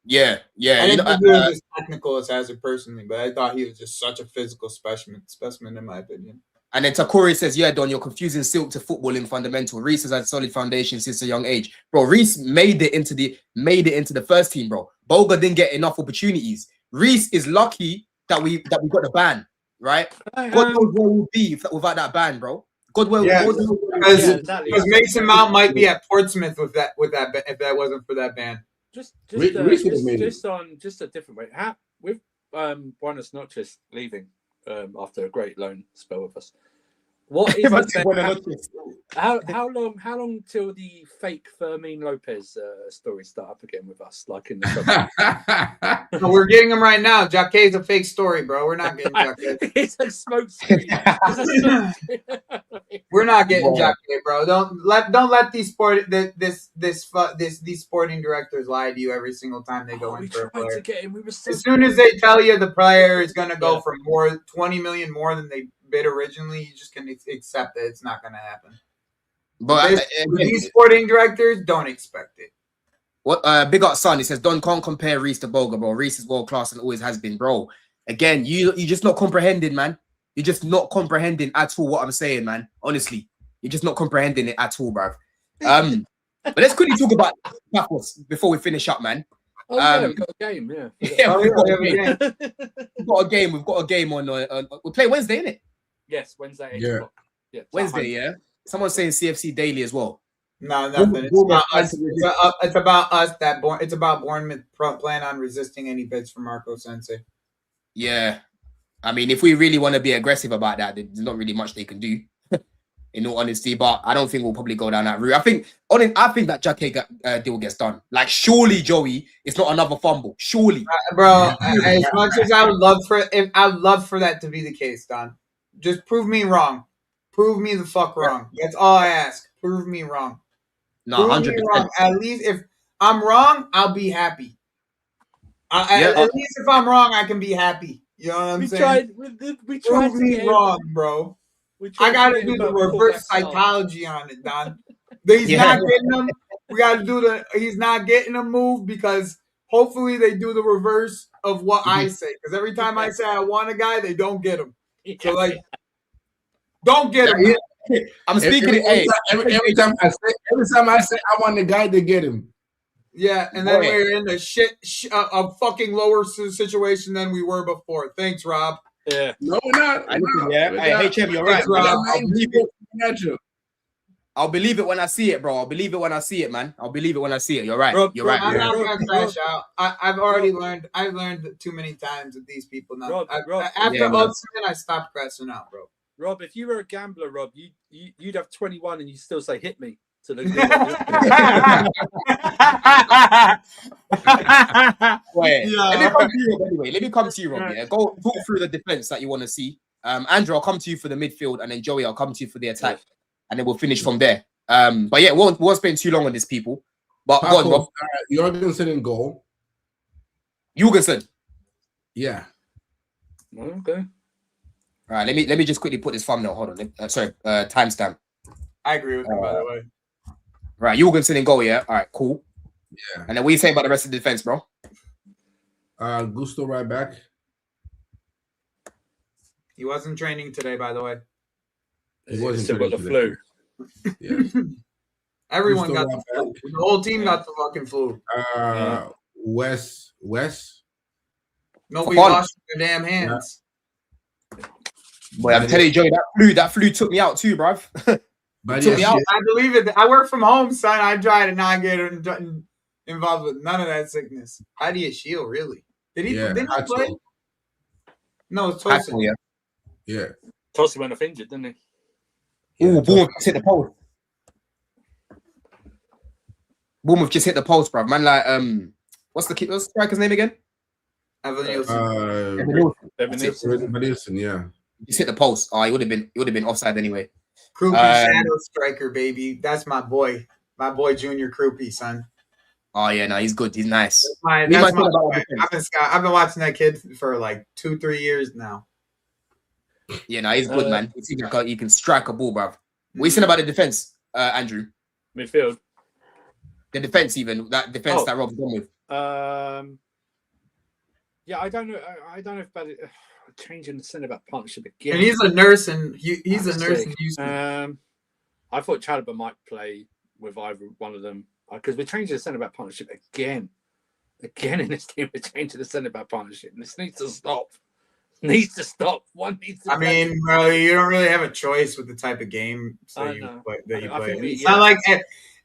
Yeah. I didn't think he was as technical as Hazard personally, but I thought he was just such a physical specimen in my opinion. And then Takori says, yeah, Don, you're confusing silk to football in fundamental. Reece has had solid foundation since a young age. Bro, Reece made it into the first team, bro. Boga didn't get enough opportunities. Reece is lucky that we got the ban, right? God knows where we'll be without that ban, bro. Because Mason Mount might be at Portsmouth with that if that wasn't for that ban. Just a different way. With Buenos Noches leaving after a great loan spell with us. What is how long till the fake Fermin Lopez story start up again with us? Like in the no, we're getting him right now. Jacquet's a fake story, bro. We're not getting Jacquet. It's a smoke screen. We're not getting Jacquet, bro. Don't let these these sporting directors lie to you every single time they go in for a player. As soon as they tell you the player is going to go for 20 million more than they bid originally, you just can accept that it's not going to happen. But these sporting directors don't expect it. What Big Up Son, he says, Don can't compare Reece to Boga, bro. Reece is world class and always has been, bro. Again, you're just not comprehending, man. You're just not comprehending at all what I'm saying, man. Honestly, you're just not comprehending it at all, bruv. But let's quickly talk about Pafos before we finish up, man. We've got a game, yeah. We've got a game. We've got a game on. We play Wednesday, innit? Yes, Wednesday, 8 o'clock. Yeah, Wednesday, yeah. Someone's saying CFC Daily as well. No, nothing. It's about us. It's about us. It's about Bournemouth plan on resisting any bids from Marco Sensei. Yeah, I mean, if we really want to be aggressive about that, there's not really much they can do, in all honesty. But I don't think we'll probably go down that route. I think that Jacquet deal gets done. Like, surely, Joey, it's not another fumble. Surely, bro. As much as I would love for that to be the case, Don. Just prove me wrong. Prove me the fuck wrong. That's all I ask. Prove me wrong. No, 100%. At least if I'm wrong, I'll be happy. At least if I'm wrong, I can be happy. You know what I'm saying? We tried Prove me wrong, bro. I gotta do the reverse psychology on it, Don. He's not getting them. We gotta do he's not getting a move because hopefully they do the reverse of what I say. Because every time I say I want a guy, they don't get him. So don't get him. I'm speaking. Every time I say I want the guy, they get him. Yeah, and then we're in the a fucking lower situation than we were before. Thanks, Rob. Yeah. No, we're not. I listen, yeah. Hey, HM, you're right. I'll believe it when I see it, bro. I'll believe it when I see it, man. I'll believe it when I see it. You're right. Rob, You're right. I'm Yeah. not gonna crash out. I've already learned. I've learned too many times with these people now. After Ultimate, I stopped crashing out, bro. Rob, if you were a gambler, Rob, you'd have 21 and you still say hit me. So Wait, let me come to you, Rob. Yeah, go talk through the defense that you want to see. Andrew, I'll come to you for the midfield, and then Joey, I'll come to you for the attack, and then we'll finish from there. But yeah, we won't spend too long on this, people. But Pafos, go on, Rob. Jorgensen in goal. Jorgensen. Yeah. Okay. All right, let me just quickly put this thumbnail. Hold on. Timestamp. I agree with him, by the way. Right, Jorgensen in goal, yeah? All right, cool. Yeah. And then what are you saying about the rest of the defense, bro? Gusto right back. He wasn't training today, by the way. He wasn't still got the flu. Yeah. Everyone Gusto got the right flu. The whole team got the fucking flu. Wes. Nobody washed their damn hands. Boy, I'm telling you, Joey, that flu took me out too, bruv. But Took me out. I believe it. I work from home, son. I try to not get involved with none of that sickness. How do you shield, really? Did he play? No, it's Tosin. Yeah. Tosin went off injured, didn't he? Ooh, Bournemouth just hit the post. Bournemouth just hit the post, bruv. Man, like, what's the striker's name again? Evan Nielsen, yeah. Just hit the post. Oh, he would have been offside anyway. Kroupy shadow striker, baby. That's my boy. My boy Junior Kroupy, son. Oh yeah, no, he's good. He's nice. That's my boy. I've been watching that kid for like 2-3 years now. Yeah, no, he's good, man. He seems like he can strike a ball, bruv. What you saying about the defense, Andrew? Midfield. The defense, even that defense that Rob's done with. Yeah, I don't know. I don't know if about it. Changing the centre back partnership again. And he's a nurse, and he's a nurse in Houston. I thought Chalobah might play with either one of them because we're changing the centre back partnership again in this game. We're changing the centre back partnership, and this needs to stop. One needs to. I mean, bro, you don't really have a choice with the type of game that you play.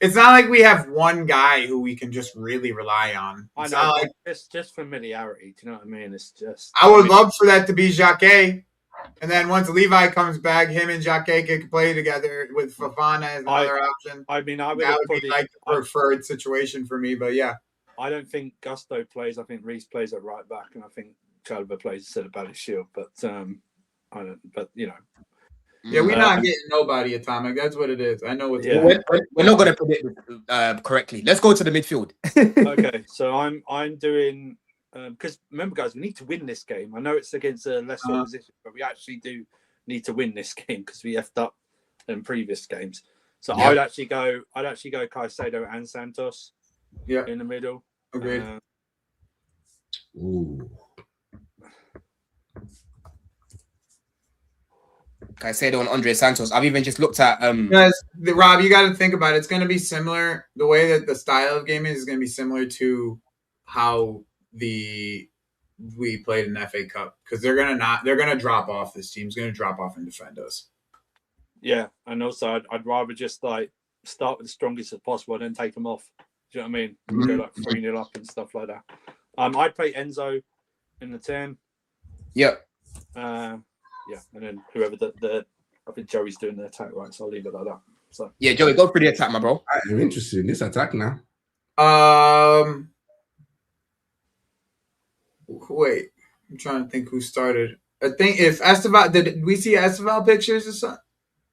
It's not like we have one guy who we can just really rely on. It's not like it's just familiarity. Do you know what I mean? It's just. I would love for that to be Jacquet, and then once Levi comes back, him and Jacquet could play together with Fofana as another option. I mean, that would be like the preferred situation for me. But yeah, I don't think Gusto plays. I think Reece plays at right back, and I think Chalobah plays instead of Ballyshield. But I don't. But you know. Yeah, we're not getting nobody Atomic. That's what it is. I know what's going on. We're not going to predict correctly. Let's go to the midfield. Okay, so I'm doing because remember, guys, we need to win this game. I know it's against a lesser opposition, but we actually do need to win this game because we effed up in previous games. So I'd actually go Caicedo and Santos. Yeah, in the middle. Agreed. Ooh. Caicedo and Andre Santos. I've even just looked at Rob, you got to think about it. It's going to be similar. The way that the style of game is going to be similar to how we played in the FA Cup because they're going to drop off. This team's going to drop off and defend us. Yeah, and also I'd rather just like start with the strongest as possible and then take them off. Do you know what I mean? Mm-hmm. Go like 3-0 up and stuff like that. I'd play Enzo in the 10. Yep. Yeah, and then whoever I think Joey's doing the attack, right? So I'll leave it like that. So yeah, Joey, go for the attack, my bro. I'm interested in this attack now. Wait, I'm trying to think who started. I think if Esteval, did we see Esteval pictures or something?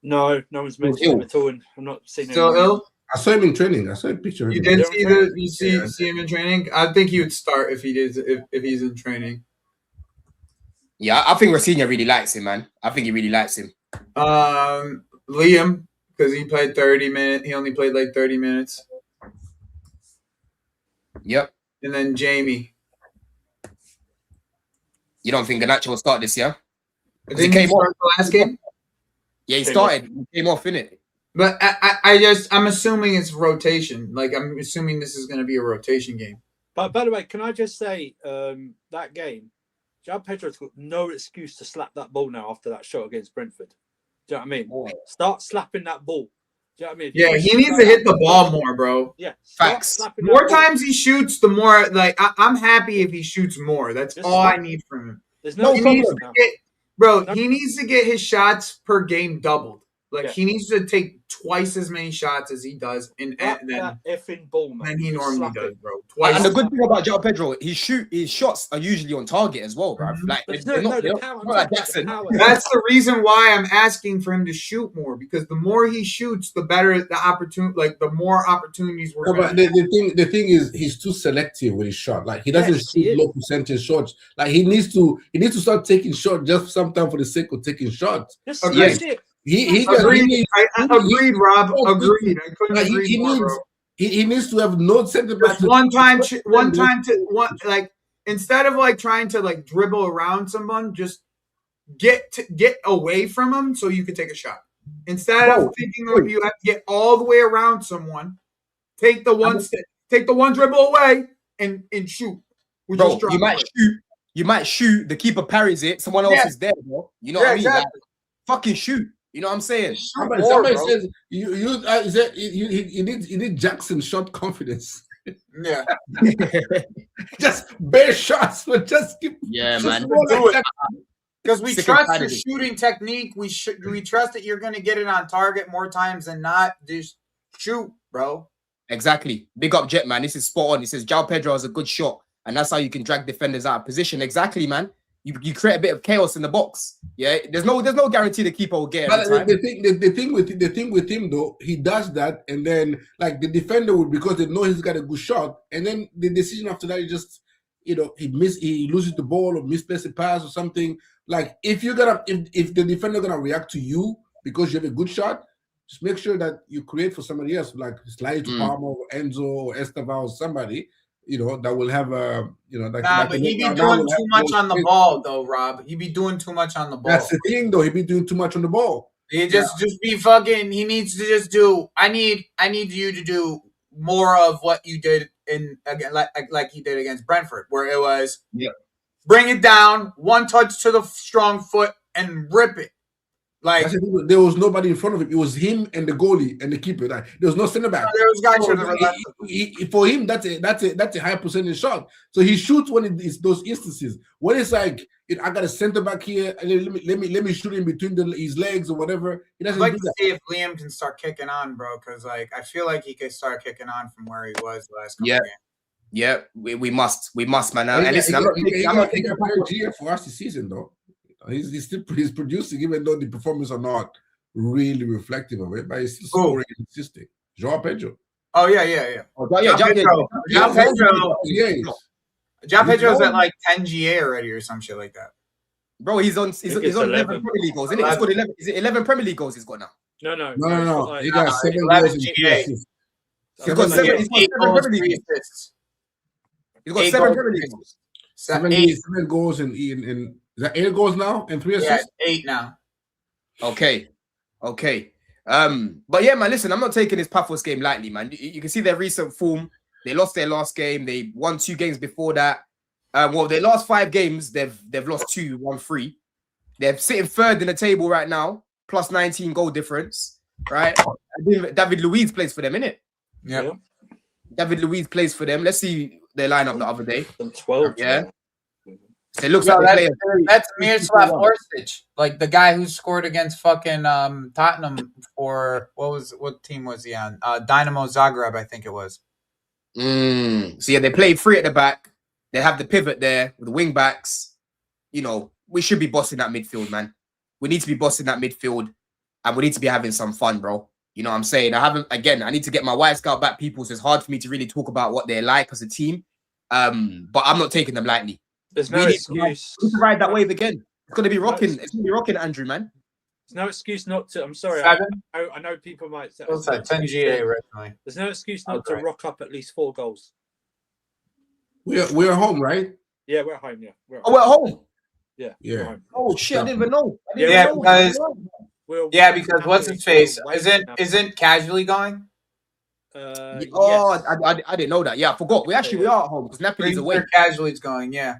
No one's mentioned him at all, and I'm not seeing him. Still ill? I saw him in training. I saw a picture. You did see him in training? I think he would start if he's in training. Yeah, I think Rosinha really likes him, man. I think he really likes him. Liam, because he played 30 minutes. He only played like 30 minutes. Yep. And then Jamie. You don't think Garnacho will start this year? Didn't he start the last game? Yeah, he started. He came off, innit? But I'm assuming it's rotation. Like, I'm assuming this is going to be a rotation game. But by the way, can I just say that game, João Pedro's got no excuse to slap that ball now after that shot against Brentford. Do you know what I mean? Boy. Start slapping that ball. Do you know what I mean? Yeah, he needs to hit the ball more, bro. Yeah, Facts. slapping More that ball. times he shoots, the more like I'm happy if he shoots more. That's Just all I slap. need from him. There's No no He needs problem. to get, bro. No. He needs to get his shots per game doubled. Like Yeah. he needs to take twice as many shots as he does, and slap then that effing ball, man. he Just normally slap does, it. bro. Twice. And the good thing about João Pedro, his shots are usually on target as well, bruv. Mhm. Like But they're not the power. I'm like talking about Jackson. the power. That's the reason why I'm asking for him to shoot more, because the more he shoots, the better the opportunity. Like the more opportunities we're No, gonna but the thing is he's too selective with his shot. Like he doesn't Yes, he shoot is. low percentage shots. Like he needs to start taking shots just sometimes for the sake of taking shots. Just Agreed. smash it. He Agreed. needs- Agreed, Rob. Oh, Agreed. I couldn't like, agree more, bro. he needs to have no center back. Just like instead of like trying to like dribble around someone, just get away from him so you can take a shot. Instead of thinking of you have to get all the way around someone, take the one dribble away and shoot. With your Bro, stride. you might shoot, the keeper parries it, someone else Yeah. is there, bro. You know what I mean? exactly. Like, fucking shoot. You know what I'm saying? Somebody bro. says you need Jackson shot confidence. Yeah. Just bare shots, but just keep Yeah, just man. roll Do like it. Because we Sick and trust tired your of it. shooting technique. We trust that you're going to get it on target more times than not. Just shoot, bro. Exactly. Big up Jet, man. This is spot on. He says João Pedro has a good shot, and that's how you can drag defenders out of position. Exactly, man. You create a bit of chaos in the box. Yeah, there's no guarantee the keeper will get it every But time. the thing with him though, he does that, and then like the defender would, because they know he's got a good shot, and then the decision after that is just, he loses the ball or misplaces a pass or something. Like if the defender gonna react to you because you have a good shot, just make sure that you create for somebody else, like slide to Palmer or Enzo or Estevao or somebody, that will have a, But he be doing too much on the ball, though, Rob. He be doing too much on the ball. That's the thing, though. He be doing too much on the ball. He just be fucking. He needs to just do. I need you to do more of what you did like he did against Brentford, where it was bring it down, one touch to the strong foot, and rip it. Like there was nobody in front of him. It was him and the goalie and the keeper. Like, there was no center back. There was guys for him, that's a high percentage shot. So he shoots when it's those instances. When it's like I got a center back here, and let me shoot in between his legs or whatever. He doesn't I'd like do to that. see if Liam can start kicking on, bro, because like I feel like he could start kicking on from where he was the last couple games. Yeah, we must, man. He And listen, I'm not taking a GM for us this season, though. He's producing, even though the performance are not really reflective of it, but he's still scoring and assisting. João Pedro. Oh yeah. João Pedro's at like 10 GA already or some shit like that. Bro, he's on 11 Premier League goals, isn't it? He's got 11. Is it 11 Premier League goals he's got now? No. He got 7 goals and 3 assists. He's got 7 Premier League goals. He's got 7 Premier League goals. 7 goals and is that 8 goals now and 3 assists? Yeah, 8 now. Okay. But yeah, man, listen, I'm not taking this Pafos game lightly, man. You can see their recent form. They lost their last game. They won 2 games before that. Their last 5 games, they've lost 2, won 3. They're sitting third in the table right now, plus 19 goal difference, right? David Luiz plays for them, innit? Yeah. David Luiz plays for them. Let's see their lineup the other day. 12. Yeah. So it looks like that's Miroslav Orsic, like the guy who scored against fucking Tottenham for what team was he on? Dynamo Zagreb, I think it was. So yeah, they play 3 at the back. They have the pivot there with the wing backs. We should be bossing that midfield, man. We need to be bossing that midfield, and we need to be having some fun, bro. You know what I'm saying? I need to get my White Scout back, people. So it's hard for me to really talk about what they're like as a team. But I'm not taking them lightly. There's no excuse. We need to ride that wave again. It's going to be rocking. It's going to be rocking, Andrew, man. There's no excuse not to. I'm sorry. 7? I know people might say. What's that? 10 GA originally. There's no excuse not to rock up at least 4 goals. We're home, right? Yeah, we're at home. Yeah. We're at home. Yeah. Yeah. Home. Oh shit! I didn't even know. Because what's his face isn't casually going? Yes. I didn't know that. Yeah, I forgot. We are at home because Napoli's away. Where Casually's going, yeah.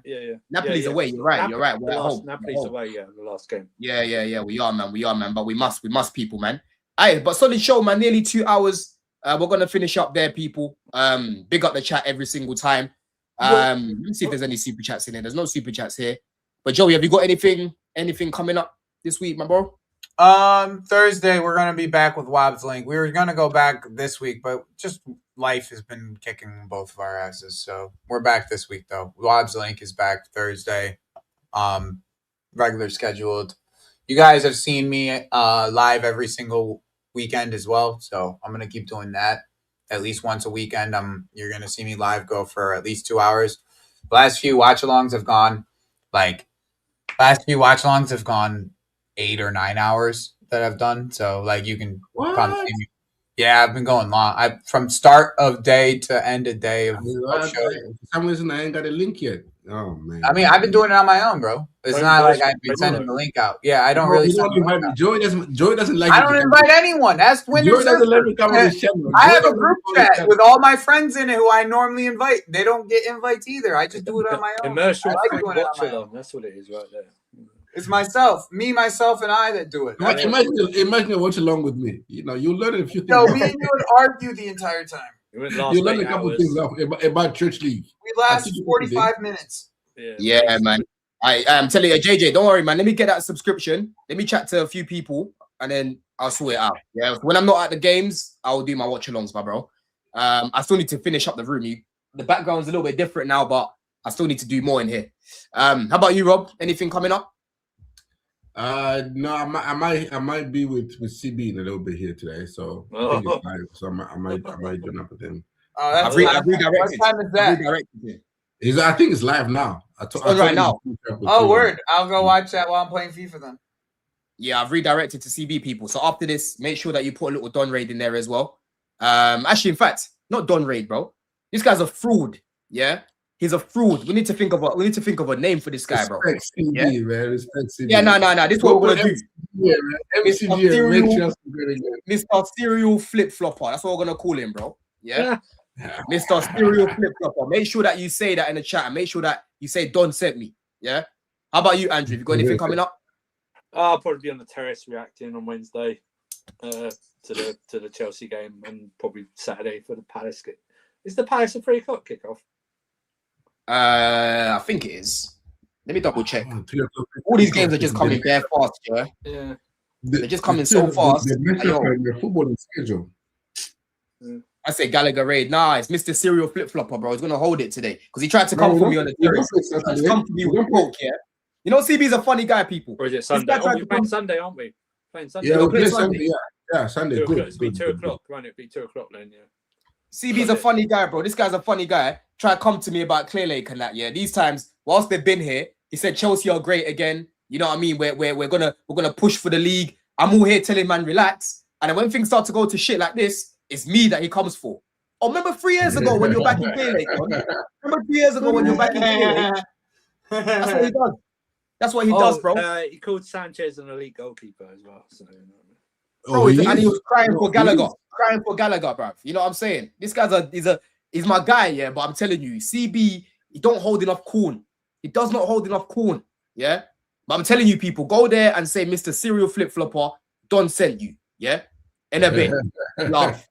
Napoli's away. You're right. You're right. We're at home. Napoli's away. Yeah, the last game. Yeah. We are, man. But we must, people, man. Aye, but solid show, man. Nearly 2 hours. We're gonna finish up there, people. Big up the chat every single time. Let's see if there's any super chats in here. There's no super chats here. But Joey, have you got anything coming up this week, my bro? Thursday we're gonna be back with Wobb's Link. We were gonna go back this week, but just life has been kicking both of our asses. So we're back this week though. Wobb's Link is back Thursday. Regular scheduled. You guys have seen me live every single weekend as well. So I'm gonna keep doing that. At least once a weekend. You're gonna see me live go for at least 2 hours. Last few watch-alongs have gone 8 or 9 hours that I've done. So like you can come see me. Yeah, I've been going long. From start of day to end of day of show. For some reason I ain't got a link yet. Oh man. I mean, I've been doing it on my own, bro. It's not like I've been sending the link out. Yeah, I don't really. Joey doesn't like. I don't invite anyone. That's when Joey doesn't let me come on his channel. I have a group chat with all my friends in it who I normally invite. They don't get invites either. I just do it on my own. Immersion I like doing it on my own. That's what it is right there. It's myself, and I that do it. Imagine you watch along with me. You know, you'll learn a few things. No, me and you would argue the entire time. You'll learn a couple of things about church league. We last 45 minutes. Yeah, man. I'm telling you, JJ, don't worry, man. Let me get that subscription. Let me chat to a few people, and then I'll sort it out. Yeah, when I'm not at the games, I'll do my watch-alongs, my bro. I still need to finish up the room. The background's a little bit different now, but I still need to do more in here. How about you, Rob? Anything coming up? No, I might be with CB in a little bit here today, so I think it's live. So I might join up with him. Oh, that's I've redirected. What time is that? I think it's live now. Right now. Oh, word! I'll go watch that while I'm playing FIFA then. Yeah, I've redirected to CB people. So after this, make sure that you put a little Don Raid in there as well. Actually, in fact, not Don Raid, bro. This guy's a fraud. Yeah. He's a fraud. We need to think of a name for this guy, bro. Respect CB, man. Respect CB. Yeah, no. This is what we're gonna do. Yeah, man. Mr. Serial Flip Flopper. That's what we're gonna call him, bro. Yeah. Mr. Serial Flip Flopper. Make sure that you say that in the chat, and make sure that you say Don sent me. Yeah. How about you, Andrew? Have you got anything coming up? I'll probably be on the terrace reacting on Wednesday to the Chelsea game, and probably Saturday for the Palace. Is the Palace a 3 o'clock kickoff? I think it is. Let me double check. All these games are just coming bare fast, yeah. They're just coming so fast. The football schedule. I say Gallagher raid. Nah, it's Mr. Serial Flip Flopper, bro. He's gonna hold it today because he tried to come for me on the terrace. Come for me with a poke, yeah. You know, CB's a funny guy, people. Or is it Sunday? We're playing Sunday, aren't we? Playing Sunday. Yeah, we're playing Sunday. Yeah, Sunday. Good. It'll be 2 o'clock. Won't it be 2 o'clock then? Yeah. CB's a funny guy, bro. This guy's a funny guy. Try to come to me about Clear Lake and that. Yeah, these times whilst they've been here, he said Chelsea are great again. You know what I mean? We're gonna push for the league. I'm all here telling man relax. And then when things start to go to shit like this, it's me that he comes for. Oh, remember 3 years ago when you're back in Clear Lake? Remember 3 years ago when you're back in Clear Lake? That's what he does. That's what he does, bro. He called Sanchez an elite goalkeeper as well. So, and he was crying for Gallagher. Crying for Gallagher, bruv. You know what I'm saying? This guy's he's my guy, yeah. But I'm telling you, CB, he don't hold enough corn. He does not hold enough corn, yeah. But I'm telling you, people, go there and say Mr. Serial Flip Flopper, Don sent you, yeah. In a bit, love.